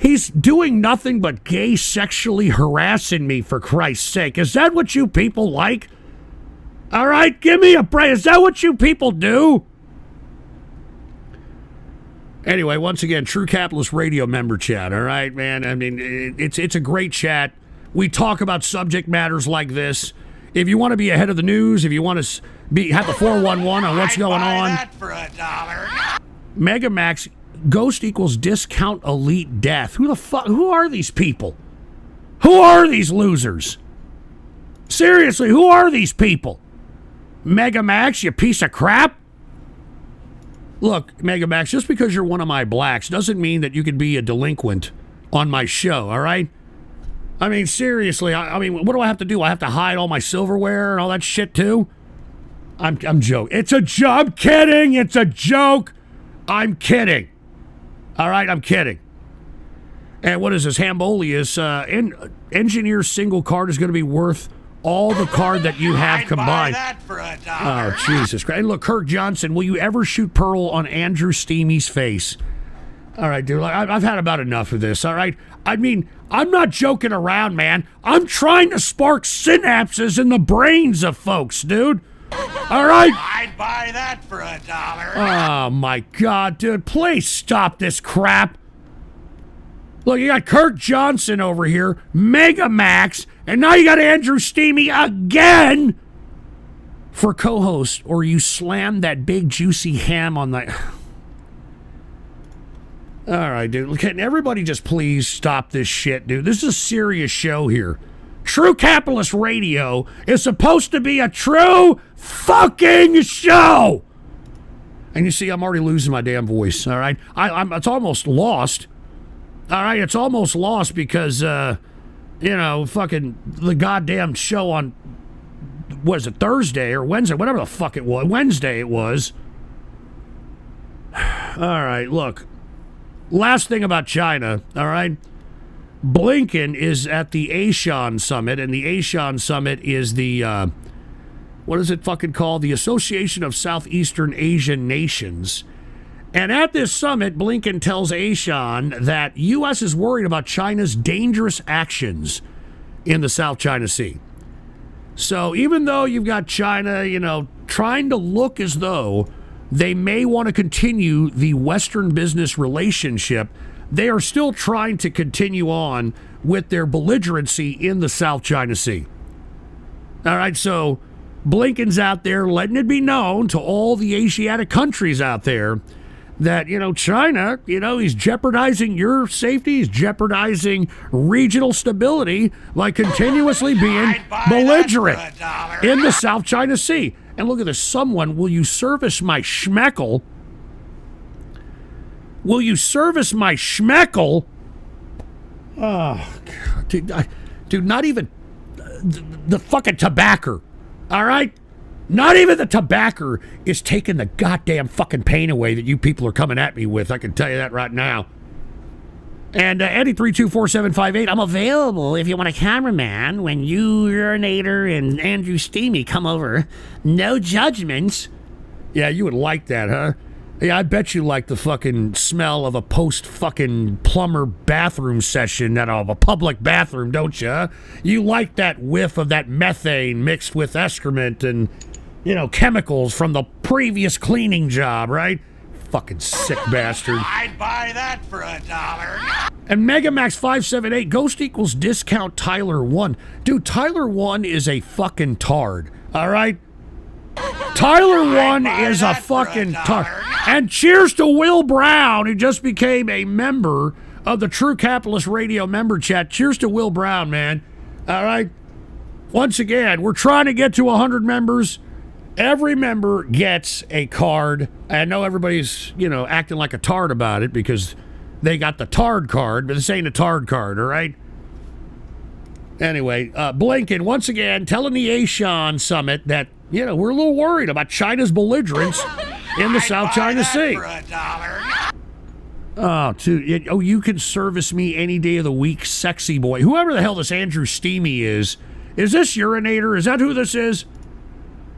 He's doing nothing but gay sexually harassing me, for Christ's sake. Is that what you people like? All right, give me a break. Is that what you people do? Anyway, once again, True Capitalist Radio member chat, all right, man? I mean, it's a great chat. We talk about subject matters like this. If you want to be ahead of the news, if you want to have the 411 on what's going on. That for $1. Megamax, Ghost equals discount elite death. Who are these people? Who are these losers? Seriously, who are these people? Megamax, you piece of crap. Look, Megamax, just because you're one of my blacks doesn't mean that you could be a delinquent on my show, all right? I mean, seriously, I mean, what do I have to do? I have to hide all my silverware and all that shit too? I'm joking. It's a joke. I'm kidding. It's a joke. I'm kidding. All right, I'm kidding. And what is this? Hambolius, Engineer's single card is going to be worth all the card that you have combined. Buy that for $1. Oh, Jesus Christ. And look, Kirk Johnson, will you ever shoot Pearl on Andrew Steamy's face? All right, dude, I've had about enough of this, all right? I mean, I'm not joking around, man. I'm trying to spark synapses in the brains of folks, dude. All right? I'd buy that for $1. Oh, my God, dude. Please stop this crap. Look, you got Kirk Johnson over here, Megamax, and now you got Andrew Steamy again for co-host, or you slam that big juicy ham on the... All right, dude. Can everybody just please stop this shit, dude? This is a serious show here. True Capitalist Radio is supposed to be a true fucking show. And you see, I'm already losing my damn voice, all right? It's almost lost. All right, it's almost lost because, fucking the goddamn show on, what is it, Thursday or Wednesday, whatever the fuck it was. Wednesday it was. All right, look. Last thing about China, all right? Blinken is at the ASEAN Summit, and the ASEAN Summit is the, what is it fucking called? The Association of Southeastern Asian Nations. And at this summit, Blinken tells ASEAN that U.S. is worried about China's dangerous actions in the South China Sea. So even though you've got China, trying to look as though they may want to continue the Western business relationship, they are still trying to continue on with their belligerency in the South China Sea. All right, so Blinken's out there letting it be known to all the Asiatic countries out there that, China, he's jeopardizing your safety, he's jeopardizing regional stability by continuously being belligerent in the South China Sea. And look at this. Someone, will you service my schmeckle? Will you service my schmeckle? Oh, God. Dude, not even the fucking tobacco, all right? Not even the tobacco is taking the goddamn fucking pain away that you people are coming at me with. I can tell you that right now. And Eddie 324758, I'm available if you want a cameraman when you, Urinator, and Andrew Steamy come over. No judgments. Yeah, you would like that, huh? Yeah, I bet you like the fucking smell of a post-fucking plumber bathroom session of a public bathroom, don't you? Huh? You like that whiff of that methane mixed with excrement and, chemicals from the previous cleaning job, right? Fucking sick bastard. I'd buy that for $1. And Megamax578, Ghost equals discount Tyler 1. Dude, Tyler 1 is a fucking tard, all right? Tyler 1 is a fucking tard. And cheers to Will Brown, who just became a member of the True Capitalist Radio member chat. Cheers to Will Brown, man. All right? Once again, we're trying to get to 100 members. Every member gets a card. I know everybody's, acting like a tard about it because they got the tard card, but this ain't a tard card, all right? Anyway, Blinken, once again, telling the Asian summit that, we're a little worried about China's belligerence in the South China Sea. Oh, dude. You can service me any day of the week, sexy boy. Whoever the hell this Andrew Steamy is this Urinator? Is that who this is?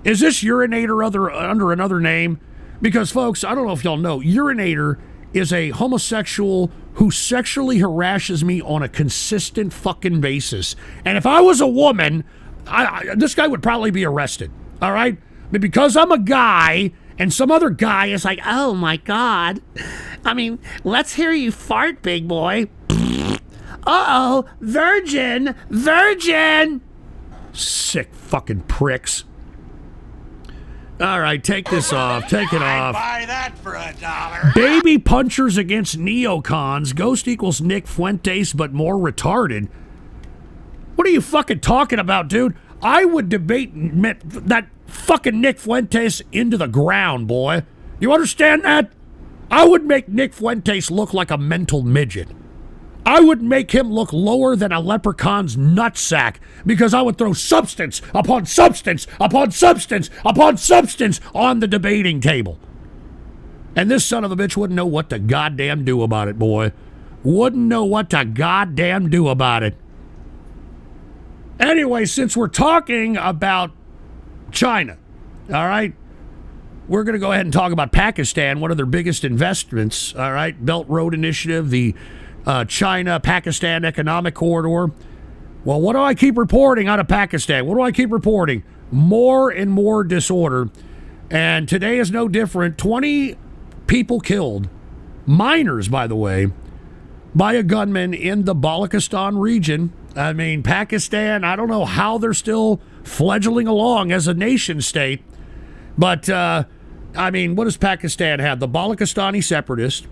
Is this Urinator under another name? Because, folks, I don't know if y'all know, Urinator is a homosexual who sexually harasses me on a consistent fucking basis. And if I was a woman, this guy would probably be arrested, all right? But because I'm a guy and some other guy is like, oh, my God. I mean, let's hear you fart, big boy. Uh-oh, virgin. Sick fucking pricks. All right, take this off. Take it off. I'd buy that for $1. Baby punchers against neocons. Ghost equals Nick Fuentes, but more retarded. What are you fucking talking about, dude? I would debate that fucking Nick Fuentes into the ground, boy. You understand that? I would make Nick Fuentes look like a mental midget. I would make him look lower than a leprechaun's nutsack because I would throw substance upon substance upon substance upon substance on the debating table. And this son of a bitch wouldn't know what to goddamn do about it, boy. Wouldn't know what to goddamn do about it. Anyway, since we're talking about China, all right, we're going to go ahead and talk about Pakistan, one of their biggest investments, all right, Belt Road Initiative, the China-Pakistan Economic Corridor. Well, what do I keep reporting out of Pakistan? What do I keep reporting? More and more disorder. And today is no different. 20 people killed, minors, by the way, by a gunman in the Balochistan region. I mean, Pakistan, I don't know how they're still fledgling along as a nation state. But, I mean, what does Pakistan have? The Balochistani separatists.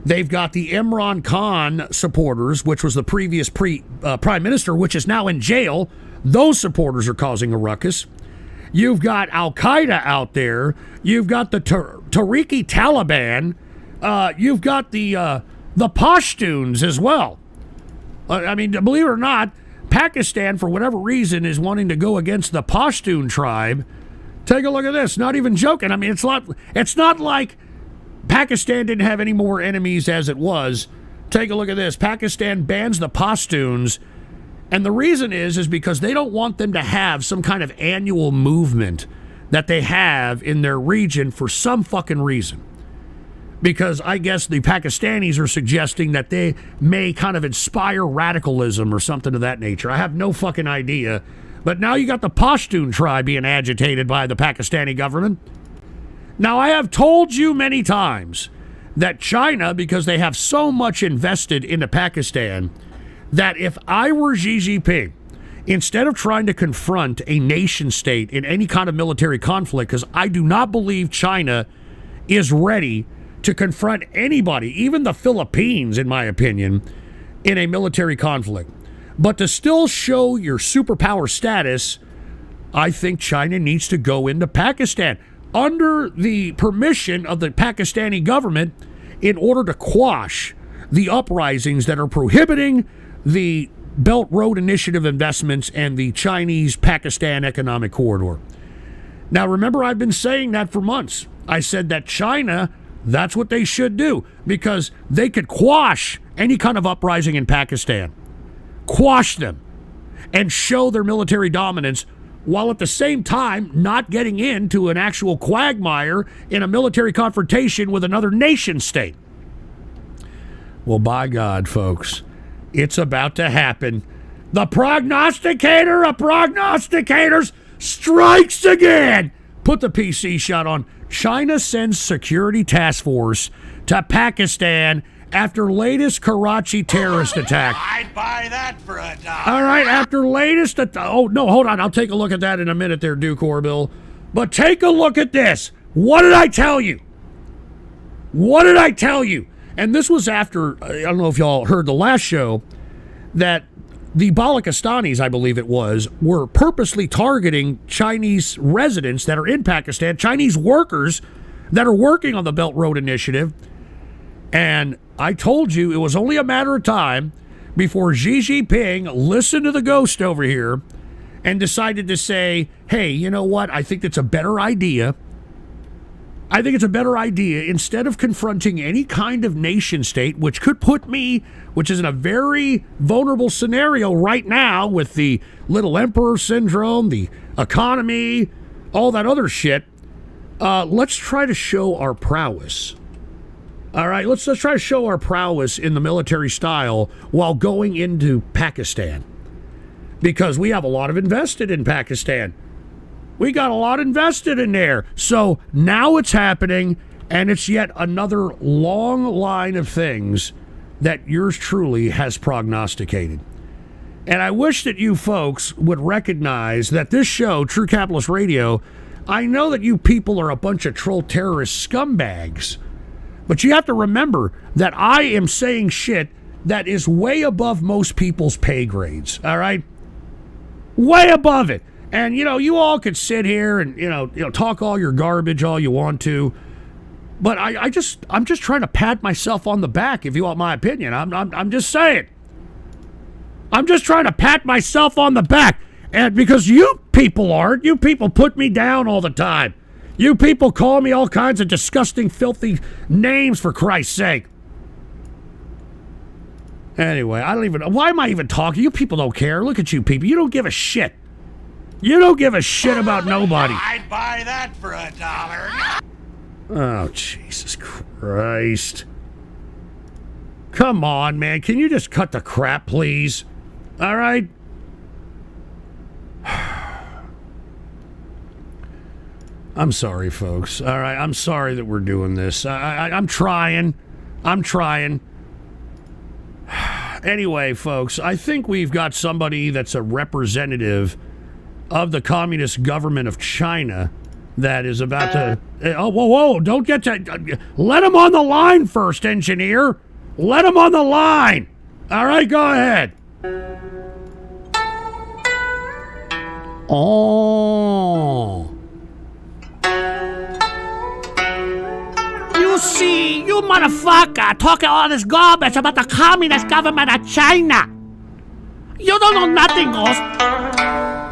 They've got the Imran Khan supporters, which was the previous prime minister, which is now in jail. Those supporters are causing a ruckus. You've got Al-Qaeda out there. You've got the Tariqi Taliban. You've got the Pashtuns as well. I mean, believe it or not, Pakistan, for whatever reason, is wanting to go against the Pashtun tribe. Take a look at this. Not even joking. I mean, it's not like Pakistan didn't have any more enemies as it was. Take a look at this. Pakistan bans the Pashtuns, and the reason is because they don't want them to have some kind of annual movement that they have in their region for some fucking reason. Because I guess the Pakistanis are suggesting that they may kind of inspire radicalism or something of that nature. I have no fucking idea. But now you got the Pashtun tribe being agitated by the Pakistani government. Now, I have told you many times that China, because they have so much invested into Pakistan, that if I were Xi Jinping, instead of trying to confront a nation state in any kind of military conflict, because I do not believe China is ready to confront anybody, even the Philippines, in my opinion, in a military conflict. But to still show your superpower status, I think China needs to go into Pakistan under the permission of the Pakistani government in order to quash the uprisings that are prohibiting the Belt Road Initiative investments and the Chinese-Pakistan economic corridor. Now, remember, I've been saying that for months. I said that China, that's what they should do, because they could quash any kind of uprising in Pakistan, quash them, and show their military dominance, while at the same time not getting into an actual quagmire in a military confrontation with another nation state. Well, by God, folks, it's about to happen. The prognosticator of prognosticators strikes again. Put the PC shot on. China sends security task force to Pakistan after latest Karachi terrorist attack. I'd buy that for $1. All right, after latest... Oh, no, hold on. I'll take a look at that in a minute there, Duke Orville. But take a look at this. What did I tell you? What did I tell you? And this was after, I don't know if y'all heard the last show, that the Balochistanis, I believe it was, were purposely targeting Chinese residents that are in Pakistan, Chinese workers that are working on the Belt Road Initiative. And I told you it was only a matter of time before Xi Jinping listened to the ghost over here and decided to say, hey, you know what? I think that's a better idea. I think it's a better idea, instead of confronting any kind of nation state, which could put me, which is in a very vulnerable scenario right now with the little emperor syndrome, the economy, all that other shit. Let's try to show our prowess. All right, let's try to show our prowess in the military style while going into Pakistan, because we have a lot of invested in Pakistan. We got a lot invested in there. So now it's happening, and it's yet another long line of things that yours truly has prognosticated. And I wish that you folks would recognize that this show, True Capitalist Radio, I know that you people are a bunch of troll terrorist scumbags, but you have to remember that I am saying shit that is way above most people's pay grades, all right? Way above it. And, you all could sit here and, talk all your garbage all you want to. But I'm just trying to pat myself on the back, if you want my opinion. I'm just saying. I'm just trying to pat myself on the back. And because you people put me down all the time. You people call me all kinds of disgusting, filthy names, for Christ's sake. Anyway, why am I even talking? You people don't care. Look at you people. You don't give a shit. You don't give a shit about nobody. I'd buy that for $1. Oh, Jesus Christ. Come on, man. Can you just cut the crap, please? All right? I'm sorry, folks. All right? I'm sorry that we're doing this. I'm trying. Anyway, folks, I think we've got somebody that's a representative of the Communist government of China that is about to... Oh, whoa, don't get to... Let him on the line first, engineer. Let him on the line. All right, go ahead. Oh. You see, you motherfucker talking all this garbage about the Communist government of China. You don't know nothing, Ghost.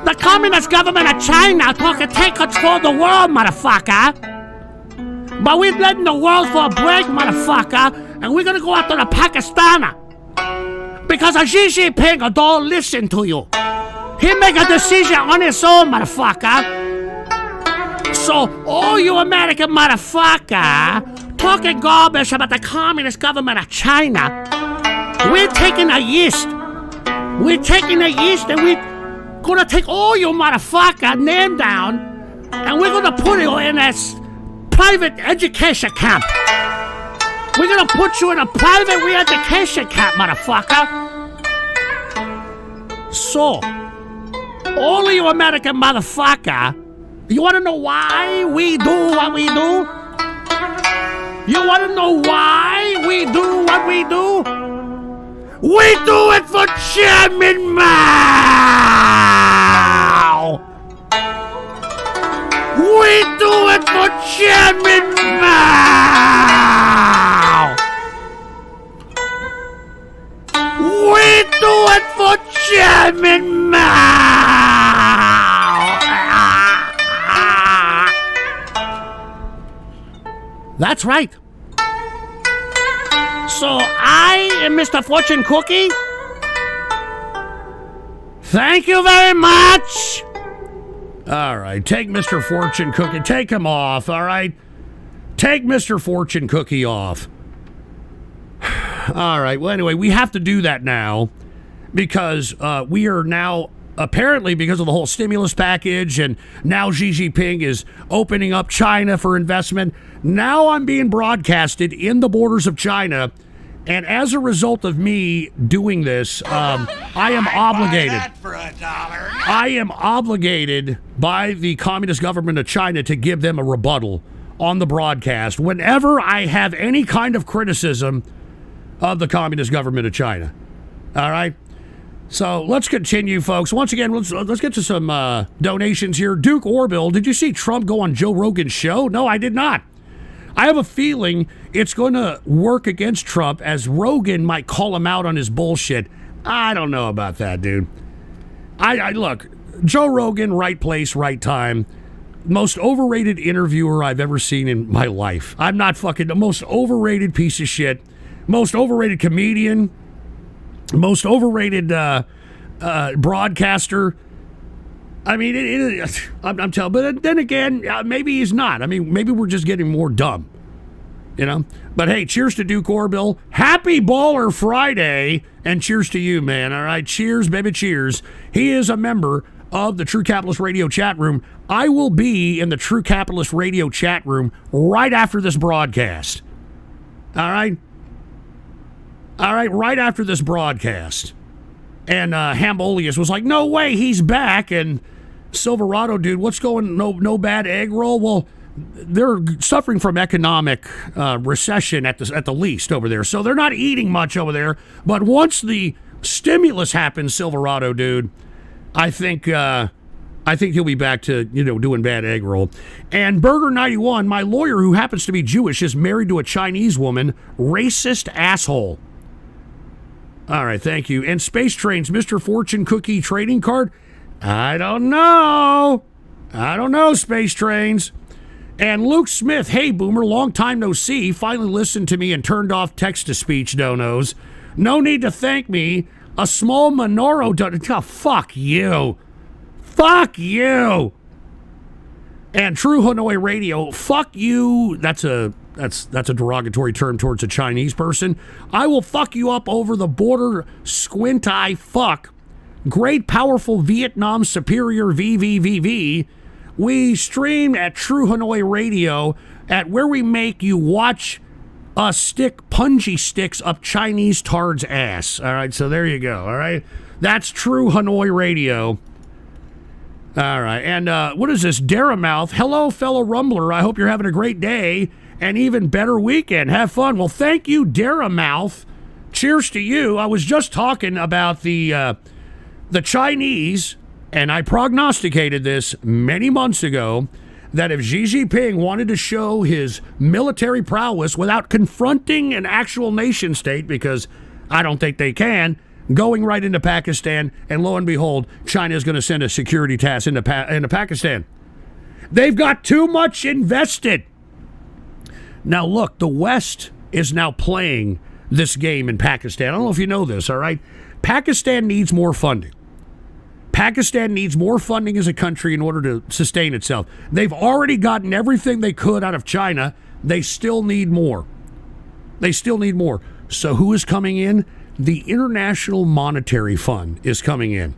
The Communist government of China talking take control of the world, motherfucker. But we're letting the world for a break, motherfucker, and we're gonna go after the Pakistaner. Because Xi Jinping don't listen to you. He make a decision on his own, motherfucker. So, all you American motherfucker talking garbage about the Communist government of China, we're taking the East. We're taking the East, and we're gonna take all your motherfucker name down, and we're gonna put you in a private education camp. We're gonna put you in a private re-education camp, motherfucker. So, all of you American motherfucker, you wanna know why we do what we do? You want to know why we do what we do? We do it for Chairman Mao! We do it for Chairman Mao! We do it for Chairman Mao! That's right. So I am Mr. Fortune Cookie. Thank you very much. All right, take Mr. Fortune Cookie. Take him off, all right? Take Mr. Fortune Cookie off. All right, well, anyway, we have to do that now because we are now, apparently because of the whole stimulus package, and now Xi Jinping is opening up China for investment. Now I'm being broadcasted in the borders of China, and as a result of me doing this, I am obligated. I am obligated by the Communist government of China to give them a rebuttal on the broadcast whenever I have any kind of criticism of the Communist government of China. All right? So let's continue, folks. Once again, let's get to some donations here. Duke Orville, did you see Trump go on Joe Rogan's show? No, I did not. I have a feeling it's going to work against Trump, as Rogan might call him out on his bullshit. I don't know about that, dude. I look, Joe Rogan, right place, right time. Most overrated interviewer I've ever seen in my life. I'm not fucking the most overrated piece of shit. Most overrated comedian. Most overrated broadcaster. I mean, I'm telling, but then again, maybe he's not. I mean, maybe we're just getting more dumb, you know? But hey, cheers to Duke Orville. Happy Baller Friday, and cheers to you, man. All right, cheers, baby, cheers. He is a member of the True Capitalist Radio chat room. I will be in the True Capitalist Radio chat room right after this broadcast. All right? All right, right after this broadcast. And Hambolius was like, no way, he's back. And Silverado, dude, what's going, no bad egg roll? Well, they're suffering from economic recession at the least over there. So they're not eating much over there. But once the stimulus happens, Silverado, dude, I think he'll be back to, doing bad egg roll. And Burger 91, my lawyer who happens to be Jewish, is married to a Chinese woman. Racist asshole. All right, thank you. And Space Trains, Mr. Fortune Cookie trading card? I don't know, Space Trains. And Luke Smith, hey, Boomer, long time no see. Finally listened to me and turned off text-to-speech, Donos. No need to thank me. A small Monoro... Oh, fuck you. Fuck you. And True Hanoi Radio, fuck you. That's a derogatory term towards a Chinese person. I will fuck you up over the border, squint eye fuck. Great, powerful Vietnam superior VVVV. We stream at True Hanoi Radio at where we make you watch us stick punji sticks up Chinese tard's ass. All right, so there you go. All right, that's True Hanoi Radio. All right, and what is this? Daramouth. Hello, fellow Rumbler. I hope you're having a great day. An even better weekend. Have fun. Well, thank you, Daramouth. Cheers to you. I was just talking about the Chinese, and I prognosticated this many months ago, that if Xi Jinping wanted to show his military prowess without confronting an actual nation state, because I don't think they can, going right into Pakistan, and lo and behold, China is going to send a security task into Pakistan. They've got too much invested. Now, look, the West is now playing this game in Pakistan. I don't know if you know this, all right? Pakistan needs more funding. Pakistan needs more funding as a country in order to sustain itself. They've already gotten everything they could out of China. They still need more. So who is coming in? The International Monetary Fund is coming in.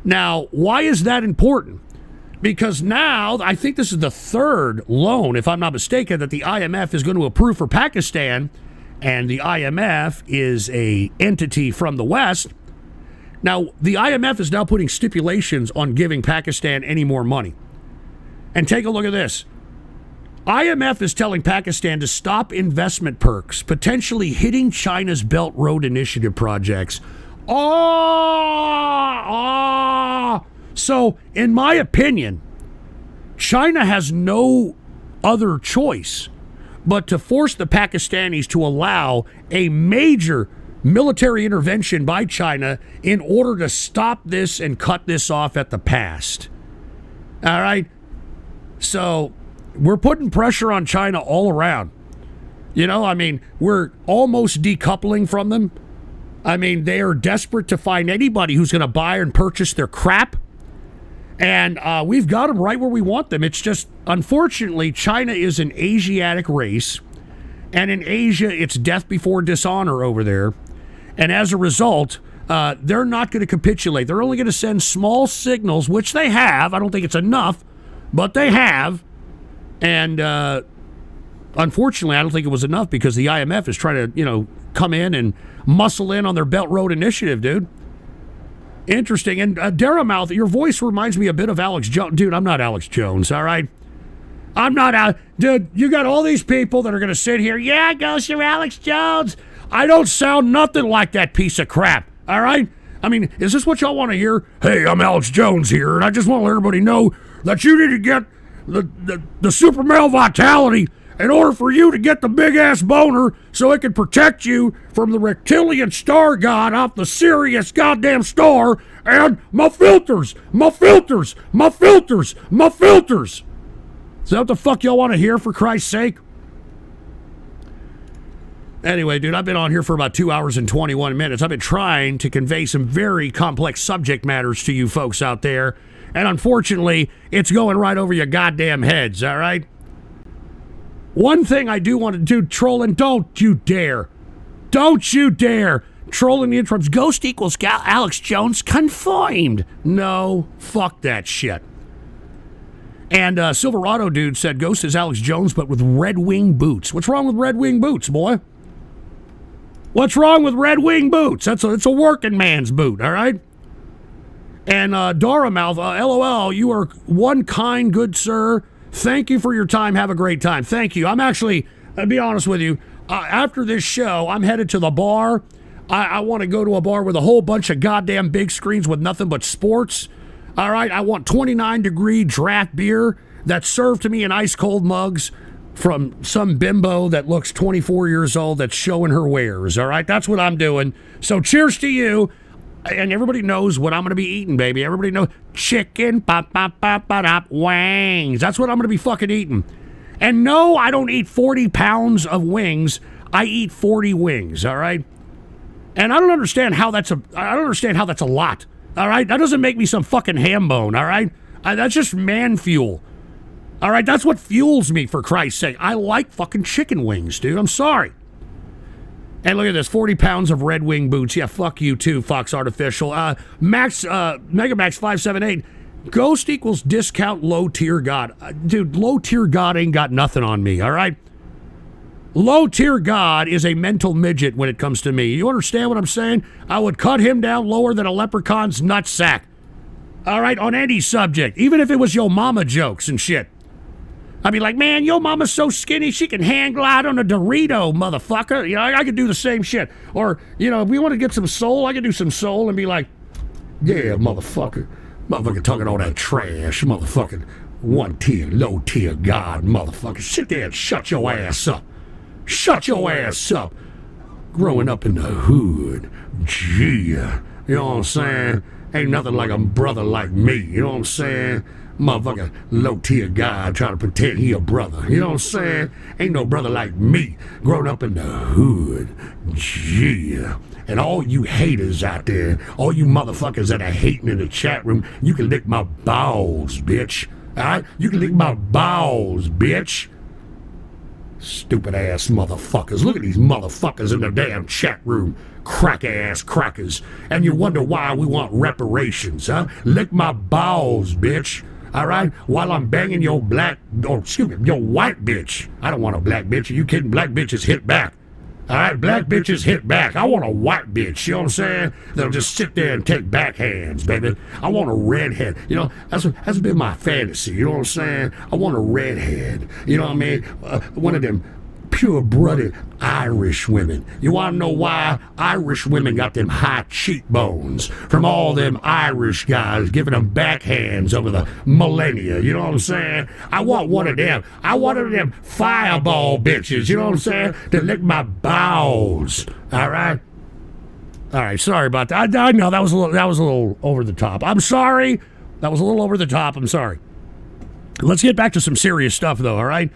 Now, why is that important? Because now, I think this is the third loan, if I'm not mistaken, that the IMF is going to approve for Pakistan, and the IMF is an entity from the West. Now, the IMF is now putting stipulations on giving Pakistan any more money. And take a look at this. IMF is telling Pakistan to stop investment perks, potentially hitting China's Belt Road Initiative projects. So, in my opinion, China has no other choice but to force the Pakistanis to allow a major military intervention by China in order to stop this and cut this off at the past. All right? So, we're putting pressure on China all around. You know, I mean, we're almost decoupling from them. I mean, they are desperate to find anybody who's going to buy and purchase their crap. And we've got them right where we want them. It's just, unfortunately, China is an Asiatic race. And in Asia, it's death before dishonor over there. And as a result, they're not going to capitulate. They're only going to send small signals, which they have. I don't think it's enough, but they have. And unfortunately, I don't think it was enough because the IMF is trying to, come in and muscle in on their Belt Road Initiative, dude. Interesting. And Daramouth, your voice reminds me a bit of Alex Jones. Dude, I'm not Alex Jones, all right? I'm not dude, you got all these people that are going to sit here. Yeah, Ghost, you're Alex Jones. I don't sound nothing like that piece of crap, all right? I mean, is this what y'all want to hear? Hey, I'm Alex Jones here, and I just want to let everybody know that you need to get the super male vitality in order for you to get the big-ass boner so it can protect you from the reptilian star god off the Sirius goddamn star and my filters. Is that what the fuck y'all want to hear, for Christ's sake? Anyway, dude, I've been on here for about 2 hours and 21 minutes. I've been trying to convey some very complex subject matters to you folks out there, and unfortunately, it's going right over your goddamn heads, all right? One thing I do want to do, trolling, don't you dare. Don't you dare. Trolling the interrupts. Ghost equals Alex Jones confirmed. No, fuck that shit. And Silverado dude said Ghost is Alex Jones, but with Red Wing boots. What's wrong with Red Wing boots, boy? What's wrong with Red Wing boots? It's a working man's boot, all right? And Doramouth, LOL, you are one kind, good sir. Thank you for your time. Have a great time. Thank you. I'm actually, I'll be honest with you, after this show, I'm headed to the bar. I want to go to a bar with a whole bunch of goddamn big screens with nothing but sports. All right, I want 29-degree draft beer that's served to me in ice-cold mugs from some bimbo that looks 24 years old that's showing her wares. All right, that's what I'm doing. So cheers to you. And everybody knows what I'm going to be eating, baby. Everybody knows chicken, wings. That's what I'm going to be fucking eating. And no, I don't eat 40 pounds of wings. I eat 40 wings, all right? And I don't understand how that's a lot, all right? That doesn't make me some fucking ham bone, all right? That's just man fuel. All right, that's what fuels me, for Christ's sake. I like fucking chicken wings, dude. I'm sorry. And look at this, 40 pounds of Red Wing boots. Yeah, fuck you too, Fox Artificial. Megamax 578. Ghost equals discount low tier god. Dude, low tier god ain't got nothing on me, all right? Low tier god is a mental midget when it comes to me. You understand what I'm saying? I would cut him down lower than a leprechaun's nutsack. All right, on any subject, even if it was yo mama jokes and shit. I'd be like, man, yo mama's so skinny she can hang glide on a Dorito, motherfucker. You know, I could do the same shit. Or, if we want to get some soul, I could do some soul and be like, yeah, motherfucker. Motherfucker talking all that trash, motherfucking one tier, low tier god, motherfucker. Sit there and shut your ass up. Shut your ass up. Growing up in the hood, gee, you know what I'm saying? Ain't nothing like a brother like me, you know what I'm saying? Motherfucker, low-tier guy trying to pretend he a brother. You know what I'm saying? Ain't no brother like me growing up in the hood. Yeah. And all you haters out there, all you motherfuckers that are hating in the chat room, you can lick my balls, bitch. All right? You can lick my balls, bitch. Stupid ass motherfuckers. Look at these motherfuckers in the damn chat room. Crack-ass crackers. And you wonder why we want reparations, huh? Lick my balls, bitch. All right? While I'm banging your white bitch. I don't want a black bitch. Are you kidding? Black bitches hit back. All right, black bitches hit back. I want a white bitch, you know what I'm saying? That'll just sit there and take backhands, baby. I want a redhead. You know, that's been my fantasy, you know what I'm saying? I want a redhead, you know what I mean? One of them pure-blooded Irish women. You want to know why? Irish women got them high cheekbones from all them Irish guys giving them backhands over the millennia. You know what I'm saying? I want one of them. I want one of them fireball bitches. You know what I'm saying? To lick my balls. All right? All right, sorry about that. I know that was a little over the top. I'm sorry. That was a little over the top. I'm sorry. Let's get back to some serious stuff, though, all right?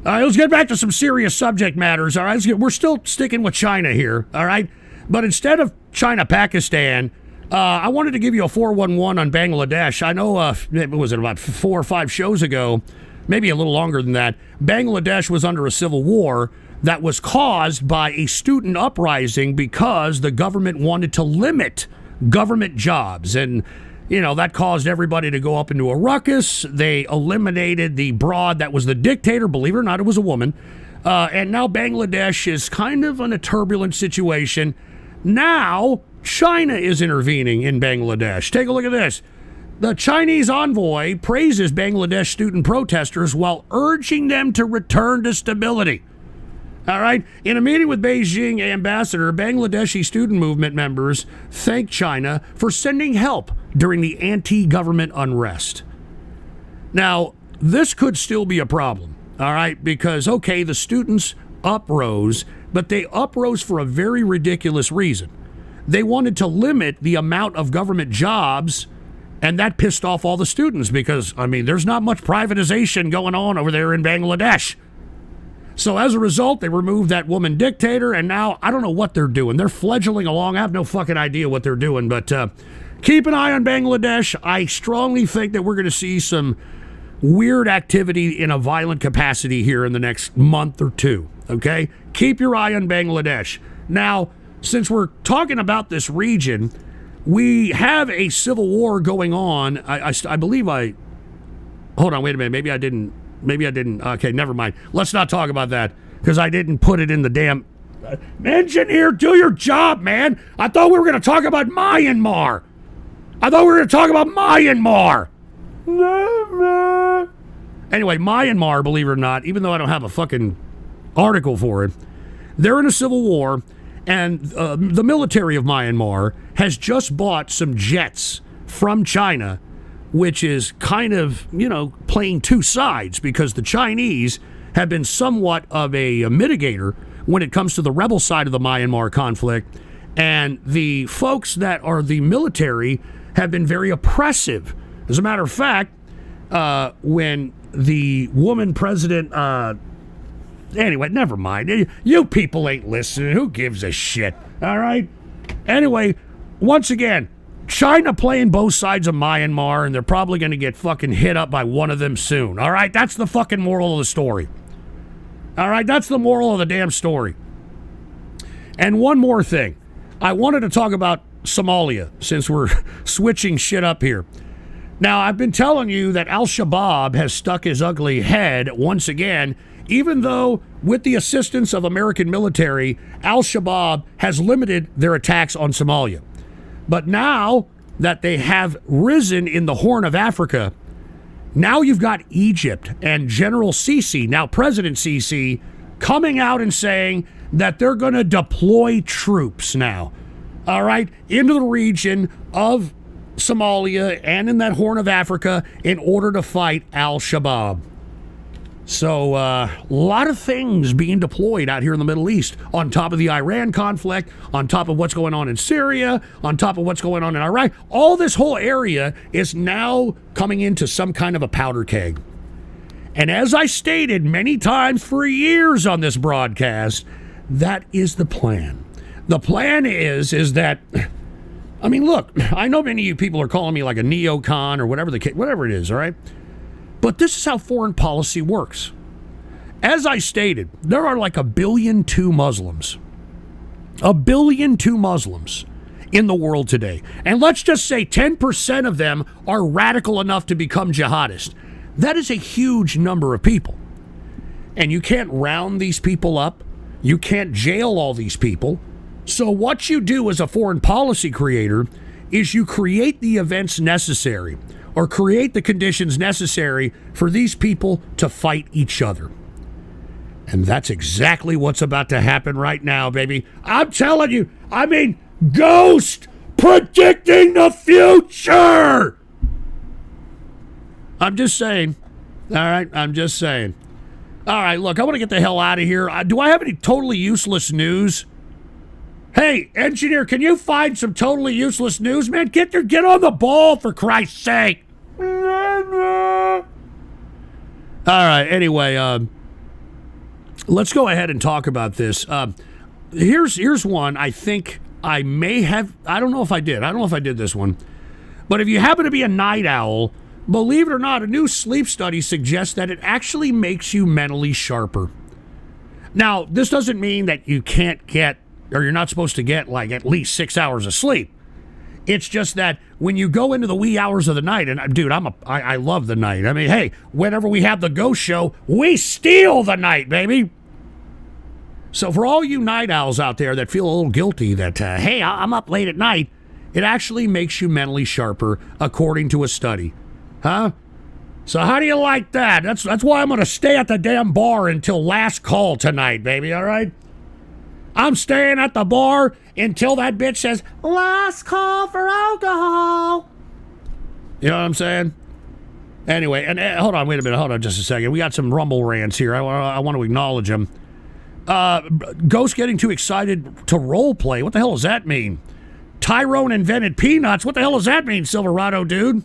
All right, let's get back to some serious subject matters, all right? We're still sticking with China here, all right? But instead of China-Pakistan, I wanted to give you a 411 on Bangladesh. I know, was it about 4 or 5 shows ago, maybe a little longer than that, Bangladesh was under a civil war that was caused by a student uprising because the government wanted to limit government jobs. And you know, that caused everybody to go up into a ruckus. They eliminated the broad that was the dictator. Believe it or not, it was a woman. And now Bangladesh is kind of in a turbulent situation. Now, China is intervening in Bangladesh. Take a look at this. The Chinese envoy praises Bangladesh student protesters while urging them to return to stability. All right. In a meeting with Beijing ambassador, Bangladeshi student movement members thanked China for sending help during the anti-government unrest. Now, this could still be a problem, all right, because, okay, the students uprose, but they uprose for a very ridiculous reason. They wanted to limit the amount of government jobs, and that pissed off all the students because, I mean, there's not much privatization going on over there in Bangladesh. So as a result, they removed that woman dictator, and now I don't know what they're doing. They're fledgling along. I have no fucking idea what they're doing, but keep an eye on Bangladesh. I strongly think that we're going to see some weird activity in a violent capacity here in the next month or two, okay? Keep your eye on Bangladesh. Now, since we're talking about this region, we have a civil war going on. I believe hold on, wait a minute. Maybe I didn't. Okay, never mind. Let's not talk about that because I didn't put it in the damn... Engineer, do your job, man. I thought we were going to talk about Myanmar. Anyway, Myanmar, believe it or not, even though I don't have a fucking article for it, they're in a civil war, and the military of Myanmar has just bought some jets from China, which is kind of, you know, playing two sides because the Chinese have been somewhat of a mitigator when it comes to the rebel side of the Myanmar conflict, and the folks that are the military have been very oppressive. As a matter of fact, when the woman president, anyway, never mind. You people ain't listening. Who gives a shit? All right? Anyway, once again, China playing both sides of Myanmar, and they're probably going to get fucking hit up by one of them soon. All right? That's the fucking moral of the story. All right? That's the moral of the damn story. And one more thing. I wanted to talk about Somalia, since we're switching shit up here. Now, I've been telling you that Al-Shabaab has stuck his ugly head once again, even though with the assistance of American military, Al-Shabaab has limited their attacks on Somalia. But now that they have risen in the Horn of Africa, now you've got Egypt and General Sisi, now President Sisi, coming out and saying that they're going to deploy troops now, all right, into the region of Somalia and in that Horn of Africa in order to fight Al-Shabaab. So a lot of things being deployed out here in the Middle East, on top of the Iran conflict, on top of what's going on in Syria, on top of what's going on in Iraq. All this whole area is now coming into some kind of a powder keg. And as I stated many times for years on this broadcast, that is the plan. The plan is that, I mean, look, I know many of you people are calling me like a neocon or whatever it is, all right? But this is how foreign policy works. As I stated, there are like 1.2 billion Muslims. 1.2 billion Muslims in the world today. And let's just say 10% of them are radical enough to become jihadists. That is a huge number of people. And you can't round these people up You can't jail all these people. So what you do as a foreign policy creator is you create the events necessary or create the conditions necessary for these people to fight each other. And that's exactly what's about to happen right now, baby. I'm telling you, I mean, Ghost predicting the future. I'm just saying. All right, I'm just saying. All right, look, I want to get the hell out of here. Do I have any totally useless news? Hey, engineer, can you find some totally useless news, man? Get on the ball, for Christ's sake. All right, anyway, let's go ahead and talk about this. Here's one I think I may have. I don't know if I did. I don't know if I did this one. But if you happen to be a night owl, believe it or not, a new sleep study suggests that it actually makes you mentally sharper. Now, this doesn't mean that you can't get, or you're not supposed to get, like, at least 6 hours of sleep. It's just that when you go into the wee hours of the night, and dude, I love the night. I mean, hey, whenever we have the ghost show, we steal the night, baby. So for all you night owls out there that feel a little guilty that, hey, I'm up late at night, it actually makes you mentally sharper, according to a study. Huh? So how do you like that? That's why I'm going to stay at the damn bar until last call tonight, baby, all right? I'm staying at the bar until that bitch says, last call for alcohol. You know what I'm saying? Anyway, and hold on, wait a minute. Hold on just a second. We got some rumble rants here. I want to acknowledge them. Ghost getting too excited to role play. What the hell does that mean? Tyrone invented peanuts. What the hell does that mean, Silverado dude?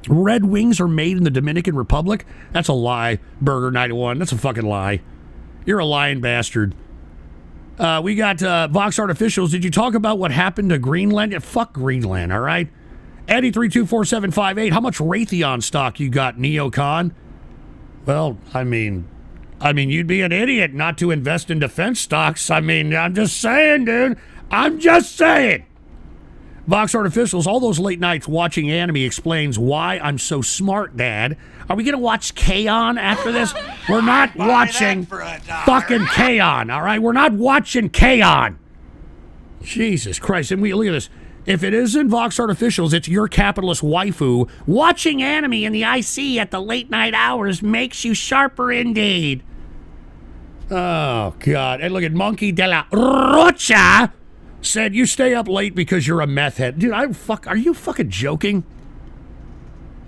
Red Wings are made in the Dominican Republic? That's a lie, Burger 91. That's a fucking lie. You're a lying bastard. We got Vox Artificials. Did you talk about what happened to Greenland? Yeah, fuck Greenland, all right? Eddie 324758. How much Raytheon stock you got, Neocon? Well, I mean, you'd be an idiot not to invest in defense stocks. I mean, I'm just saying, dude. I'm just saying. Vox Artificials, all those late nights watching anime explains why I'm so smart, Dad. Are we going to watch K-On! After this? We're not watching fucking K-On!, all right? We're not watching K-On! Jesus Christ. And look at this. If it isn't Vox Artificials, it's your capitalist waifu. Watching anime in the IC at the late night hours makes you sharper indeed. Oh, God. And look at Monkey de la Rocha said, you stay up late because you're a meth head. Dude, are you fucking joking?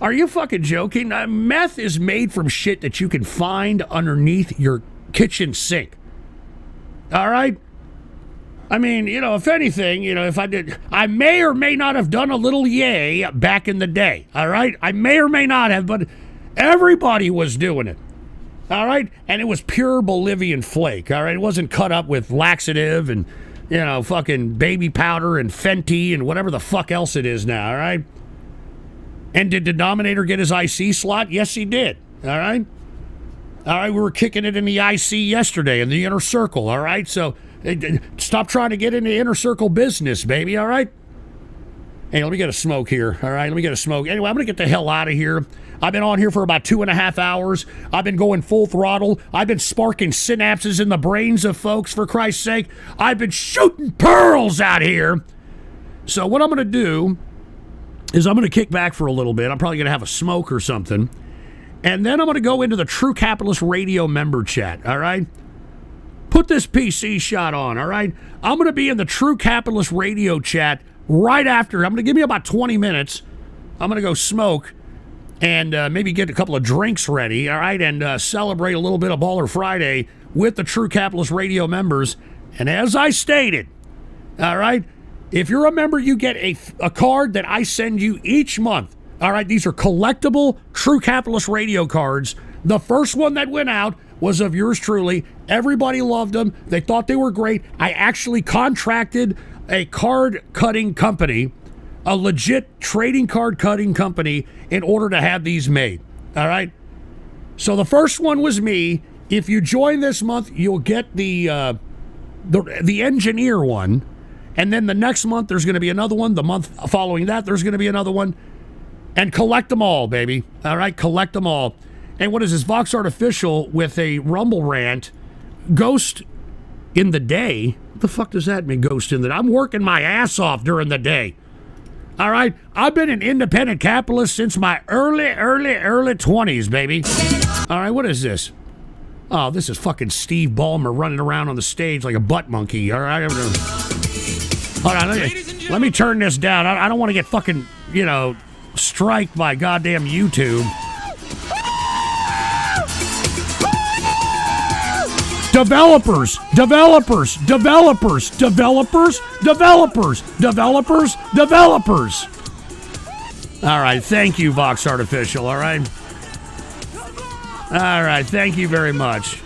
Are you fucking joking? Meth is made from shit that you can find underneath your kitchen sink. All right? I mean, if anything, if I may or may not have done a little yay back in the day. All right? I may or may not have, but everybody was doing it. All right? And it was pure Bolivian flake. All right? It wasn't cut up with laxative and fucking baby powder and Fenty and whatever the fuck else it is now, all right? And did Denominator get his IC slot? Yes, he did, all right? All right, we were kicking it in the IC yesterday in the inner circle, all right? So stop trying to get into inner circle business, baby, all right? Hey, let me get a smoke here, all right? Let me get a smoke. Anyway, I'm going to get the hell out of here. I've been on here for about 2.5 hours. I've been going full throttle. I've been sparking synapses in the brains of folks, for Christ's sake. I've been shooting pearls out here. So what I'm going to do is I'm going to kick back for a little bit. I'm probably going to have a smoke or something. And then I'm going to go into the True Capitalist Radio member chat, all right? Put this PC shot on, all right? I'm going to be in the True Capitalist Radio chat right after. I'm going to give me about 20 minutes. I'm going to go smoke and maybe get a couple of drinks ready, all right, and celebrate a little bit of Baller Friday with the True Capitalist Radio members. And as I stated, all right, if you're a member, you get a card that I send you each month. All right, these are collectible True Capitalist Radio cards. The first one that went out was of yours truly. Everybody loved them. They thought they were great. I actually contracted a card cutting company, a legit trading card cutting company, in order to have these made. All right? So the first one was me. If you join this month, you'll get the engineer one. And then the next month, there's going to be another one. The month following that, there's going to be another one. And collect them all, baby. All right? Collect them all. And what is this? Vox Artificial with a Rumble rant. Ghost In the day? What the fuck does that mean, ghost in the day? I'm working my ass off during the day. All right? I've been an independent capitalist since my early 20s, baby. All right, what is this? Oh, this is fucking Steve Ballmer running around on the stage like a butt monkey. All right? Hold on, let me turn this down. I don't want to get fucking, striked by goddamn YouTube. Developers. All right, thank you, Vox Artificial, all right? All right, thank you very much.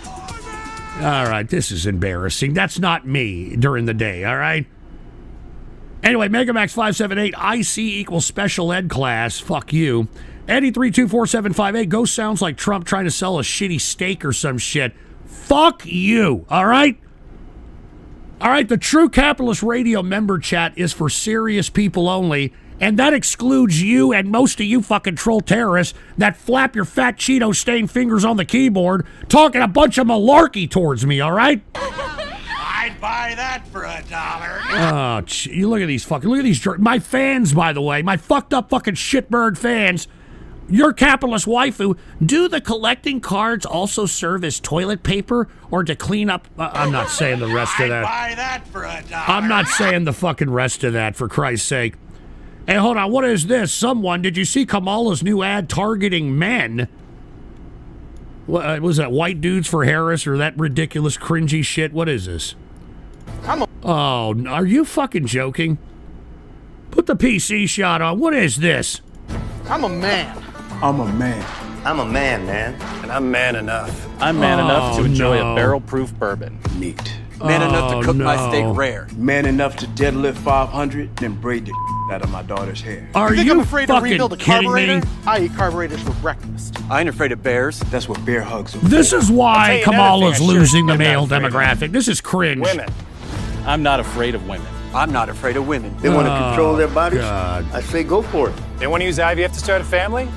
All right, this is embarrassing. That's not me during the day, all right? Anyway, Megamax578, IC equals special ed class. Fuck you. Eddie 3244758, Ghost sounds like Trump trying to sell a shitty steak or some shit. Fuck you, all right? All right, the True Capitalist Radio member chat is for serious people only, and that excludes you and most of you fucking troll terrorists that flap your fat Cheeto-stained fingers on the keyboard talking a bunch of malarkey towards me, all right? I'd buy that for $1. Oh, you look at these my fans, by the way, my fucked up fucking shitbird fans. Your capitalist waifu, do the collecting cards also serve as toilet paper or to clean up? I'm not saying the rest of that. I'd buy that for $1. I'm not saying the fucking rest of that, for Christ's sake. Hey, hold on, what is this? Did you see Kamala's new ad targeting men? What, was that white dudes for Harris or that ridiculous cringy shit? What is this? Oh, are you fucking joking? Put the PC shot on. What is this? I'm a man. I'm a man. I'm a man, man. And I'm man enough. I'm man enough to enjoy no. a barrel-proof bourbon. Neat. Man enough to cook my no. steak rare. Man enough to deadlift 500, then braid the out of my daughter's hair. Are think you I'm afraid to fucking rebuild a kidding carburetor? me? I eat carburetors for breakfast. I ain't afraid of bears. That's what bear hugs are. This is I'll why tell you another Kamala's thing I sure losing the am not male afraid of. demographic. This is cringe. Women. I'm not afraid of women. I'm not afraid of women. They want to control their bodies? God. I say go for it. They want to use IVF to start a family?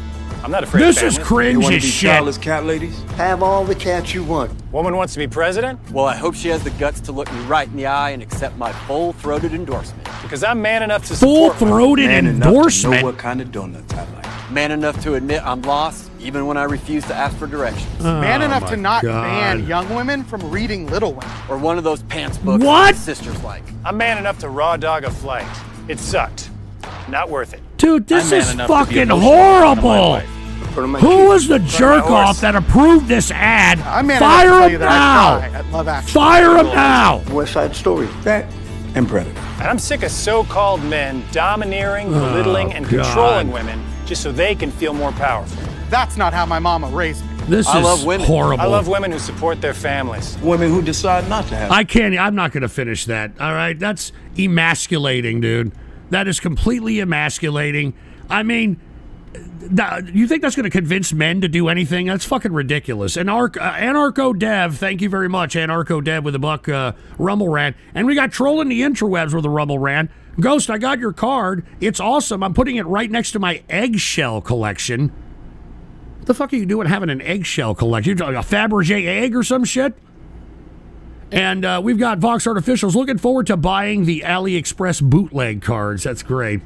I'm not afraid This of is families. cringe You want as to be shit. childless cat ladies? Have all the cats you want. Woman wants to be president? Well, I hope she has the guts to look me right in the eye and accept my full-throated endorsement. Because I'm man enough to support Full-throated Man enough to endorsement. know what kind of donuts I like. Man enough to admit I'm lost, even when I refuse to ask for directions. Man enough my to not God. ban young women from reading Little Women. Or one of those pants books What? my sisters like. I'm man enough to raw dog a flight. It sucked. Not worth it. Dude, this I'm man is enough to be fucking emotional in front of my horrible. wife. Who was the jerk off that approved this ad? I'm man Fire enough to tell him you that I now. cry at Love Actually. Fire him now. West Side Story. That and Predator. And I'm sick of so-called men domineering, belittling, and God. controlling women just so they can feel more powerful. That's not how my mama raised me. This I is love women. horrible. I love women who support their families. Women who decide not to have. I'm not going to finish that. All right, that's emasculating, dude. That is completely emasculating. I mean, you think that's going to convince men to do anything? That's fucking ridiculous. Anarcho Dev, thank you very much, Anarcho Dev with a buck Rumble Rant. And we got Trolling the Interwebs with a Rumble Rant. Ghost, I got your card. It's awesome. I'm putting it right next to my eggshell collection. What the fuck are you doing having an eggshell collection? A Fabergé egg or some shit? And we've got Vox Artificials looking forward to buying the AliExpress bootleg cards. That's great.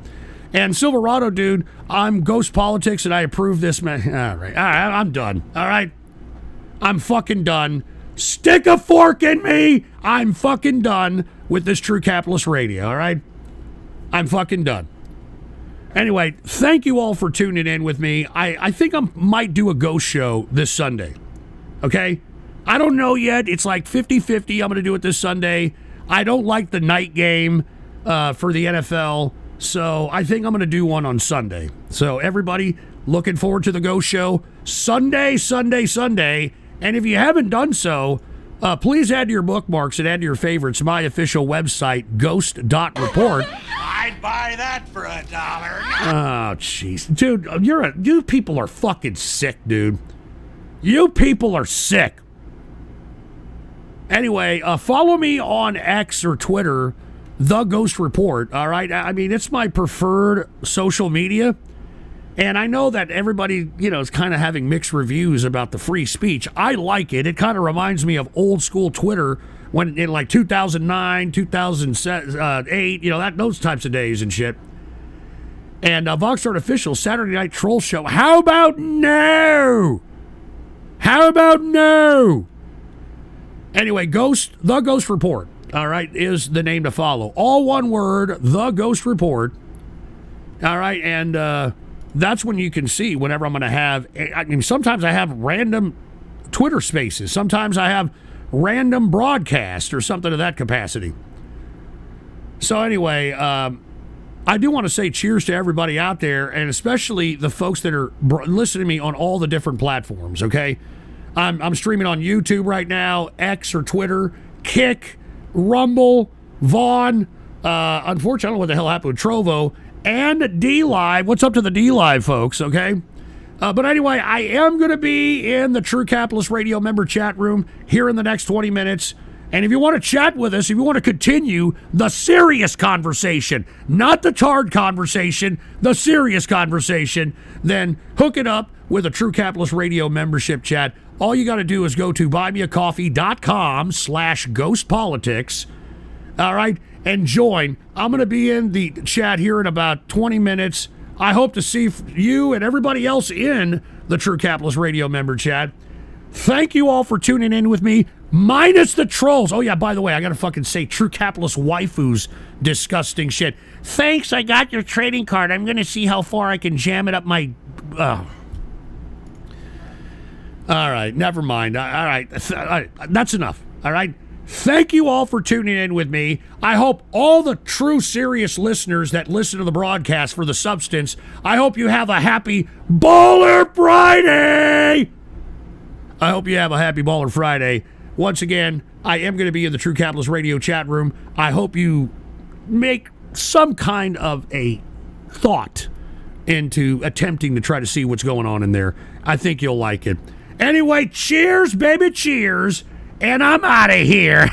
And Silverado, dude, I'm GhostPolitics and I approve this. All right, I'm done. All right? I'm fucking done. Stick a fork in me. I'm fucking done with this True Capitalist Radio, all right? I'm fucking done. Anyway, thank you all for tuning in with me. I think I might do a ghost show this Sunday, okay? I don't know yet. It's like 50-50. I'm going to do it this Sunday. I don't like the night game for the NFL, so I think I'm going to do one on Sunday. So everybody, looking forward to the ghost show Sunday. And if you haven't done so, please add to your bookmarks and add to your favorites my official website, ghost.report. I'd buy that for $1. Oh, jeez. Dude, you people are fucking sick, dude. You people are sick. Anyway, follow me on X or Twitter, The Ghost Report, all right? I mean, it's my preferred social media. And I know that everybody, is kind of having mixed reviews about the free speech. I like it. It kind of reminds me of old school Twitter when in like 2009, 2008, those types of days and shit. And Vox Artificial Saturday Night Troll Show. How about no? How about no? Anyway, The Ghost Report, all right, is the name to follow. All one word, The Ghost Report. All right, and that's when you can see whenever I'm going to have, I mean, sometimes I have random Twitter spaces. Sometimes I have random broadcasts or something of that capacity. So anyway, I do want to say cheers to everybody out there, and especially the folks that are listening to me on all the different platforms, okay? I'm streaming on YouTube right now, X or Twitter, Kick, Rumble, Vaughn, unfortunately, I don't know what the hell happened with Trovo, and D-Live. What's up to the D-Live, folks, okay? But anyway, I am going to be in the True Capitalist Radio member chat room here in the next 20 minutes. And if you want to chat with us, if you want to continue the serious conversation, not the tard conversation, the serious conversation, then hook it up with a True Capitalist Radio membership chat. All you got to do is go to buymeacoffee.com/GhostPolitics. All right, and join. I'm going to be in the chat here in about 20 minutes. I hope to see you and everybody else in the True Capitalist Radio member chat. Thank you all for tuning in with me, minus the trolls. Oh, yeah, by the way, I got to fucking say True Capitalist waifus disgusting shit. Thanks, I got your trading card. I'm going to see how far I can jam it up my... All right, never mind. All right, that's enough. All right? Thank you all for tuning in with me. I hope all the true serious listeners that listen to the broadcast for the substance, I hope you have a happy Baller Friday! I hope you have a happy Baller Friday. Once again, I am going to be in the True Capitalist Radio chat room. I hope you make some kind of a thought into attempting to try to see what's going on in there. I think you'll like it. Anyway, cheers, baby, cheers. And I'm out of here.